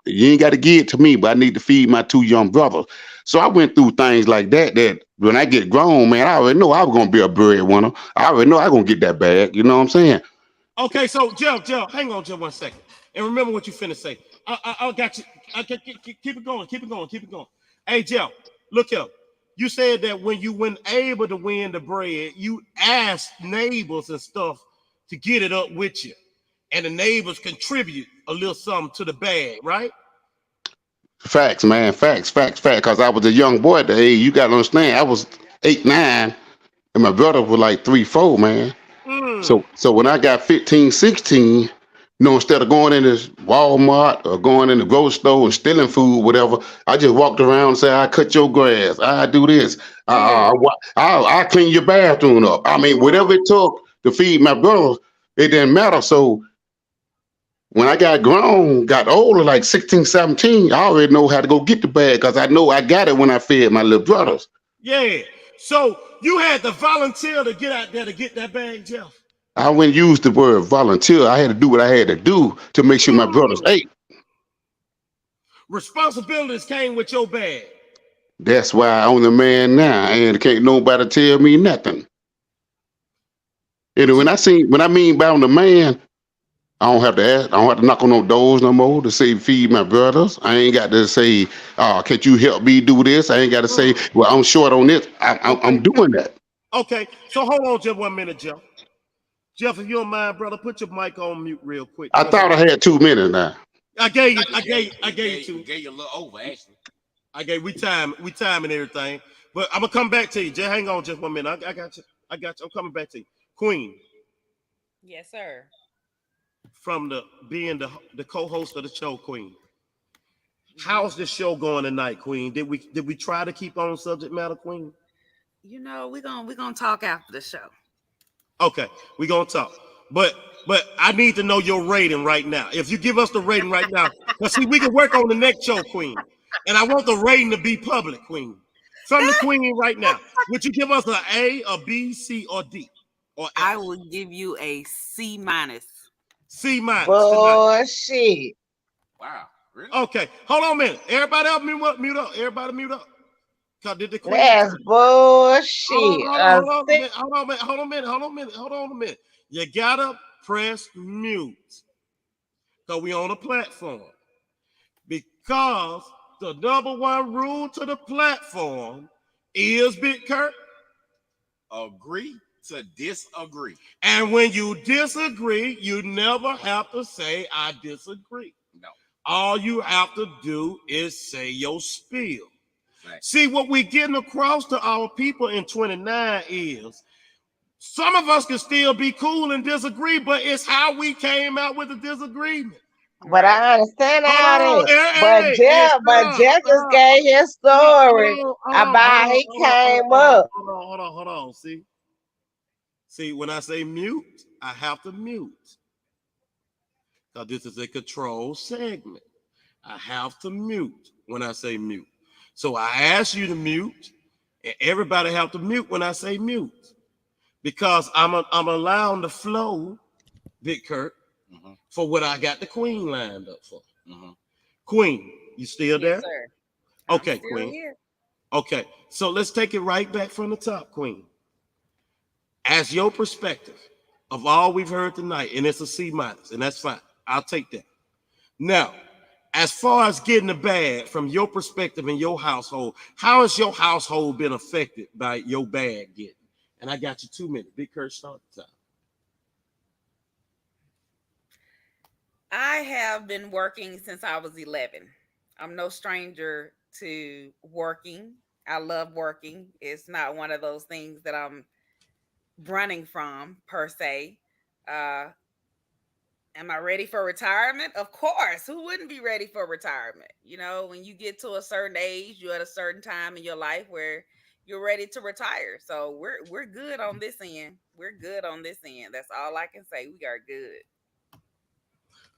Speaker 10: ain't got to give it to me, but I need to feed my 2 young brothers. So I went through things like that when I get grown, man, I already know I was going to be a breadwinner. I already know I was going to get that bag. You know what I'm saying?
Speaker 1: Okay, so Jeff, hang on just 1 second. And remember what you finna say. I got you. Keep it going. Hey, Jeff, look here. You said that when you weren't able to win the bread, you asked neighbors and stuff to get it up with you. And the neighbors contribute a little something to the bag, right?
Speaker 10: Facts, man. Facts. Because I was a young boy at the age. You got to understand, I was 8, 9, and my brother was like 3, 4, man. So when I got 15, 16, instead of going in this Walmart or going in the grocery store and stealing food, whatever, I just walked around and said, I cut your grass, I do this, I clean your bathroom up. I mean, whatever it took to feed my brothers, it didn't matter. So when I got grown, got older, like 16, 17, I already know how to go get the bag because I know I got it when I fed my little brothers.
Speaker 1: Yeah. So you had to volunteer to get out there to get that bag, Jeff?
Speaker 10: I wouldn't use the word volunteer. I had to do what I had to do to make sure my brothers ate.
Speaker 1: Responsibilities came with your bag.
Speaker 10: That's why I'm the man now, and can't nobody tell me nothing. And when I mean by I'm the man, I don't have to ask. I don't have to knock on no doors no more to say feed my brothers. I ain't got to say, can you help me do this? I ain't got to say, well, I'm short on this. I'm doing that.
Speaker 1: Okay, so hold on just 1 minute, Jeff. Jeff, if you don't mind, brother, put your mic on mute real quick.
Speaker 10: I thought I had 2 minutes now.
Speaker 1: I gave you 2.
Speaker 3: Gave you a little over, actually.
Speaker 1: We time and everything. But I'm gonna come back to you. Just hang on just 1 minute. I got you. I'm coming back to you. Queen.
Speaker 4: Yes, sir.
Speaker 1: From being the co-host of the show, Queen. How's this show going tonight, Queen? Did we try to keep on subject matter, Queen?
Speaker 4: You know, we're gonna talk after the show.
Speaker 1: Okay, we're gonna talk. But I need to know your rating right now. If you give us the rating right now, because see, we can work on the next show, Queen. And I want the rating to be public, Queen. From the Queen right now. Would you give us an A, a B, C, or D? Or F?
Speaker 4: I will give you a C minus.
Speaker 1: C minus.
Speaker 15: Bullshit.
Speaker 3: Wow. Really?
Speaker 1: Okay, hold on a minute. Everybody else mute up. Everybody mute up. Did the Queen?
Speaker 15: That's bullshit.
Speaker 1: Hold on a minute. You gotta press mute. Because we on a platform. Because the number 1 rule to the platform is, Big Curt,
Speaker 3: agree to disagree.
Speaker 1: And when you disagree, you never have to say, I disagree.
Speaker 3: No.
Speaker 1: All you have to do is say your spiel.
Speaker 3: Right.
Speaker 1: See, what we're getting across to our people in 29 is some of us can still be cool and disagree, but it's how we came out with the disagreement.
Speaker 15: But I understand all that. But Jeff just gave his story about how he came up.
Speaker 1: Hold on. See, when I say mute, I have to mute. Because this is a control segment. I have to mute when I say mute. So I ask you to mute, and everybody have to mute when I say mute. Because I'm allowing the flow, Big Curt, for what I got the Queen lined up for. Queen, you still there?
Speaker 4: Yes, sir.
Speaker 1: Okay,
Speaker 4: I'm still
Speaker 1: Queen.
Speaker 4: Here.
Speaker 1: Okay, so let's take it right back from the top, Queen. As your perspective, of all we've heard tonight, and it's a C minus, and that's fine. I'll take that. Now, as far as getting the bag from your perspective in your household, how has your household been affected by your bag getting? And I got you 2 minutes. Big Curt, start the time.
Speaker 4: I have been working since I was 11. I'm no stranger to working. I love working. It's not one of those things that I'm running from per se. Uh, am I ready for retirement? Of course. Who wouldn't be ready for retirement? You know, when you get to a certain age, you're at a certain time in your life where you're ready to retire. So we're good on this end. We're good on this end. That's all I can say. We are good.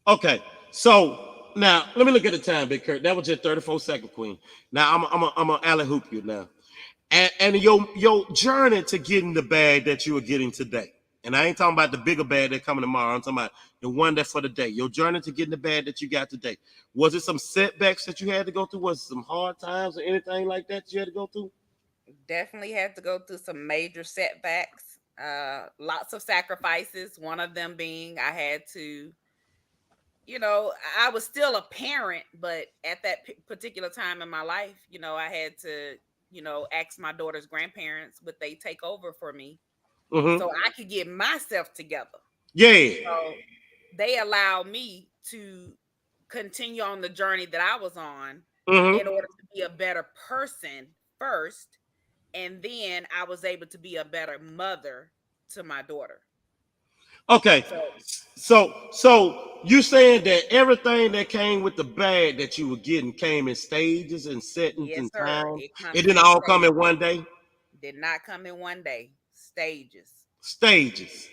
Speaker 1: Okay, so now let me look at the time, Big Curt. That was just 34 seconds, Queen. Now I'm a alley hoop you now, and your journey to getting the bag that you are getting today. And I ain't talking about the bigger bag that coming tomorrow. I'm talking about the one that's for the day. Your journey to getting the bag that you got today. Was it some setbacks that you had to go through? Was it some hard times or anything like that you had to go through?
Speaker 4: Definitely had to go through some major setbacks. Lots of sacrifices. One of them being I had to, you know, I was still a parent, but at that particular time in my life, you know, I had to, you know, ask my daughter's grandparents would they take over for me so I could get myself together.
Speaker 1: Yeah.
Speaker 4: So they allowed me to continue on the journey that I was on in order to be a better person first. And then I was able to be a better mother to my daughter.
Speaker 1: Okay. So you saying that everything that came with the bag that you were getting came in stages and settings
Speaker 4: Yes,
Speaker 1: and
Speaker 4: sir.
Speaker 1: time?
Speaker 4: It
Speaker 1: It didn't all come in one day?
Speaker 4: Did not come in one day. Stages.
Speaker 1: Stages.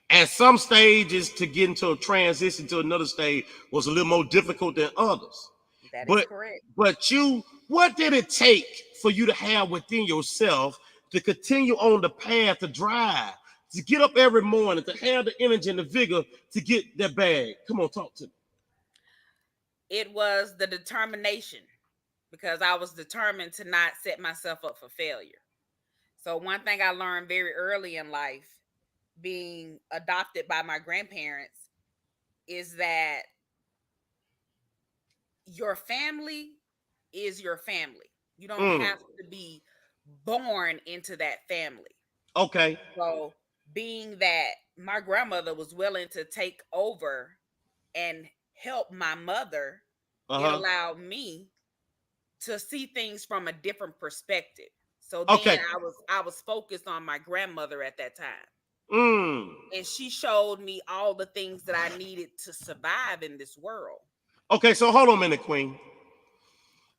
Speaker 1: And some stages to get into a transition to another stage was a little more difficult than others.
Speaker 4: That is correct.
Speaker 1: But what did it take for you to have within yourself to continue on the path to drive, to get up every morning, to have the energy and the vigor to get that bag? Come on, talk to me.
Speaker 4: It was the determination because I was determined to not set myself up for failure. So one thing I learned very early in life, being adopted by my grandparents, is that your family is your family. You don't have to be born into that family.
Speaker 1: Okay.
Speaker 4: So being that my grandmother was willing to take over and help my mother, it allowed me to see things from a different perspective. So then I was focused on my grandmother at that time. And she showed me all the things that I needed to survive in this world.
Speaker 1: Okay, so hold on a minute, Queen.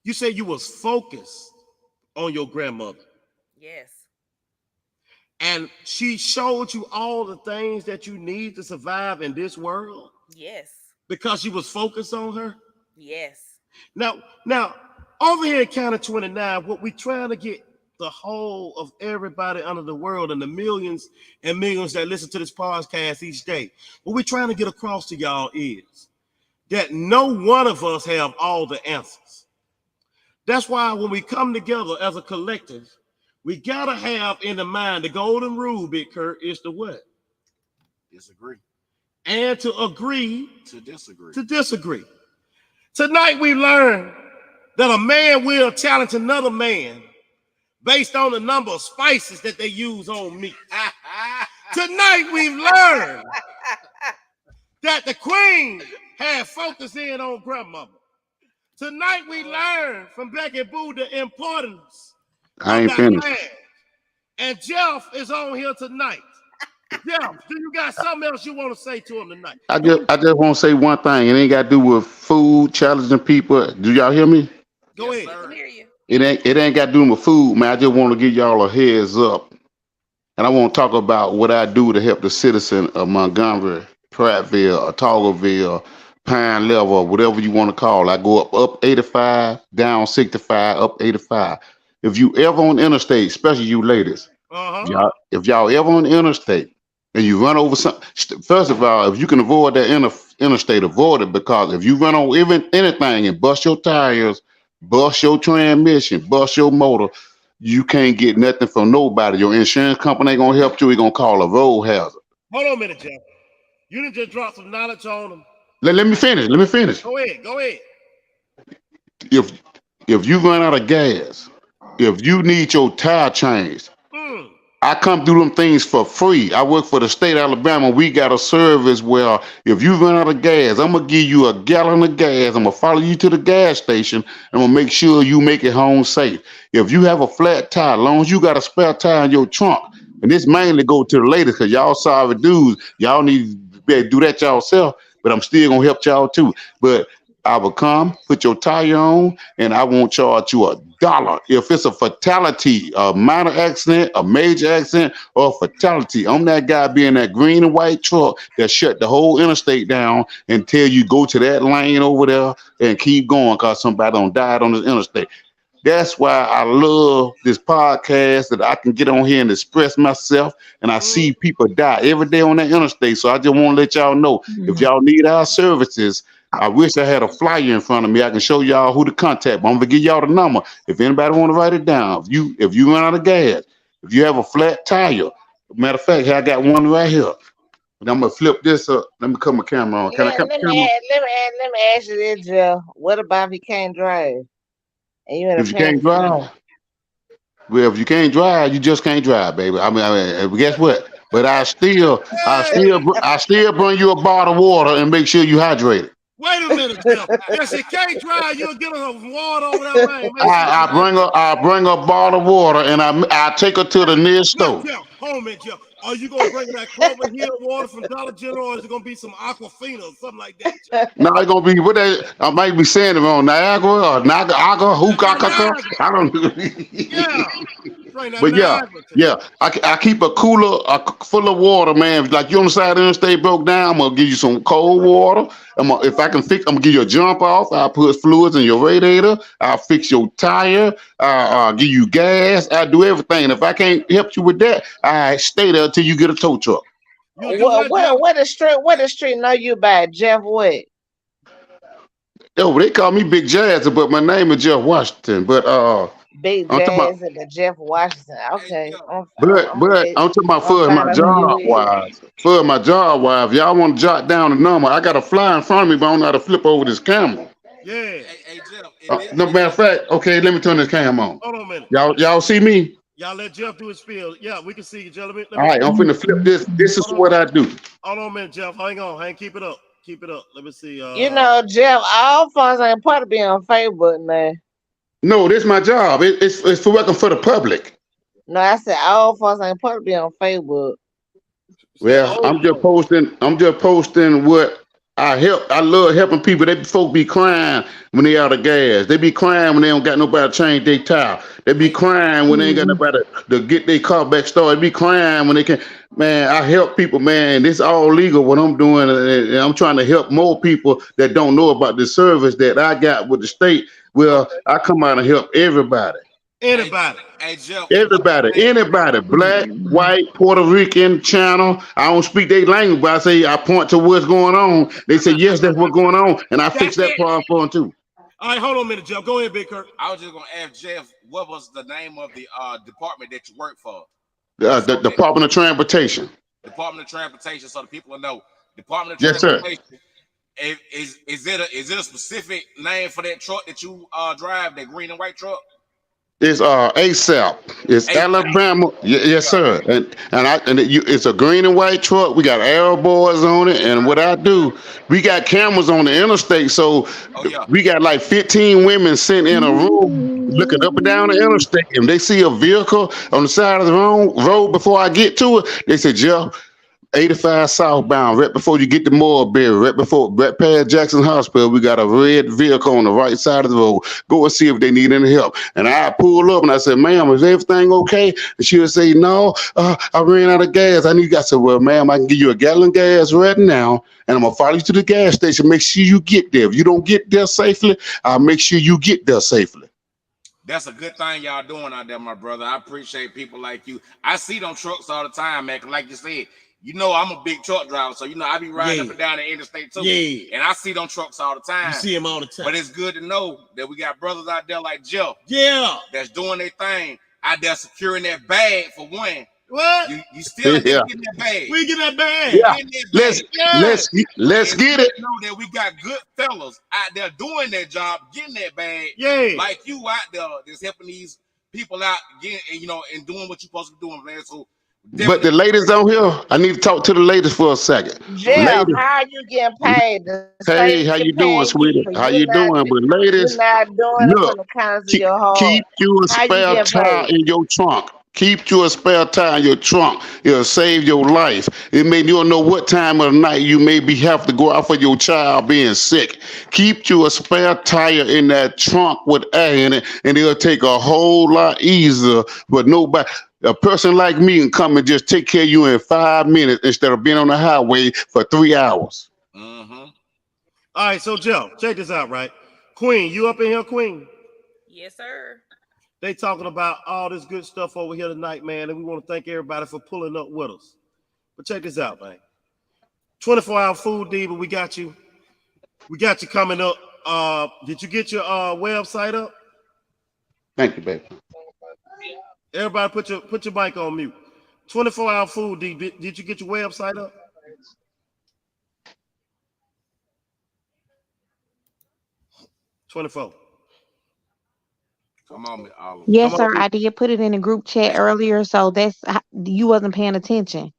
Speaker 1: You said you was focused on your grandmother.
Speaker 4: Yes.
Speaker 1: And she showed you all the things that you need to survive in this world?
Speaker 4: Yes.
Speaker 1: Because you was focused on her?
Speaker 4: Yes.
Speaker 1: Now, over here at County 29, what we trying to get the whole of everybody under the world and the millions and millions that listen to this podcast each day, what we trying to get across to y'all is that no one of us have all the answers. That's why when we come together as a collective, we gotta have in the mind the golden rule, Big Curt, is to what?
Speaker 3: Disagree.
Speaker 1: And to agree
Speaker 3: to disagree.
Speaker 1: To disagree. Tonight we learned that a man will challenge another man based on the number of spices that they use on meat. Tonight we've learned that the queen had focused in on grandmother. Tonight we learned from Becky Boo the importance
Speaker 10: I ain't finished.
Speaker 1: Land. And Jeff is on here tonight. Jeff, do you got something else you want to say to him tonight?
Speaker 10: I just want to say one thing. It ain't got to do with food, challenging people. Do y'all hear me?
Speaker 1: Go ahead.
Speaker 4: I can hear you.
Speaker 10: It ain't got to do with food, man. I just want to give y'all a heads up. And I want to talk about what I do to help the citizen of Montgomery, Prattville, Otagoville, Pine Level, whatever you want to call it. I go up 85, down 65, up 85. If you ever on the interstate, especially you ladies, if y'all ever on the interstate and you run over something, first of all, if you can avoid that interstate, avoid it, because if you run on anything and bust your tires, bust your transmission, bust your motor, you can't get nothing from nobody. Your insurance company ain't gonna help you. It's gonna call a road hazard.
Speaker 1: Hold on a minute, Jeff. You didn't just drop some knowledge on them.
Speaker 10: Let me finish. Let me finish.
Speaker 1: Go ahead.
Speaker 10: If you run out of gas, if you need your tire changed, I come through them things for free. I work for the state of Alabama. We got a service where if you run out of gas, I'm going to give you a gallon of gas. I'm going to follow you to the gas station. I'm going to make sure you make it home safe. If you have a flat tire, as long as you got a spare tire in your trunk, and this mainly go to the ladies because y'all sorry dudes, y'all need to do that yourself, but I'm still going to help y'all too. But I will come, put your tire on, and I won't charge you $1. If it's a fatality, a minor accident, a major accident, or a fatality, I'm that guy being that green and white truck that shut the whole interstate down until you go to that lane over there and keep going because somebody done died on this interstate. That's why I love this podcast that I can get on here and express myself, and I see people die every day on that interstate. So I just want to let y'all know, if y'all need our services, I wish I had a flyer in front of me. I can show y'all who to contact, but I'm gonna give y'all the number. If anybody want to write it down, if you run out of gas, if you have a flat tire, matter of fact, here I got one right here. And I'm gonna flip this up. Let me cut my camera on. Can I cut my camera on?
Speaker 15: Let me ask you this, Joe. What about if you can't drive? And you
Speaker 10: If you can't drive, well, if you can't drive, you just can't drive, baby. I mean, guess what? But I still bring you a bottle of water and make sure you hydrated.
Speaker 1: Wait a minute, Jeff. If she can't drive, you'll get her some water over that lane.
Speaker 10: I bring a bottle of water and I take her to the nearest store.
Speaker 1: Jeff, hold on, man, Jeff. Are you gonna bring that Clover Hill water from Dollar General, or is it gonna be some Aquafina or something like that, Jeff?
Speaker 10: No, it's gonna be what I might be saying it wrong. Niagara or Niagara, I don't know.
Speaker 1: Yeah.
Speaker 10: But yeah, I keep a cooler full of water, man. Like you on the side of the interstate broke down, I'm gonna give you some cold water. If I can fix, I'm gonna give you a jump off. I'll put fluids in your radiator. I'll fix your tire. I'll give you gas. I do everything. If I can't help you with that, I stay there till you get a tow truck.
Speaker 15: What the street know you by? Jeff what?
Speaker 10: Oh, they call me Big Jazz, but my name is Jeff Washington. But
Speaker 15: Big Jazz and the Jeff Washington. Okay.
Speaker 10: But I'm talking about for my job wise. For my job wise, y'all want to jot down the number. I got a flyer in front of me, but I don't know how to flip over this camera.
Speaker 1: Yeah.
Speaker 3: Hey, Jeff.
Speaker 10: No matter of fact, okay, let me turn this camera on.
Speaker 1: Hold on a minute.
Speaker 10: Y'all see me?
Speaker 1: Y'all let Jeff do his spiel. Yeah, we can see you, gentlemen.
Speaker 10: All right, I'm finna flip this. This is what I do.
Speaker 1: Hold on a minute, Jeff. Hang on. Keep it up. Let me see.
Speaker 15: You know, Jeff, all funds ain't supposed to be on Facebook, man.
Speaker 10: No, this is my job. It's for working for the public.
Speaker 15: No, I said all funds ain't supposed to be on Facebook.
Speaker 10: Well, I'm just posting what I help. I love helping people. They folk be crying when they out of gas. They be crying when they don't got nobody to change their tire. They be crying when they ain't got nobody to get their car back started. They be crying when they can. Man, I help people, man. This all legal what I'm doing. And I'm trying to help more people that don't know about the service that I got with the state. Well, I come out and help everybody.
Speaker 1: Anybody.
Speaker 3: Hey, Jeff.
Speaker 10: Anybody. Black, white, Puerto Rican, channel. I don't speak their language, but I point to what's going on. They say, yes, that's what's going on. And I fix that problem for them too.
Speaker 1: All right, hold on a minute, Jeff. Go ahead, Big Curt.
Speaker 3: I was just gonna ask Jeff, what was the name of the department that you work for?
Speaker 10: The Department of Transportation.
Speaker 3: Department of Transportation, so the people will know. Department of
Speaker 10: Transportation.
Speaker 3: Yes, sir. Is it a specific name for that truck that you drive, that green and white truck?
Speaker 10: It's ASAP. It's ASAP. Alabama. Yes, sir. And it's a green and white truck. We got arrow boards on it. And what I do, we got cameras on the interstate. So we got like 15 women sitting in a room looking up and down the interstate. If they see a vehicle on the side of the road before I get to it, they say, Jeff, 85 southbound, right before you get to Moorberry, right past Jackson Hospital, we got a red vehicle on the right side of the road. Go and see if they need any help. And I pull up and I said, ma'am, is everything okay? And she would say, no, I ran out of gas. I said, well, ma'am, I can give you a gallon of gas right now, and I'm going to follow you to the gas station. Make sure you get there. If you don't get there safely, I'll make sure you get there safely.
Speaker 3: That's a good thing y'all doing out there, my brother. I appreciate people like you. I see them trucks all the time, man. Like you said, you know I'm a big truck driver, so I be riding up and down the interstate too. Yeah. And I see them trucks all the time.
Speaker 1: You see them all the time.
Speaker 3: But it's good to know that we got brothers out there like Jeff.
Speaker 1: Yeah.
Speaker 3: That's doing their thing out there, securing that bag for one.
Speaker 1: What?
Speaker 3: You still
Speaker 10: Yeah.
Speaker 3: getting that bag.
Speaker 1: We get that bag.
Speaker 10: Yeah.
Speaker 3: Getting that bag.
Speaker 10: Let's get it.
Speaker 3: Know that we got good fellas out there doing their job, getting that bag.
Speaker 1: Yeah.
Speaker 3: Like you out there that's helping these people out getting, and doing what you're supposed to be doing, man. So
Speaker 10: But the ladies on here, I need to talk to the ladies for a second.
Speaker 15: Jeff,
Speaker 10: Ladies,
Speaker 15: how are you getting paid? The
Speaker 10: hey,
Speaker 15: state
Speaker 10: how you doing,
Speaker 15: paying
Speaker 10: sweetie?
Speaker 15: you.
Speaker 10: How you doing? But
Speaker 15: You're
Speaker 10: ladies,
Speaker 15: not doing it
Speaker 10: look,
Speaker 15: from the kindness of
Speaker 10: keep,
Speaker 15: your heart.
Speaker 10: keep you a
Speaker 15: How you
Speaker 10: spare
Speaker 15: get
Speaker 10: tire
Speaker 15: paid?
Speaker 10: in your trunk. Keep you a spare tire in your trunk. It'll save your life. It may you don't know what time of the night you maybe have to go out for your child being sick. Keep you a spare tire in that trunk with air in it, and it'll take a whole lot easier. But nobody. A person like me can come and just take care of you in 5 minutes instead of being on the highway for 3 hours.
Speaker 3: Mm-hmm.
Speaker 1: All right, so Joe, check this out, right? Queen, you up in here, Queen?
Speaker 4: Yes, sir.
Speaker 1: They talking about all this good stuff over here tonight, man, and we want to thank everybody for pulling up with us. But check this out, man. 24-hour food diva, we got you. We got you coming up. Did you get your website up?
Speaker 10: Thank you, baby.
Speaker 1: Everybody put your mic on mute. 24-hour food diva, did you get your website up? $24.
Speaker 3: Come on, Oliver.
Speaker 13: Yes, sir. I did put it in the group chat earlier, so you wasn't paying attention.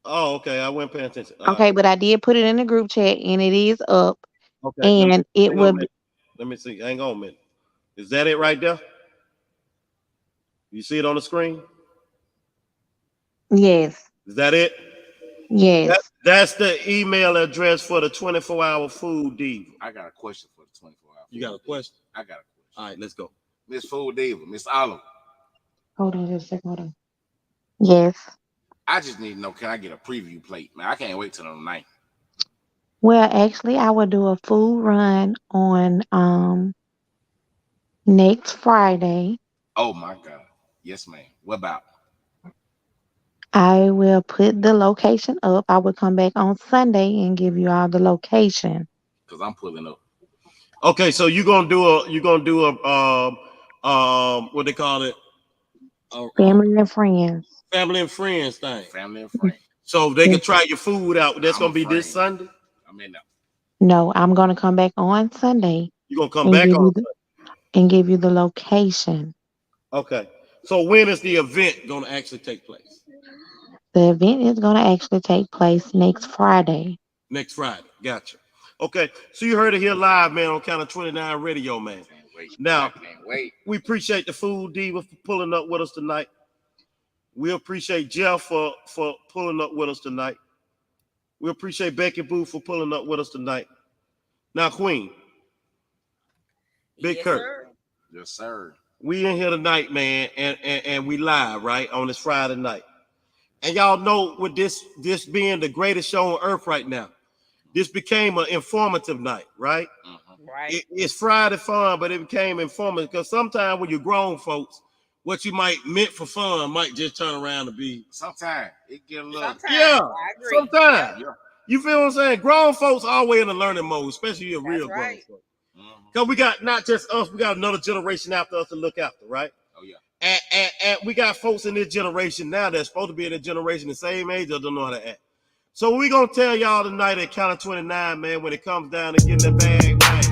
Speaker 1: Oh, okay. I wasn't paying attention.
Speaker 13: Okay, but I did put it in the group chat, and it is up.
Speaker 1: Okay.
Speaker 13: And it will be.
Speaker 1: Let me see. Hang on a minute. Is that it right there? You see it on the screen?
Speaker 13: Yes.
Speaker 1: Is that it?
Speaker 13: Yes.
Speaker 1: That's the email address for the 24-hour food diva.
Speaker 3: I got a question for the 24-hour.
Speaker 1: You got a question?
Speaker 3: I got a question.
Speaker 1: All right, let's go.
Speaker 3: Miss Food Diva, Miss Oliver.
Speaker 13: Hold on just a second. Hold on. Yes.
Speaker 3: I just need to know, can I get a preview plate? Man, I can't wait till the night.
Speaker 13: Well, actually, I will do a food run on next Friday.
Speaker 3: Oh my God. Yes, ma'am. What about?
Speaker 13: I will put the location up. I will come back on Sunday and give you all the location.
Speaker 3: Because I'm pulling up.
Speaker 1: Okay, so you're gonna do a what they call it?
Speaker 13: Family and friends.
Speaker 1: Family and friends thing.
Speaker 3: Family and friends.
Speaker 1: So they can try your food out. That's gonna be this Sunday.
Speaker 3: I'm in there.
Speaker 13: No, I'm gonna come back on Sunday.
Speaker 1: You're gonna come back on
Speaker 13: and give you the location.
Speaker 1: Okay. So when is the event gonna actually take place?
Speaker 13: The event is gonna actually take place next Friday.
Speaker 1: Next Friday. Gotcha. Okay. So you heard it here live, man, on Count of 29 Radio, man. Now, we appreciate the Food Diva for pulling up with us tonight. We appreciate Jeff for pulling up with us tonight. We appreciate Becky Boo for pulling up with us tonight. Now, Queen. Big
Speaker 4: Yes,
Speaker 1: Curt.
Speaker 4: sir.
Speaker 3: Yes, sir.
Speaker 1: We in here tonight, man, and we live, right, on this Friday night. And y'all know with this being the greatest show on earth right now, this became an informative night, right?
Speaker 4: Right.
Speaker 1: It's Friday fun, but it became informative because sometimes when you're grown folks, what you might meant for fun might just turn around to be.
Speaker 3: Sometimes it get a little.
Speaker 1: Sometimes. Yeah. You feel what I'm saying? Grown folks always in the learning mode, especially you're real grown folks. Because we got not just us, we got another generation after us to look after, right?
Speaker 3: Oh, yeah.
Speaker 1: And we got folks in this generation now that's supposed to be in the generation the same age or don't know how to act. So we're going to tell y'all tonight at Count of 29, man, when it comes down to getting the bag, man.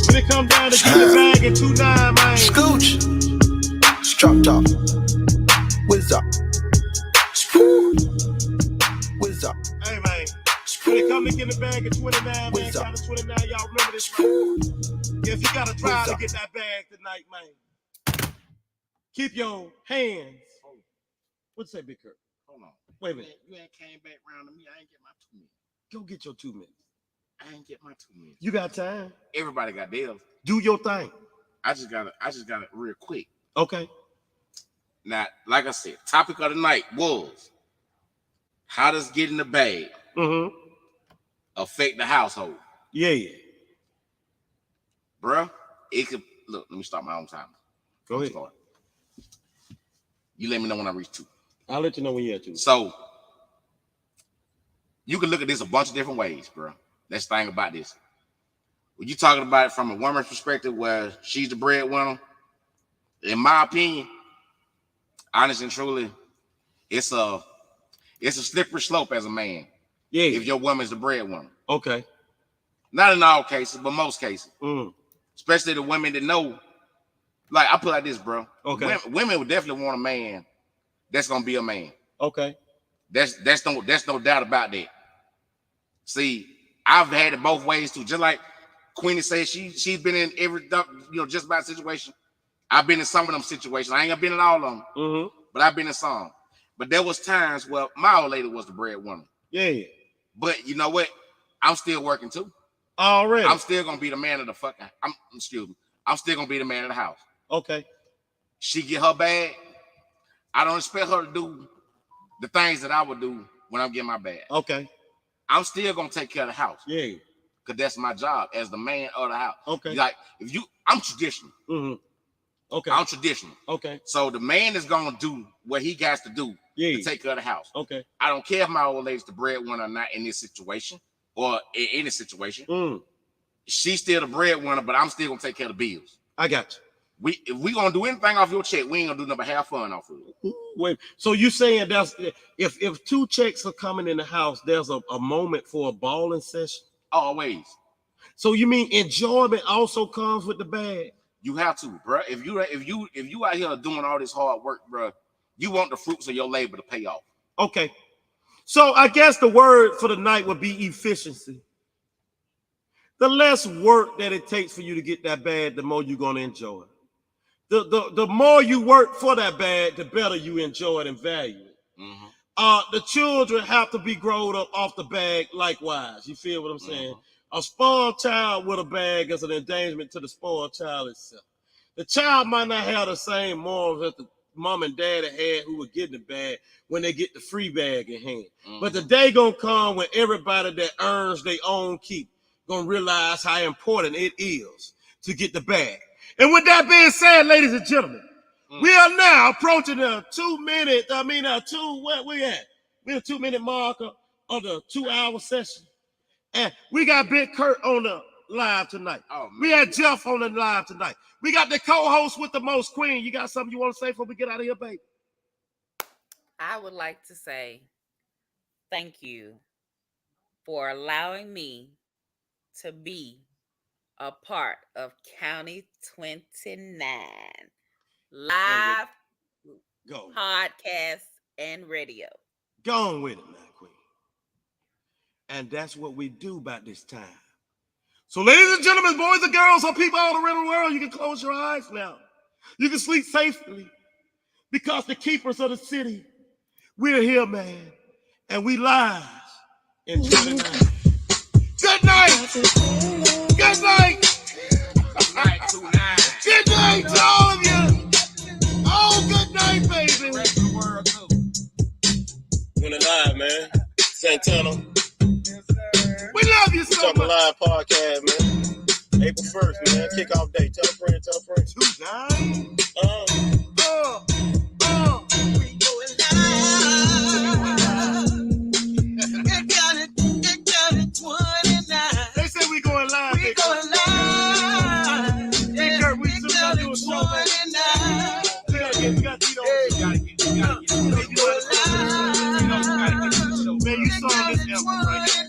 Speaker 1: When it comes down to getting the bag at 29, man.
Speaker 11: Scooch. Strop top. Whiz up. Whiz up.
Speaker 1: Hey, man. When it comes to getting the bag at 29, man, Count of 29, y'all remember this, man. If you got to try to get that bag tonight, man, keep your hands. What'd you say, Big Curt?
Speaker 3: Hold on.
Speaker 1: Wait a minute.
Speaker 3: You ain't came back around to me. I ain't get my 2 minutes.
Speaker 1: Go get your 2 minutes.
Speaker 3: I ain't get my 2 minutes.
Speaker 1: You got time.
Speaker 3: Everybody got theirs.
Speaker 1: Do your thing.
Speaker 3: I just got it real quick.
Speaker 1: Okay.
Speaker 3: Now, like I said, topic of the night was how does getting the bag affect the household?
Speaker 1: Yeah.
Speaker 3: Bruh, it could look. Let me start my own time.
Speaker 1: Go ahead.
Speaker 3: You let me know when I reach 2.
Speaker 1: I'll let you know when you're at 2.
Speaker 3: So you can look at this a bunch of different ways, bro. That's the thing about this. When you talking about it from a woman's perspective, where she's the breadwinner, in my opinion, honest and truly, it's a slippery slope as a man.
Speaker 1: Yeah.
Speaker 3: If your woman's the breadwinner.
Speaker 1: Okay.
Speaker 3: Not in all cases, but most cases. Especially the women that know. Like, I put it like this, bro.
Speaker 1: Okay.
Speaker 3: Women would definitely want a man that's gonna be a man.
Speaker 1: Okay.
Speaker 3: That's no doubt about that. See, I've had it both ways too. Just like Quinnie said, she's been in every just about situation. I've been in some of them situations. I ain't gonna been in all of them, but I've been in some. But there was times where my old lady was the breadwinner.
Speaker 1: Yeah.
Speaker 3: But you know what? I'm still working too.
Speaker 1: Already.
Speaker 3: I'm still gonna be the man of the fucking. I'm still gonna be the man of the house.
Speaker 1: Okay.
Speaker 3: She get her bag. I don't expect her to do the things that I would do when I'm getting my bag.
Speaker 1: Okay.
Speaker 3: I'm still gonna take care of the house.
Speaker 1: Yeah.
Speaker 3: Cause that's my job as the man of the house.
Speaker 1: Okay.
Speaker 3: Like I'm traditional.
Speaker 1: Okay.
Speaker 3: I'm traditional.
Speaker 1: Okay.
Speaker 3: So the man is gonna do what he got to do to take care of the house.
Speaker 1: Okay.
Speaker 3: I don't care if my old lady's the breadwinner or not in this situation or in any situation. She's still the breadwinner, but I'm still gonna take care of the bills.
Speaker 1: I got you.
Speaker 3: If we gonna do anything off your check, we ain't gonna do nothing but have fun off of it.
Speaker 1: Wait, so you saying that's if two checks are coming in the house, there's a moment for a balling session?
Speaker 3: Always.
Speaker 1: So you mean enjoyment also comes with the bag?
Speaker 3: You have to, bro. If you out here doing all this hard work, bro, you want the fruits of your labor to pay off.
Speaker 1: Okay. So I guess the word for the night would be efficiency. The less work that it takes for you to get that bag, the more you're gonna enjoy it. The more you work for that bag, the better you enjoy it and value it. The children have to be grown up off the bag likewise. You feel what I'm saying? A spoiled child with a bag is an endangerment to the spoiled child itself. The child might not have the same morals that the mom and daddy had who were getting the bag when they get the free bag in hand. But the day gonna come when everybody that earns their own keep gonna realize how important it is to get the bag. And with that being said, ladies and gentlemen, we are now approaching the 2 minute, we're a 2 minute marker of the 2 hour session. And we got Big Curt on the live tonight. We had Jeff on the live tonight. We got the co-host with the most, Queen. You got something you want to say before we get out of here, baby?
Speaker 4: I would like to say thank you for allowing me to be a part of County 29 live podcast and radio.
Speaker 1: Go on with it now, Queen. And that's what we do about this time. So, ladies and gentlemen, boys and girls, or people all around the world, you can close your eyes now. You can sleep safely because the keepers of the city, we're here, man, and we live in 29. Good night. Good night. Good night to all of you. Oh, good night, baby.
Speaker 16: When it live, man. Santana.
Speaker 1: We love you so much.
Speaker 16: Live podcast, man. April 1st, man. Kickoff day. Tell a friend.
Speaker 1: 2
Speaker 14: We going live. It got it 29.
Speaker 1: They say we going live.
Speaker 14: We going live.
Speaker 1: Hey, Curt, we still gotta do a show, man. We gotta get man, you saw this album right here.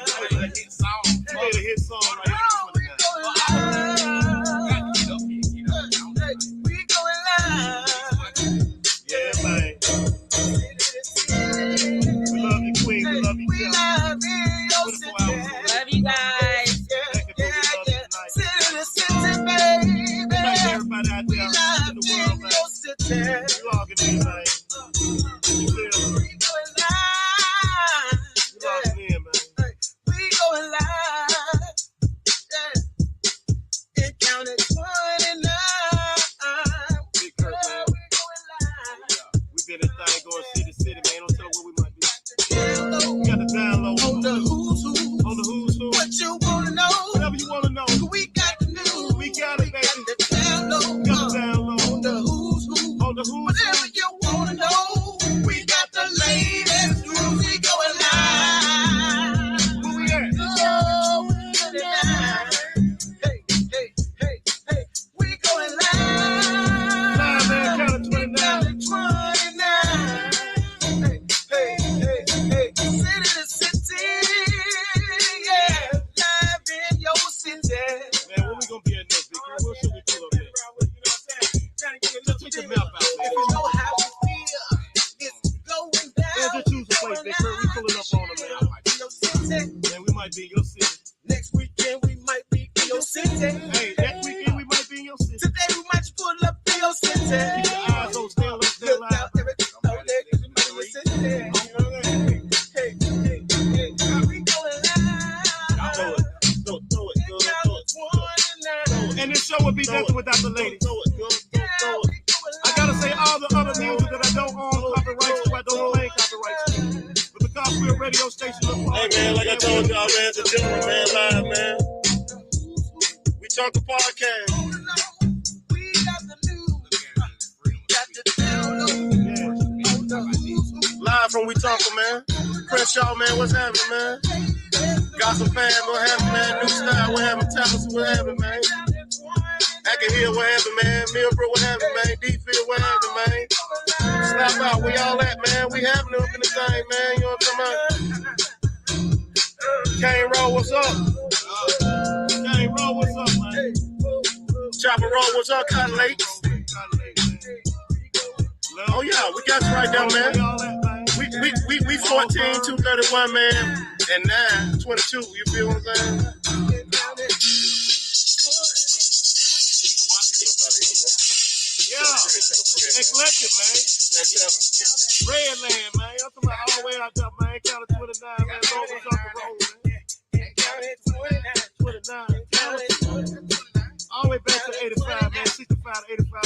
Speaker 1: You made a hit song right here.
Speaker 14: We going live.
Speaker 1: Yeah, man. We love you, Queen. We love you, Jeff.
Speaker 4: Love you guys.
Speaker 1: Man, when we gonna be at next, Big Curt? Where should we pull up at? Just take the map out, man. Man, just choose a place, Big Curt. We pulling up on them, man. Man, we might be in your city.
Speaker 2: Next weekend we might be in your city.
Speaker 1: Hey, next weekend we might be in your city.
Speaker 2: Today we might just pull up in your city.
Speaker 1: Keep your eyes on still live. And this show would be nothing without the ladies. I gotta say all the other music that I don't own copyrights to, I don't claim copyrights to. But because we're a radio station,
Speaker 16: Hey man, like I told y'all, man, it's a gentleman, man, live, man. We talk the podcast. Live from We Talkin', man. Crenshaw, man, what's happening, man? Got some fans, what happening, man? New style, what happening? Talents, what happening, man? Acker Hill, what happening, man? Millbrook, what happening, man? D-Field, what happening, man? Slap out, where y'all at, man? We having up in the thing, man. You know what I'm talking about? Kane Road, what's up?
Speaker 1: Kane Road, what's up, man?
Speaker 16: Chopper Road, what's up, Cotton Lake? Oh yeah, we got you right there, man. We 14, 231, man, and 9, 22. You feel what I'm saying?
Speaker 1: Yeah, eclectic, man. Redland, man. I'm talking about all the way out there, man. Count of 29, man. Over the road, man. 29. All the way back to 85, man. 65 to 85.